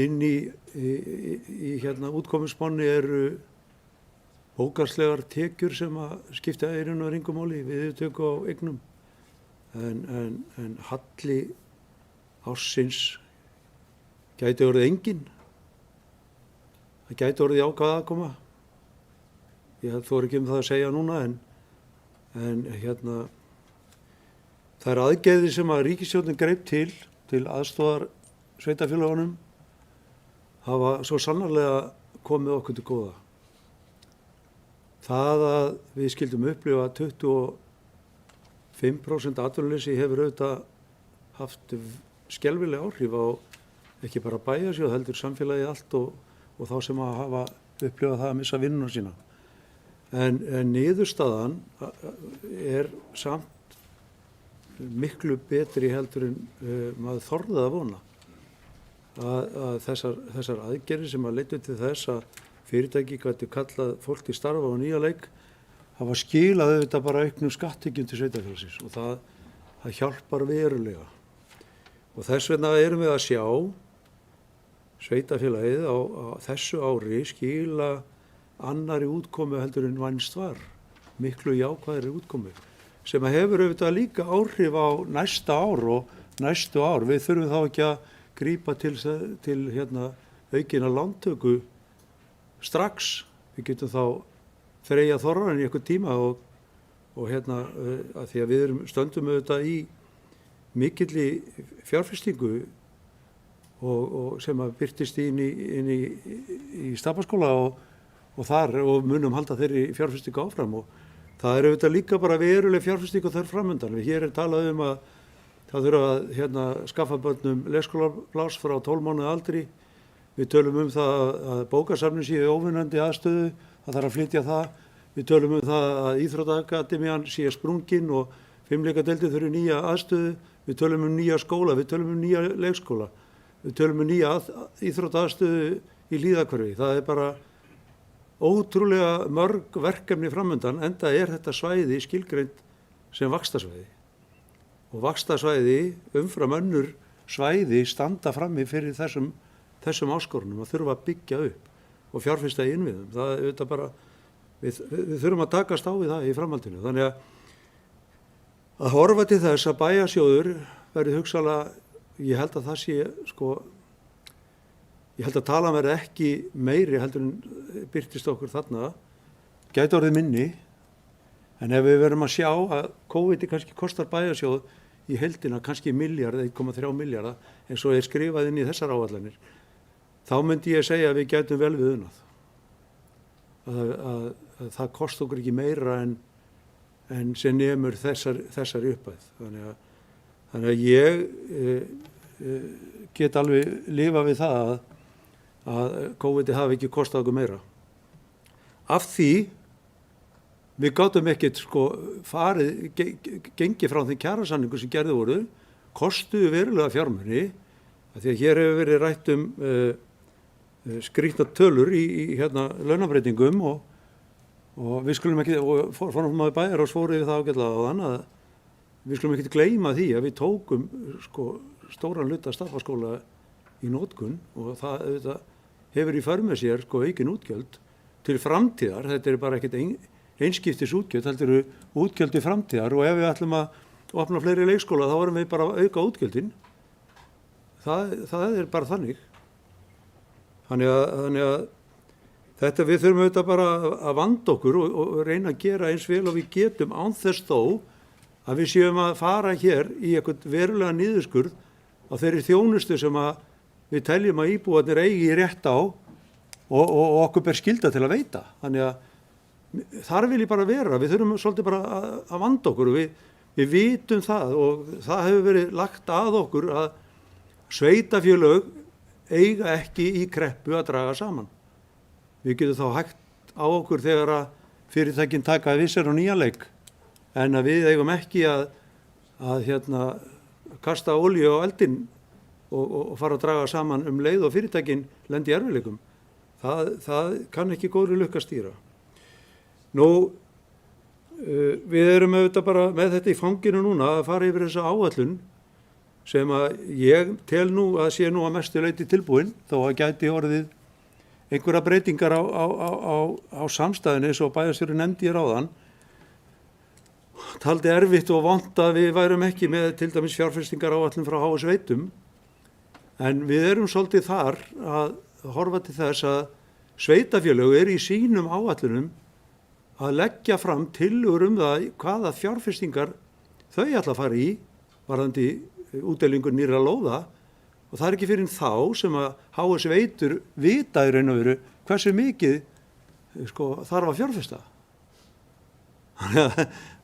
inn í útkomuspánni eru bókarslegar tekjur sem að skipta eyrun og ringumáli við töku á eignum. En halli ársins gæti orðið engin. Það gæti orðið jákvæð aðkoma. Ég þori ekki það að segja núna en það er aðgerðir sem að ríkisstjórnin greip til aðstoðar sveitarfélögunum hafa svo sannarlega komið okkur til góða. Það að við skildum upplifa 25% atvinnuleysi hefur auðvitað haft skelfileg áhrif á ekki bara bæjarsjóð heldur samfélagið allt og þá sem að hafa upplifað það að missa vinnuna sína. En niðurstaðan er samt miklu betri heldur en maður þorði að vona. Að þessar aðgerðir sem að leiddu til þess að fyrirtæki gætu kallað fólk til starfa á nýja leik hafa skilað auðvitað bara auknum skattekjum til sveitarfélagsins og það hjálpar verulega. Og þess vegna erum við að sjá sveitarfélagið á þessu ári skila annari útkomu heldur en vænst var, miklu jákvæðri útkomu, sem að hefur auðvitað líka áhrif á næsta ár og næstu ár. Við þurfum þá ekki að grípa til aukina lántöku strax. Við getum þá þreyja þorrann í einhvern tíma og að því að við stöndum auðvitað í mikilli fjárfestingu og sem að birtist inn í Stapaskóla og munum halda þeirri fjárfestingu áfram og það er auðvitað líka bara veruleg fjárfestingu þar framöndan. Hér er talað að það þurfa að skaffa börnum leikskólapláss frá 12 mánaða aldri. Við tölum það að bókasafnið sé óvinnandi aðstöðu, það þarf að flytja það. Við tölum það að Íþróttaakademían sé sprungin og fimleikadeildin þurfi nýja aðstöðu. Við tölum nýja skóla, við tölum nýja leikskóla. Við tölum nýja íþróttaaðstöðu í Hlíðahverfi. Það er bara ótrúlega mörg verkefni framöndan, enda er þetta svæði skilgreint sem vaxtarsvæði. Og vaxtarsvæði umfram önnur svæði standa frammi fyrir þessum áskorunum að þurfa að byggja upp og fjárfesta í innviðum. Það er auðvitað bara, við þurfum að takast á við það í framhaldinu. Þannig að horfa til þess að bæjarsjóður verði hugsanlega, ég held að það sé ég held að talan verði ekki meiri heldur en birtist okkur þarna, gæti orðið minni, En ef við verum að sjá að COVID kannski kostar bæjarsjóð í heildina kannski miljard, 1,3 milljarða, eins og er skrifað inn í þessar áætlanir, þá myndi ég segja að við gætum vel við unað. Að það kosti okkur ekki meira en sem nemur þessari upphæð. Þannig að ég get alveg lifa við það að COVID hafi ekki kostað okkur meira. Af því við gátum ekkert gengið frá þeim kjarasamningu sem gerði voru, kostuðu verulega fjármuni, því að hér hefur verið rætt skrýtnar tölur í launabreitingum og við skulum ekki, og formaður Bæjarráðs fór yfir það ágætlega á þann að við skulum ekki gleyma því að við tókum stóran hluta staffaskóla í notkun og það hefur í för með sér aukin útgjöld til framtíðar. Þetta er bara ekkert einskiptis útgjöld, þetta eru útgjöld til framtíðar og ef við ætlum að opna fleiri leikskóla þá erum við bara að auka útgjöldin. Það er bara þannig. Þannig að þetta við þurfum auðvitað bara að vanda okkur og reyna að gera eins vel og við getum án þess þó að við séum að fara hér í eitthvað verulega niðurskurð á þeirri þjónustu sem að við teljum að íbúarnir eigi rétt á og okkur ber skylda til að veita. Þannig að þar vil ég bara vera, við þurfum svolítið bara að vanda okkur og við vitum það og það hefur verið lagt að okkur að sveitarfélög eiga ekki í kreppu að draga saman. Við getum þá hægt á okkur þegar að fyrirtækin taka við sér á nýjan leik en að við eigum ekki að kasta olíu á eldinn og fara að draga saman leið og fyrirtækin lendi í erfiðleikum. Það kann ekki góðri lukka stýra. Við erum auðvitað bara með þetta í fanginu núna að fara yfir þessa áætlun sem að ég tel nú að sé nú að mestu leyti tilbúin þó að gæti orðið einhverja breytingar á samstæðinu eins og bæjarstjóri nefndi ég áðan. Taldi erfitt og vont að við værum ekki með til dæmis fjárfestingar áætlun frá HS Veitum en við erum svolítið þar að horfa til þess að sveitarfélög eru í sínum áætlunum að leggja fram tillögur það hvaða fjárfestingar þau ætla að fara í varðandi útdelingu nýrra lóða og það er ekki fyrir þá sem að HS Veitur vita í raun og veru hversu mikið þarf að fjárfesta.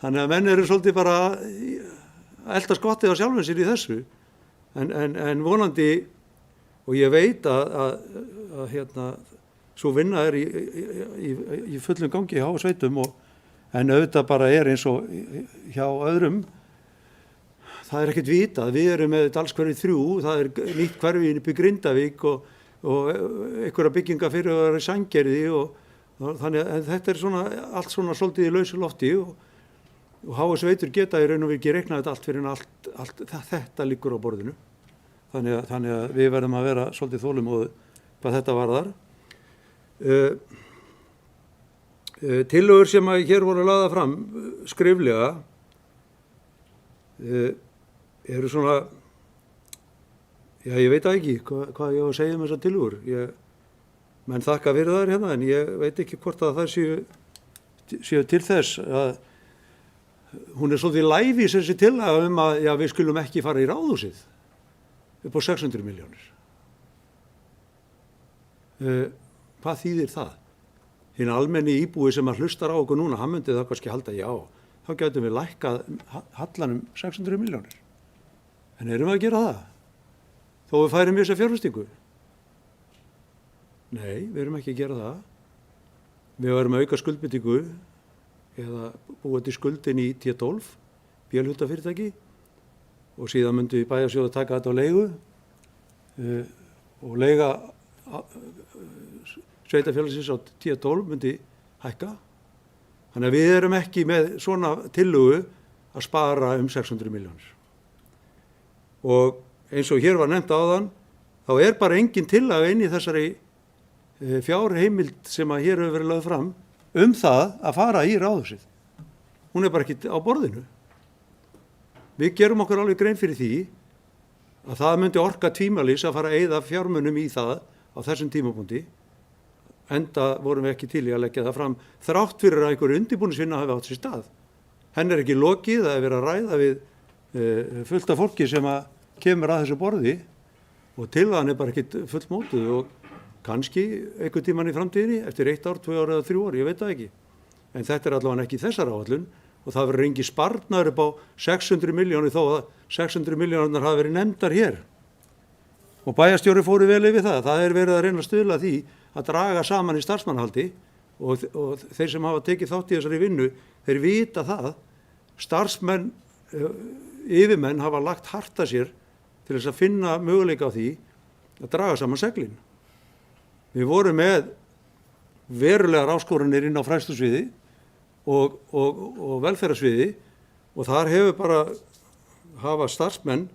Þannig að menn eru svolítið bara að elta skottið á sjálfum sér í þessu en vonandi og ég veit að svo vinna er í fullum gangi í HS Veitum en auðvitað bara er eins og hjá öðrum. Það er ekkert vitað, við erum með Dalshverfi 3, það er nýtt hverfi upp í Grindavík og einhverja bygginga fyrir að vera í Sandgerði og þannig að þetta er allt svona svolítið í lausu lofti og HS Veitur geta í raun og veru ekki reiknað þetta allt fyrir en allt þetta liggur á borðinu. Þannig að við verðum að vera svolítið þolinmóð hvað þetta varðar. Tillögur sem að hér voru lagðar fram skriflega eru svona, ég veit ekki hvað ég á að segja um þessar tillögur. Menn þakka fyrir þær hérna en ég veit ekki hvort að þær séu til þess að hún er svolítið lævís þessi tillaga að við skulum ekki fara í ráðhúsið upp á 600 milljónir. Hvað þýðir það? Hinn almenni íbúi sem að hlustar á okkur núna, hann myndi það kannski halda þá gætum við lækkað hallanum 600 milljónir. En erum við að gera það? Þó við færum í þessa fjárfestingu? Nei, við erum ekki að gera það. Við erum að auka skuldbindingu eða búa til skuldin í T12, bélhutafyrirtæki og síðan myndi bæjarsjóður taka þetta á leigu og leiga sveitarfélagsins á T12 myndi hækka. Þannig að við erum ekki með svona tillögu að spara 600 milljónir. Og eins og hér var nefnt áðan, þá er bara engin tillaga inn í þessari fjárheimild sem að hér hefur verið lögð fram það að fara í ráðhúsið. Hún er bara ekki á borðinu. Við gerum okkur alveg grein fyrir því að það myndi orka tvímælis að fara að eyða fjármunum í það á þessum tímapunkti enda vorum við ekki til í að leggja það fram þrátt fyrir að einhverju undirbúningsvinna hafi átt sér stað. henn er ekki lokið, það er verið að ræða við fullt af fólki sem að kemur að þessu borði og tillagan er bara ekkit fullmótuð og kannski einhvern tímann í framtíðinni, eftir 1 ár, 2 ár eða 3 ár, ég veit það ekki. En þetta er allavega ekki þessar áætlun og það verður engi sparnaður upp á 600 milljónir þó að 600 milljónirnar hafa verið nefndar hér. Og bæjarstjóri fóru vel yfir það. Það er verið að reyna að stuðla því að draga saman í starfsmannahaldi og þeir sem hafa tekið þátt í þessari vinnu, þeir vita það. Starfsmenn, yfirmenn hafa lagt hart að sér til þess að finna möguleika á því að draga saman seglin. Við vorum með verulegar áskoranir inn á fræðslusviði og velferðarsviði og þar hefur bara hafa starfsmenn,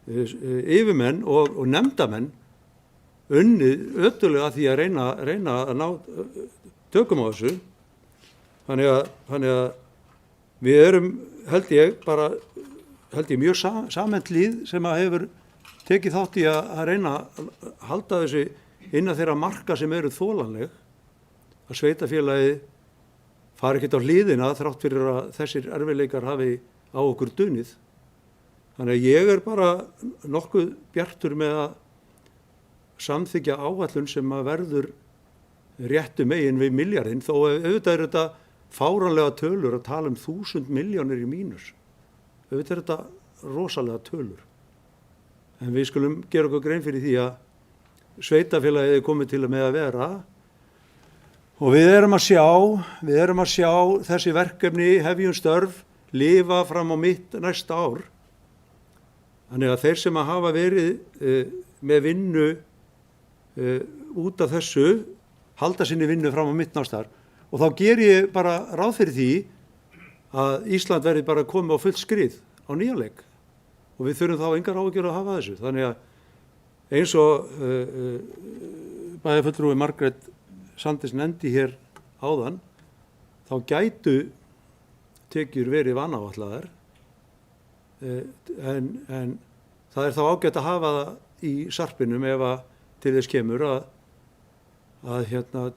yfirmenn og nefndamenn unnið öttulega því að reyna að ná tökum á þessu. Þannig að við erum, held ég mjög samhent lið sem að hefur tekið þátt í að reyna að halda þessu innan þeirra marka sem eru þolanleg, að sveitarfélagið fari ekkert á hliðina þrátt fyrir að þessir erfiðleikar hafi á okkur dunið. Þannig að ég er bara nokkuð bjartur með að samþykkja áætlun sem að verður réttu megin við milljarðinn, þó auðvitað er þetta fáránlega tölur að tala 1000 milljónir í mínus. Auðvitað er þetta rosalega tölur. En við skulum gera okkur grein fyrir því að sveitarfélagið er komið til með að vera og við erum að sjá þessi verkefni hefjum störf lifa fram á mitt næsta ár. Þannig að þeir sem að hafa verið með vinnu út af þessu halda sinni vinnu fram á mitt næsta ár og þá ger ég bara ráð fyrir því að Ísland verði bara komið á fullt skrið á nýjanleik og við þurfum þá engar áhyggjur að hafa þessu. Þannig að eins og bæjarfulltrúi Margrét Sanders nefndi hér áðan, þá gætu tekjur verið vanáætlaðar en það er þá ágætt að hafa það í sarpinum ef að til þess kemur að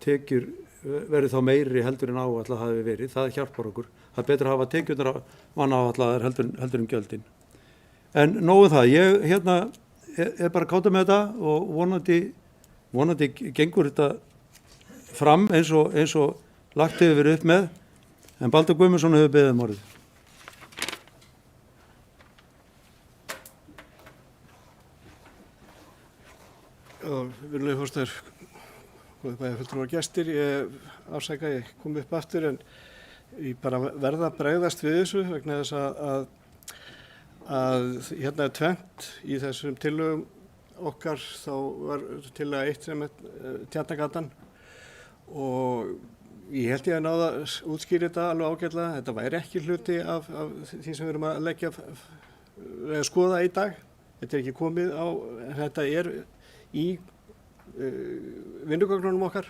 tekjur verið þá meiri heldur en áætlað hafi verið. Það hjálpar okkur. Það er betra að hafa tekjurnar vanáætlaðar heldur en gjöldin. En nógu það, ég er bara káta með þetta og vonandi gengur þetta fram eins og lagt hefur verið upp með, en Baldur Guðmundsson hefur beðið orðið. Virðulegi forseti, góðir bæjarfulltrúar og gestir, ég afsaka ég kom upp aftur en ég bara verða að bregðast við þessu vegna þess að hérna er tvennt í þessum tillögum okkar. Þá var tillaga 1 sem Tjarnagatan og ég held ég að náða að útskýra þetta alveg ágætlega. Þetta væri ekki hluti af því sem við erum að skoða í dag. Þetta er ekki komið á, þetta er í vinnugögnunum okkar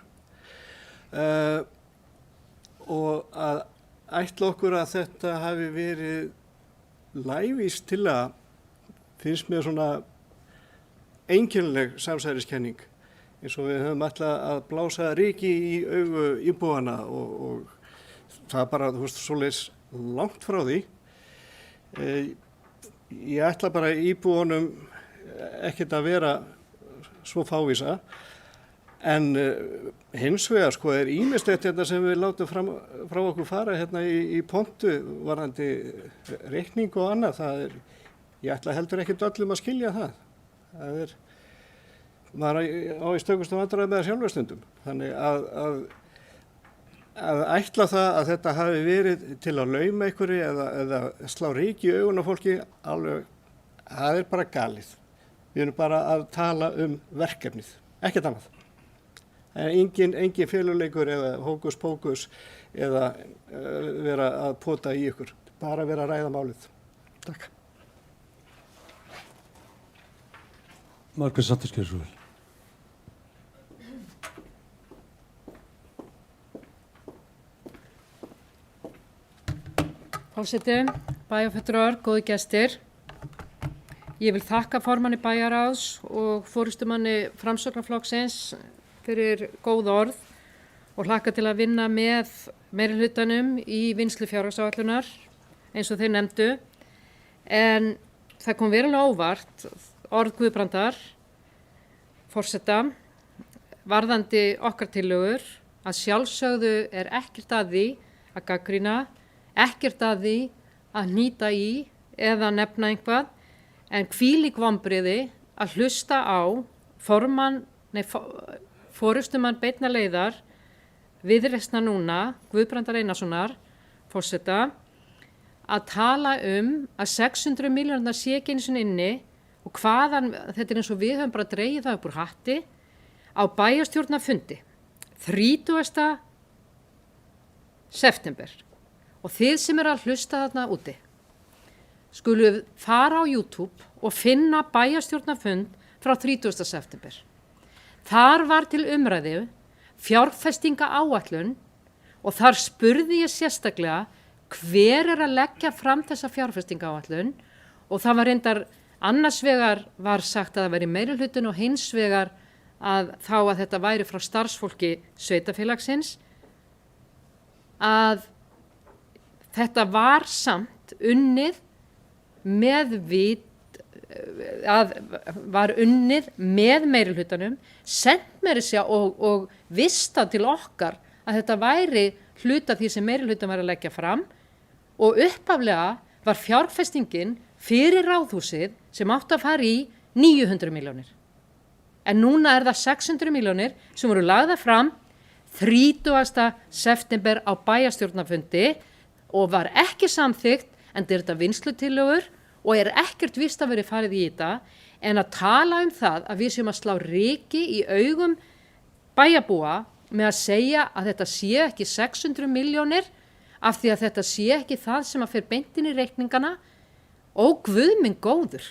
og að ætla okkur að þetta hafi verið lævís til að finnst mér svona einkennileg samsæriskenning eins og við höfum ætlað að blása ryki í augu íbúana og það bara, þú veist, svoleiðis langt frá því. Ég ætla bara íbúanum ekkert að vera svo fávísa en hins vegar sko er ýmislegt þetta sem við látum frá okkur fara hérna í pontu varðandi reikning og annað. Ég ætla heldur ekkert öllum að skilja það. Það er maður á í stökustu vandræði með það sjálfur stundum. Þannig að ætla það að þetta hafi verið til að lauma einhverju eða slá ryki í augun á fólki, alveg, það er bara galið. Við erum bara að tala verkefnið, ekkert annað. Engin feluleikur eða hókus pókus eða vera að pota í ykkur, bara vera að ræða málið. Takk. Margrét Sanders, gjörðu svo vel. Forseti, bæjarfulltrúar, góðir gestir. Ég vil þakka formanni bæjarráðs og forystumanni Framsóknarflokksins fyrir góð orð og hlakka til að vinna með meirihlutanum í vinnslu fjárhagsáætlunar eins og þeir nefndu, en það kom verulega óvart orð Guðbrandar forseta varðandi okkar tillögur að sjálfsögðu er ekkert að því að gagnrýna, ekkert að því að hnýta í eða nefna einhvað, en hvílík vonbrigði að hlusta á forystumann beinna leiðar Viðreisnar núna, Guðbrandar Einarssonar, forseta, að tala að 600 milljónirnar sé ekki einu sinni inni og hvaðan, þetta eins og við höfum bara dregið það upp úr hatti, á bæjarstjórnarfundi 30. september. Og þið sem eru að hlusta þarna úti, skuluð fara á YouTube og finna bæjarstjórnarfund frá 30. september. Þar var til umræðu fjárfestinga áætlun og þar spurði ég sérstaklega hver er að leggja fram þessa fjárfestinga áætlun og það var reyndar annars vegar var sagt að það væri meirihlutin og hins vegar að þá að þetta væri frá starfsfólki sveitarfélagsins, að þetta var samt unnið með meirihlutanum, sent meiri sér og vista til okkar að þetta væri hluta því sem meirihlutan var að leggja fram og upphaflega var fjárfestingin fyrir ráðhúsið sem átti að fara í 900 milljónir. En núna er það 600 milljónir sem voru lagðar fram 30. september á bæjarstjórnarfundi og var ekki samþykkt, en þetta vinnslutillögur og er ekkert víst að verið farið í þetta, en að tala það að við séum að slá ryki í augum bæjarbúa með að segja að þetta sé ekki 600 milljónir af því að þetta sé ekki það sem að fer beintin í reikningana. Og Guð minn góður,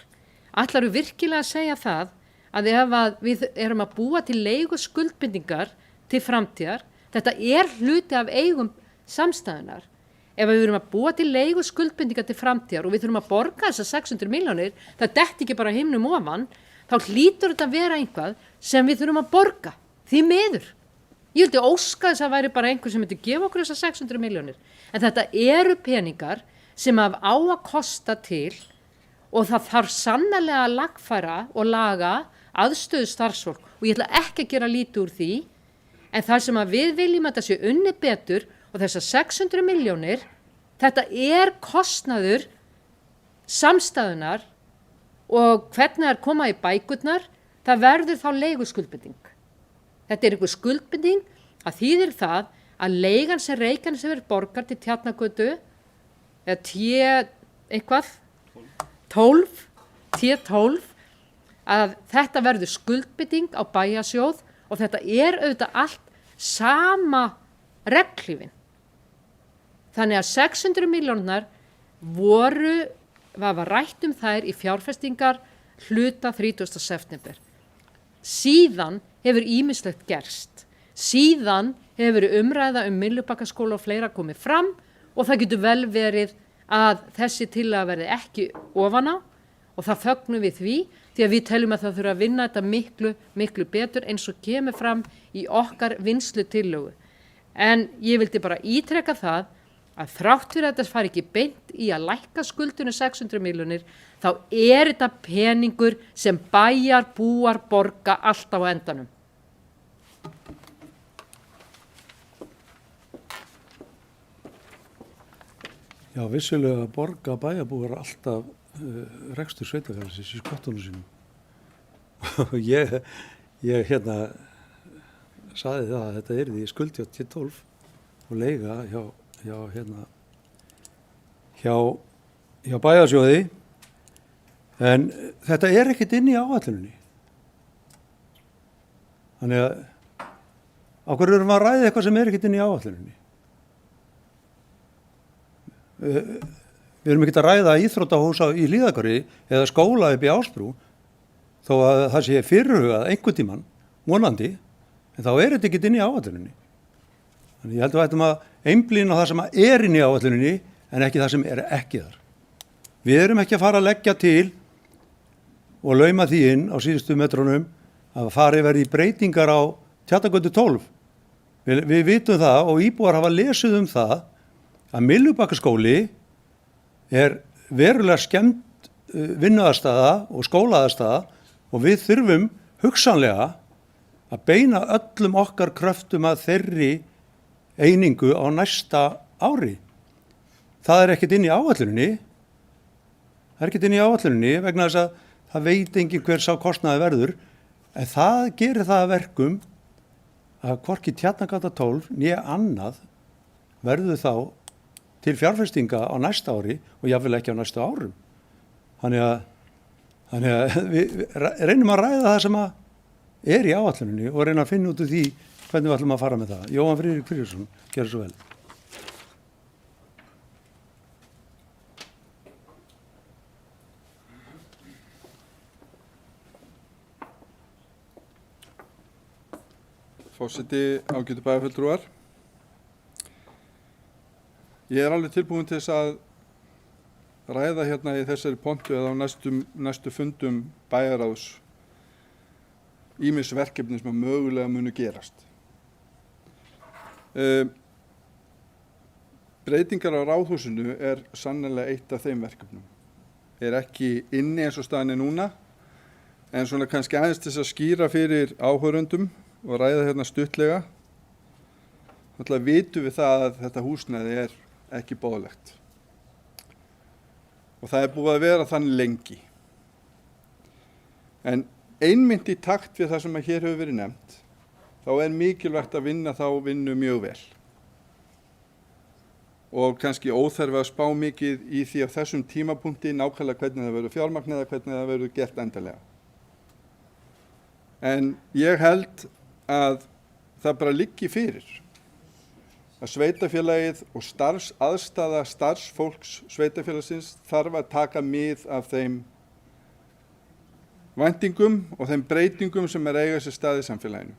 ætlarðu virkilega að segja það að ef að við erum að búa til leigu skuldbindingar til framtíðar, þetta er hluti af eigum samstæðunar. Ef við erum að búa til leigu skuldbindingar til framtíðar og við þurfum að borga þessar 600 milljónir, það detti ekki bara himnum ofan, þá hlýtur þetta að vera einhvað sem við þurfum að borga, því miður. Ég vildi óska þess að væri bara einhver sem myndi gefa okkur þessar 600 milljónir. En þetta eru peningar sem á að kosta til og það þarf sannarlega að lagfæra og laga aðstöðu starfsfólk og ég ætla ekki að gera lítið úr því, en það sem að við viljum að þetta sé unni betur og þessar 600 milljónir, þetta er kostnaður samstæðunar og hvernig það koma í bækurnar, það verður þá leiguskuldbinding. Þetta er einhver skuldbinding að þýðir það að leigan sem Reykjanes hefur borgar til Tjarnargötu eða T12, að þetta verður skuldbinding á bæjarsjóð og þetta er auðvitað allt sama reglífin. Þannig að 600 milljónirnar var rætt þær í fjárfestingar hluta 30. september. Síðan hefur ýmislegt gerst. Síðan hefur umræða Myllubakkaskóla og fleira komið fram og það getur vel verið að þessi tillaga verði ekki ofan á og það fögnum við því að við teljum að það þurfa að vinna þetta miklu, miklu betur eins og kemur fram í okkar vinnslutillögu. En ég vildi bara ítreka það að þrátt fyrir að þetta fari ekki beint í að lækka skuldunum 600 milljónir, þá er þetta peningur sem bæjarbúar borga alltaf á endanum. Já, vissulega borga bæjarbúar alltaf rekstur sveitarfélagsins í sköttunum sínum. Og ég saði það að þetta yrði skuldi á T12 og leiga hjá bæjarsjóði, en þetta er ekkert inn í áætluninni. Þannig að á hverju erum við að ræða eitthvað sem er ekkert inn í áætluninni? Við erum ekkert að ræða íþróttahús í Hlíðargöri eða skóla upp í Ásbrú, þó að það sé fyrirhugað einhvern tímann, vonandi, en þá er þetta ekkert inn í áætluninni. Þannig ég held að við ættum að einblína á það sem er inn í áætluninni en ekki það sem er ekki þar. Við erum ekki að fara að leggja til og lauma því inn á síðustu metrunum að farið verði breytingar á Tjarnargötu 12. Við vitum það og íbúar hafa lesið það að Myllubakkaskóli er verulega skemmt vinnuaðstaða og skólaðaðstaða og við þurfum hugsanlega að beina öllum okkar kröftum að þeirri einingu á næsta ári. Það er ekkert inn í áætluninni. Það er ekkert inn í áætluninni vegna þess að það veit engin hver sá kostnaði verður, en það gerir það að verkum að hvorki Tjarnargata 12 né annað verður þá til fjárfestinga á næsta ári og jafnvel ekki á næstu árum. Þannig að við reynum að ræða það sem að er í áætluninni og reyna að finna út úr því hvernig við ætlum að fara með það. Jóhann Friðrik Friðriksson, gerðu svo vel. Forseti, ágætu bæjarfulltrúar. Ég er alveg tilbúin til þess að ræða hérna í þessari pontu eða á næstu fundum bæjaráðs ýmis verkefni sem mögulega munu gerast. Breytingar á ráðhúsinu er sannarlega eitt af þeim verkefnum. Er ekki inni eins og staðan er núna, en svona kannski aðeins til þess að skýra fyrir áhorfendum og ræða hérna stuttlega. Þannig vitum við það að þetta húsnæði er ekki boðlegt. Og það er búið að vera þannig lengi. En einmitt í takt við það sem að hér hefur verið nefnt, þá er mikilvægt að vinna þá vinnu mjög vel. Og kannski óþarfi að spá mikið í því á þessum tímapunkti nákvæmlega hvernig það verður fjármagnað eða hvernig það verður gert endanlega. En ég held að það bara liggi fyrir að sveitarfélagið og starfsaðstaða starfsfólks sveitarfélagsins þarf að taka mið af þeim væntingum og þeim breytingum sem eiga sér stað í samfélaginu.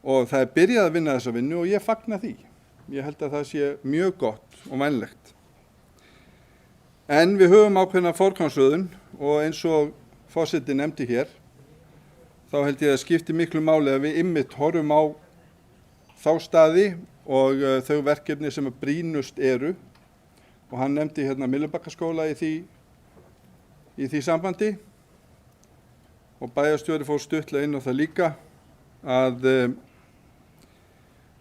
Og það er byrjað að vinna þessa vinnu og ég fagna því. Ég held að það sé mjög gott og vænlegt. En við höfum ákveðna forgangsröðun og eins og forseti nefndi hér, þá held ég að skipti miklu máli að við einmitt horfum á þá staði og þau verkefni sem brýnust eru og hann nefndi hérna Myllubakkaskóla í því sambandi og bæjarstjóri fór stuttlega inn á það líka að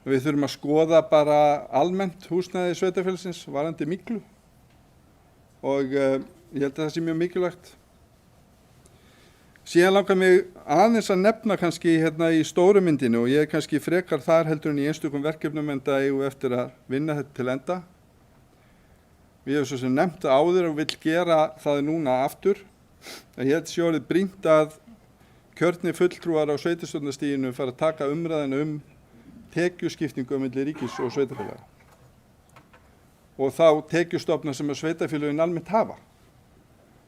við þurfum að skoða bara almennt húsnæði sveitarfélagsins varðandi miklu og ég held að það sé mjög mikilvægt. Síðan langar mig aðeins að nefna kannski hérna í stóru myndinu og ég er kannski frekar þar heldur en í einstökum verkefnum en það eigum eftir að vinna þetta til enda. Við hefum svo sem nefnt áður og vill gera það núna aftur. Ég held sé orðið brýnt að kjörnir fulltrúar á sveitarstjórnarstiginu fara að taka umræðina tekjuskiptingu milli ríkis og sveitarfélaga. Og þá tekjustofna sem sveitarfélögin almennt hafa.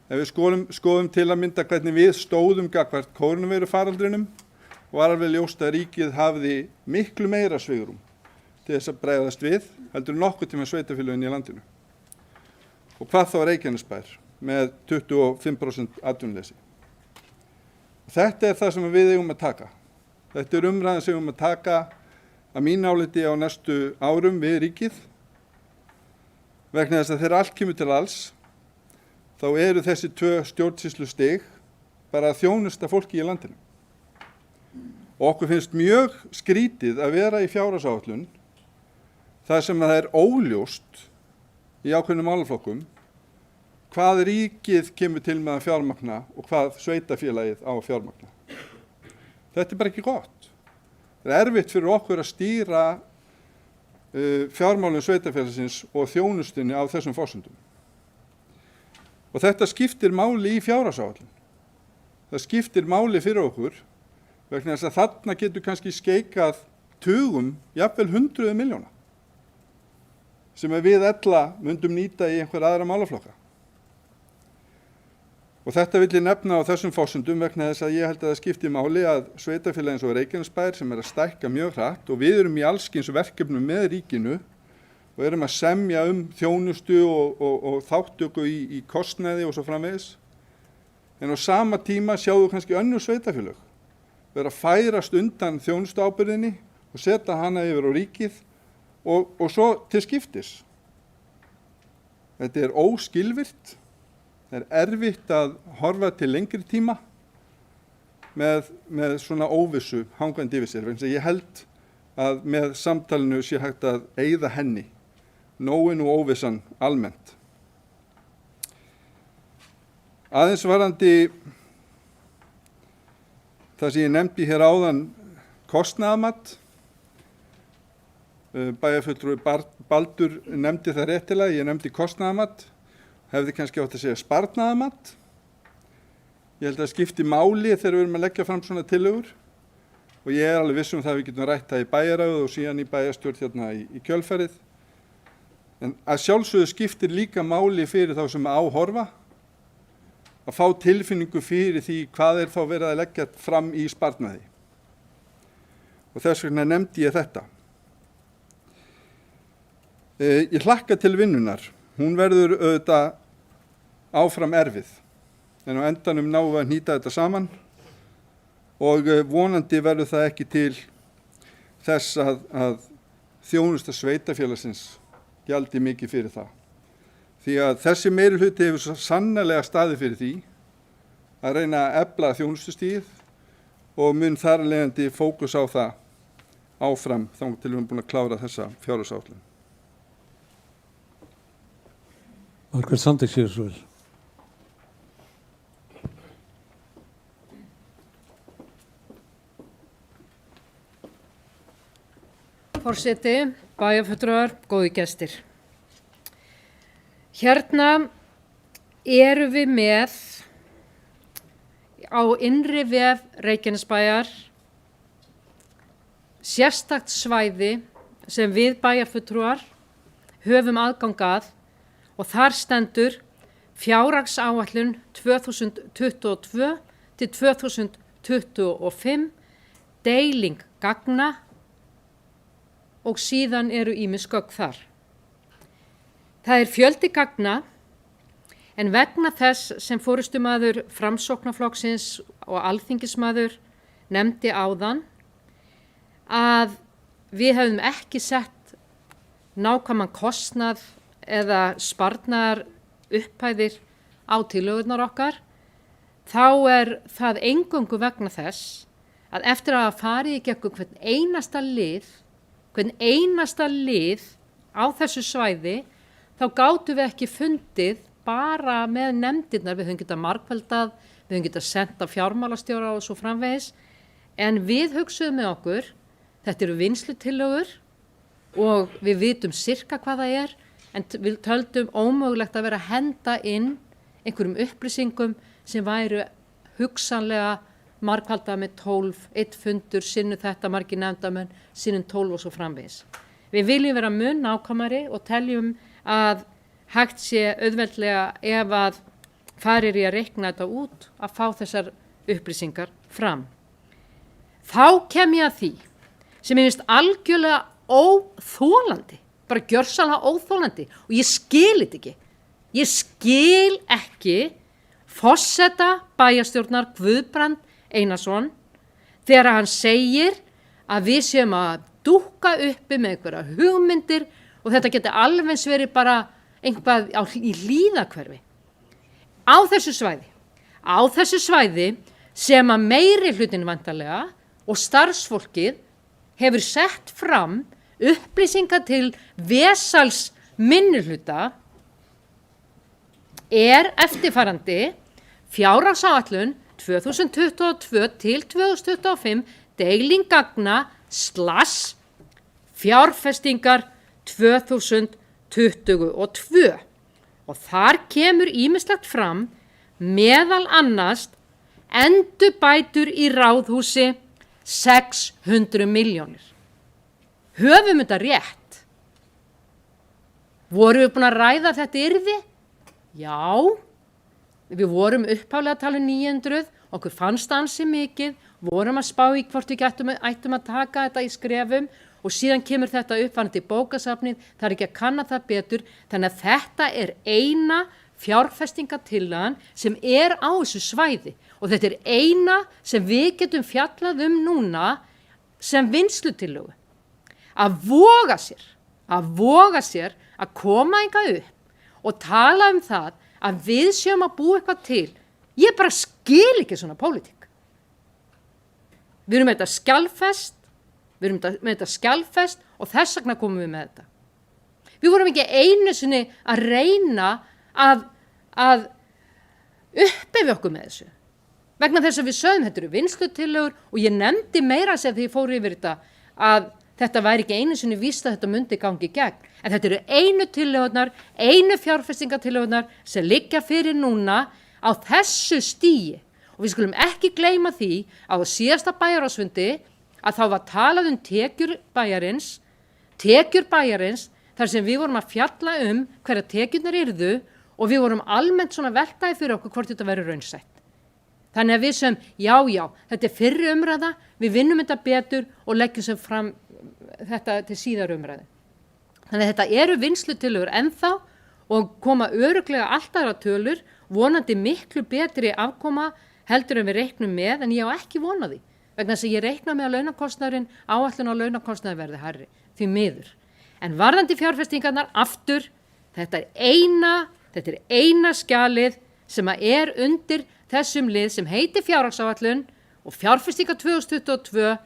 Ef við skoðum til að mynda hvernig við stóðum gagnvart kórónuveirufaraldrinum var alveg ljóst að ríkið hafði miklu meira svigrúm til þess að bregðast við heldur nokkuð tíma sveitarfélögin í landinu. Og hvað þá Reykjanesbær með 25% atvinnuleysi. Þetta er það sem við eigum að taka. Þetta er umræðan sem við eigum að taka að mínu áliti á næstu árum við ríkið vegna þess að þegar allt kemur til alls þá eru þessi 2 stjórnsýslustig bara að þjónusta fólki í landinu. Og okkur finnst mjög skrítið að vera í fjárhagsáætlun þar sem það er óljóst í ákveðnum málaflokkum hvað ríkið kemur til með að fjármagna og hvað sveitarfélagið á að fjármagna. Þetta er bara ekki gott. Það er erfitt fyrir okkur að stýra fjármálum sveitarfélagsins og þjónustunni á þessum forsendum. Og þetta skiptir máli í fjárhagsáætlun. Það skiptir máli fyrir okkur vegna þess að þarna getur kannski skeikað tugum, jafnvel 100 milljóna sem við ella myndum nýta í einhver aðra málaflokka. Og þetta vil ég nefna á þessum forsendum vegna þess að ég held að það skiptir máli að sveitarfélagið eins og Reykjanesbær sem er að stækka mjög hratt og við erum í alls kyns verkefnum með ríkinu og erum að semja þjónustu og þáttöku í kostnaði og svo framvegis. En á sama tíma sjáum við kannski önnur sveitarfélög vera að færast undan þjónustuábyrgðinni og setja hana yfir á ríkið og svo til skiptis. Þetta er óskilvirt, það er erfitt að horfa til lengri tíma með svona óvissu hangandi yfir sér. Ég held að með samtalinu sé hægt að eyða henni, nóin og óvissan almennt. Aðeins varðandi það sem ég nefndi hér áðan, kostnaðarmat. Bæjarfulltrúi Baldur nefndi það réttilega, ég nefndi kostnaðarmat, hefði kannski átt að segja sparnaðarmat. Ég held að það skipti máli þegar við erum að leggja fram svona tillögur og ég er alveg viss um það að við getum rætt það í bæjarráði og síðan í bæjarstjórn hérna í kjölfarið. En að sjálfsögðu skiptir líka máli fyrir þá sem áhorfa að fá tilfinningu fyrir því hvað þá verið að leggja fram í sparnaði. Og þess vegna nefndi ég þetta. Ég hlakka til vinnunar. Hún verður auðvitað áfram erfið. En á endanum náum við að hnýta þetta saman og vonandi verður það ekki til þess að þjónusta sveitarfélagsins gjaldi mikið fyrir það. Því að þessi meirihluti hefur svo sannarlega staðið fyrir því að reyna að efla þjónustustigið og mun þar af leiðandi fókus á það áfram þangað til við erum búin að klára þessa fjárhagsáætlun. Margrét Sandek sér svo vel. Forseti, bæjarfulltrúar, góði gestir. Hérna erum við með á innri vef Reykjanesbæjar sérstakt svæði sem við bæjarfulltrúar höfum aðgang að og þar stendur fjárhagsáætlun 2022 til 2025, deiling gagna og síðan eru ýmis gögn þar. Það er fjöldi gagna en vegna þess sem forystumaður Framsóknarflokksins og alþingismaður nefndi áðan að við höfum ekki sett nákvæman kostnað eða sparnaðar upphæðir á tillögurnar okkar, þá er það eingöngu vegna þess að eftir að hafa farið í gegnum hvern einasta lið á þessu svæði, þá gátum við ekki fundið bara með nefndirnar, við höfum getað margfaldað, við höfum getað sent á fjármálastjóra og svo framvegis, en við hugsuðum með okkur, þetta eru vinnslutillögur og við vitum sirka hvað það er, en við töldum ómögulegt að vera að henda inn einhverjum upplýsingum sem væru hugsanlega margfaldað með 12, 1 fundur, sinnu þetta margir nefndamenn, sinnum 12 og svo framvegis. Við viljum vera mun nákvæmari og teljum að hægt sé auðveldlega ef að farir í að reikna þetta út að fá þessar upplýsingar fram. Þá kem ég að því sem ég finnst algjörlega óþolandi, bara gjörsamlega óþolandi og ég skil þetta ekki. Ég skil ekki forseta bæjarstjórnar Guðbrand Einarsson þegar hann segir að við séum að dúkka uppi með einhverja hugmyndir og þetta geti alveg eins verið bara einhvað í hlíðahverfi. Á þessu svæði sem að meiri hlutin vantarlega og starfsfólkið hefur sett fram upplýsingar til vesals minnihluta er eftirfarandi fjárhagsáætlun 2022 til 2025 deiling gagna / fjárfestingar 2022 og þar kemur ýmislegt fram meðal annars endurbætur í ráðhúsi 600 milljónir. Höfum þetta rétt? Vorum við búin að ræða þetta yrði? Já, við vorum upphaflega að tala um 900, okkur fannst ansi mikið, vorum að spá í hvort við ættum að taka þetta í skrefum og síðan kemur þetta uppvarandi bókasafnið, það er ekki að kanna það betur, þannig að þetta er eina fjárfestingatillagan sem er á þessu svæði og þetta er eina sem við getum fjallað núna sem vinnslutillögu. Að voga sér að koma eitthvað upp og tala um það að við séum að búa eitthvað til. Ég bara skil ekki svona pólitík. Við erum með þetta skjalfest og þess vegna komum við með þetta. Við vorum ekki einu sinni að reyna að uppeyfi okkur með þessu. Vegna þess að við sögum þetta eru vinnslutillögur og ég nefndi meira að segja þegar ég fór yfir þetta að þetta væri ekki einu sinni víst að þetta myndi gangi í gegn. En þetta eru einu tillögurnar, einu fjárfestingatillögurnar sem liggja fyrir núna á þessu stigi. Og við skulum ekki gleyma því að á síðasta bæjarráðsfundi að þá var talað um tekjur bæjarins þar sem við vorum að fjalla hverja tekjurnar yrðu og við vorum almennt svona veltaði fyrir okkur hvort þetta verður raunsætt. Þannig að við sem, já, þetta er fyrri umræða, við vinnum þetta betur og leggjum sem fram þetta til síðar umræði. Þannig að þetta eru vinnslutillögur ennþá og koma örugglega alltaf tölur, vonandi miklu betri afkoma heldur en við reiknum með, en ég á ekki vona því. Vegna þess að ég reikna með að launakostnaðurinn, áætlun á launakostnaði verði hærri, því miður. En varðandi fjárfestingarnar aftur, þetta er eina skjalið sem er undir þessum lið sem heitir fjárhagsáætlun og fjárfestingar 2022,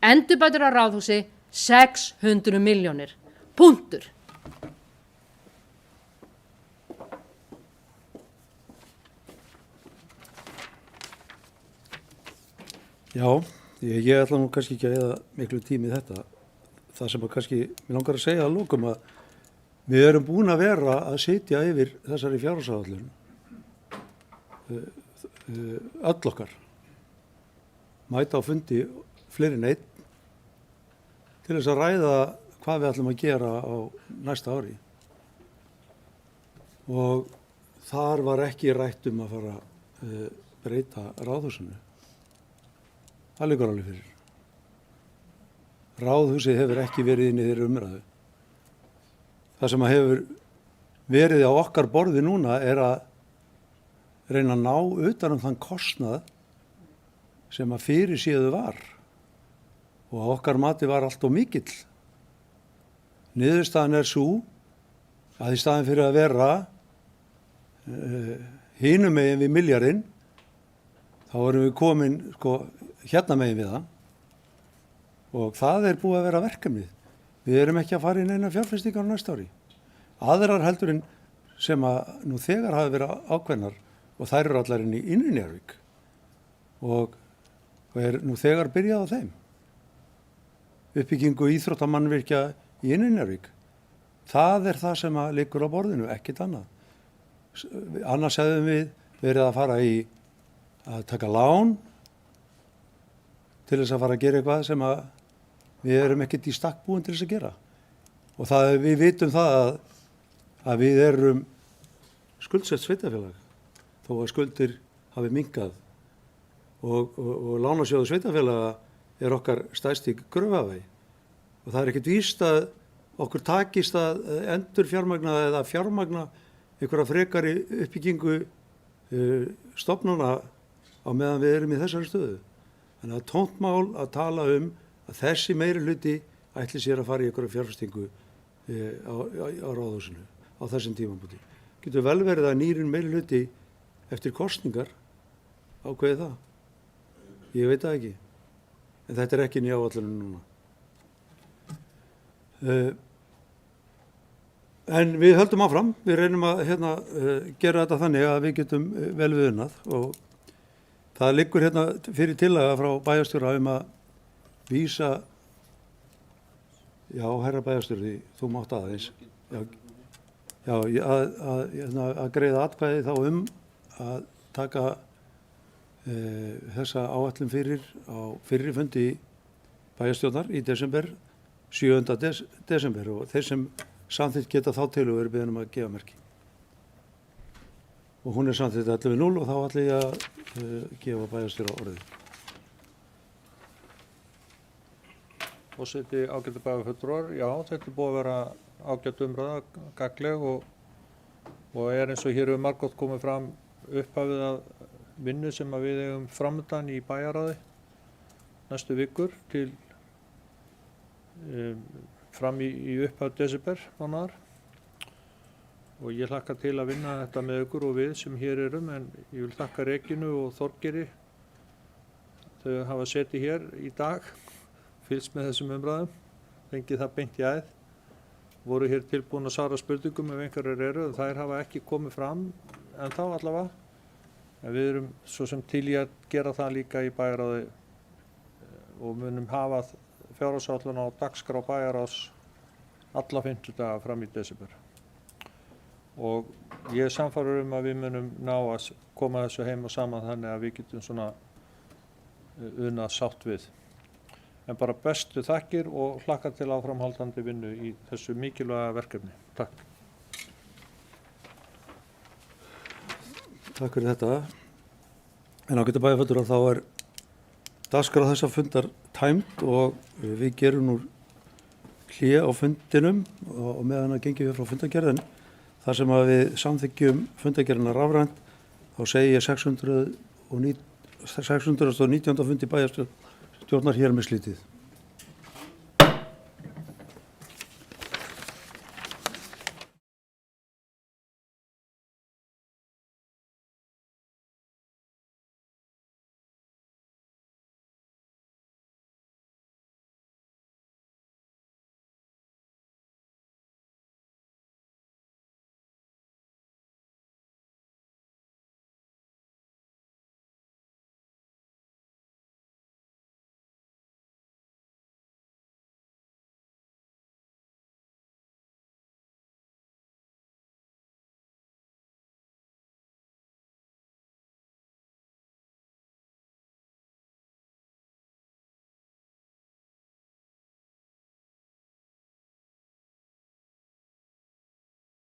endurbætur á Ráðhúsi 600 milljónir. Punktur. Já, ég ætla nú kannski ekki að eyða miklu tími í þetta. Það sem að kannski, mér langar að segja að lokum að við erum búin að vera að sitja yfir þessari fjárhagsáætlun öll okkar. Mæta á fundi fleiri en einn til þess að ræða hvað við ætlum að gera á næsta ári. Og þar var ekki rætt að fara að breyta Ráðhúsinu. Það liggur alveg fyrir. Ráðhúsið hefur ekki verið inn í þeirri umræðu. Það sem hefur verið á okkar borði núna er að reyna að ná utan þann kostnað sem að fyrirséðu var. Og á okkar mati var allt of mikill. Niðurstaðan er sú að í staðin fyrir að vera hinum megin við milljarinn, þá erum við komin hérna megin við það. Og það er búið að vera verkefnið. Við erum ekki að fara inn eina fjárfestingar á næsta ári. Aðrar heldur en sem að nú þegar hafi verið ákveðnar og þær eru allar inn í Njarðvík og er nú þegar byrjað á þeim. Uppbyggingu íþróttamannvirkja í Njarðvík. Það er það sem að liggur á borðinu, ekkert annað. Annars hefðum við verið að fara í að taka lán til þess að fara að gera eitthvað sem að við erum ekkert í stakk búin til þess að gera. Og við vitum það að við erum skuldsett sveitarfélag, þó að skuldir hafi minnkað og lánasjóður sveitarfélaga er okkar stærsti gröfavei. Og það er ekkert víst að okkur takist að endur fjármagna eða fjármagna einhverja frekari uppbyggingu stofnana á meðan við erum í þessari stöðu. Þannig að tómt mál að tala að þessi meiri hluti ætli sér að fara í einhverja fjárfestingu á Ráðhúsinu á þessum tímapunkti. Getur vel verið að nýrin meiri hluti eftir kosningar ákveði það. Ég veit það ekki. En þetta er ekki ný áætlun núna. En við höldum áfram. Við reynum að gera þetta þannig að við getum vel við unnað og það liggur fyrir tillaga frá bæjarstjóra að vísa, já, herra bæjarstjóri, þú mátt aðeins, að greiða atkvæði þá að taka þessa áætlun fyrir á fyrri fundi bæjarstjórnar í desember, 7. desember og þeir sem samþykkt geta þá tillögu eru beðin að gefa merki. Og hún er samþykkt 11:0 og þá ætla ég að gefa bæjarstjóra orðið. Forseti, ágætu bæjarfulltrúar, já, þetta er búið að vera ágæt umræða, gagnleg og er eins og hér hefur margótt komið fram upphafið að vinnu sem að við eigum framöndan í bæjarráði næstu vikur til fram í upphaf desember mánaðar og ég hlakka til að vinna þetta með ykkur og við sem hér erum, en ég vil þakka Regínu og Þorgeiri. Þau hafa setið hér í dag, fylgst með þessum umræðum, fengið það beint í æð, voru hér tilbúin að svara spurningum ef einhverjar eru, þær hafa ekki komið fram en þá allavega. En við erum svo sem til í að gera það líka í bæjarráði og munum hafa fjárhagsáætlun á dagskrá bæjarráðs alla 50 daga fram í desember. Og ég er sannfærður að við munum ná að koma þessu heim og saman þannig að við getum svona unað sátt við. En bara bestu þakkir og hlakka til áframhaldandi vinnu í þessu mikilvæga verkefni. Takk. Takk fyrir þetta. En ágætu bæjarfulltrúar, þá dagskrá þessa fundar tæmd og við gerum nú hlé á fundinum og meðan að gengjum við frá fundagerðin. Þar sem að við samþyggjum fundagerðina rafrænt, þá segi ég 619. fundi bæjarstjórnar hér með slítið.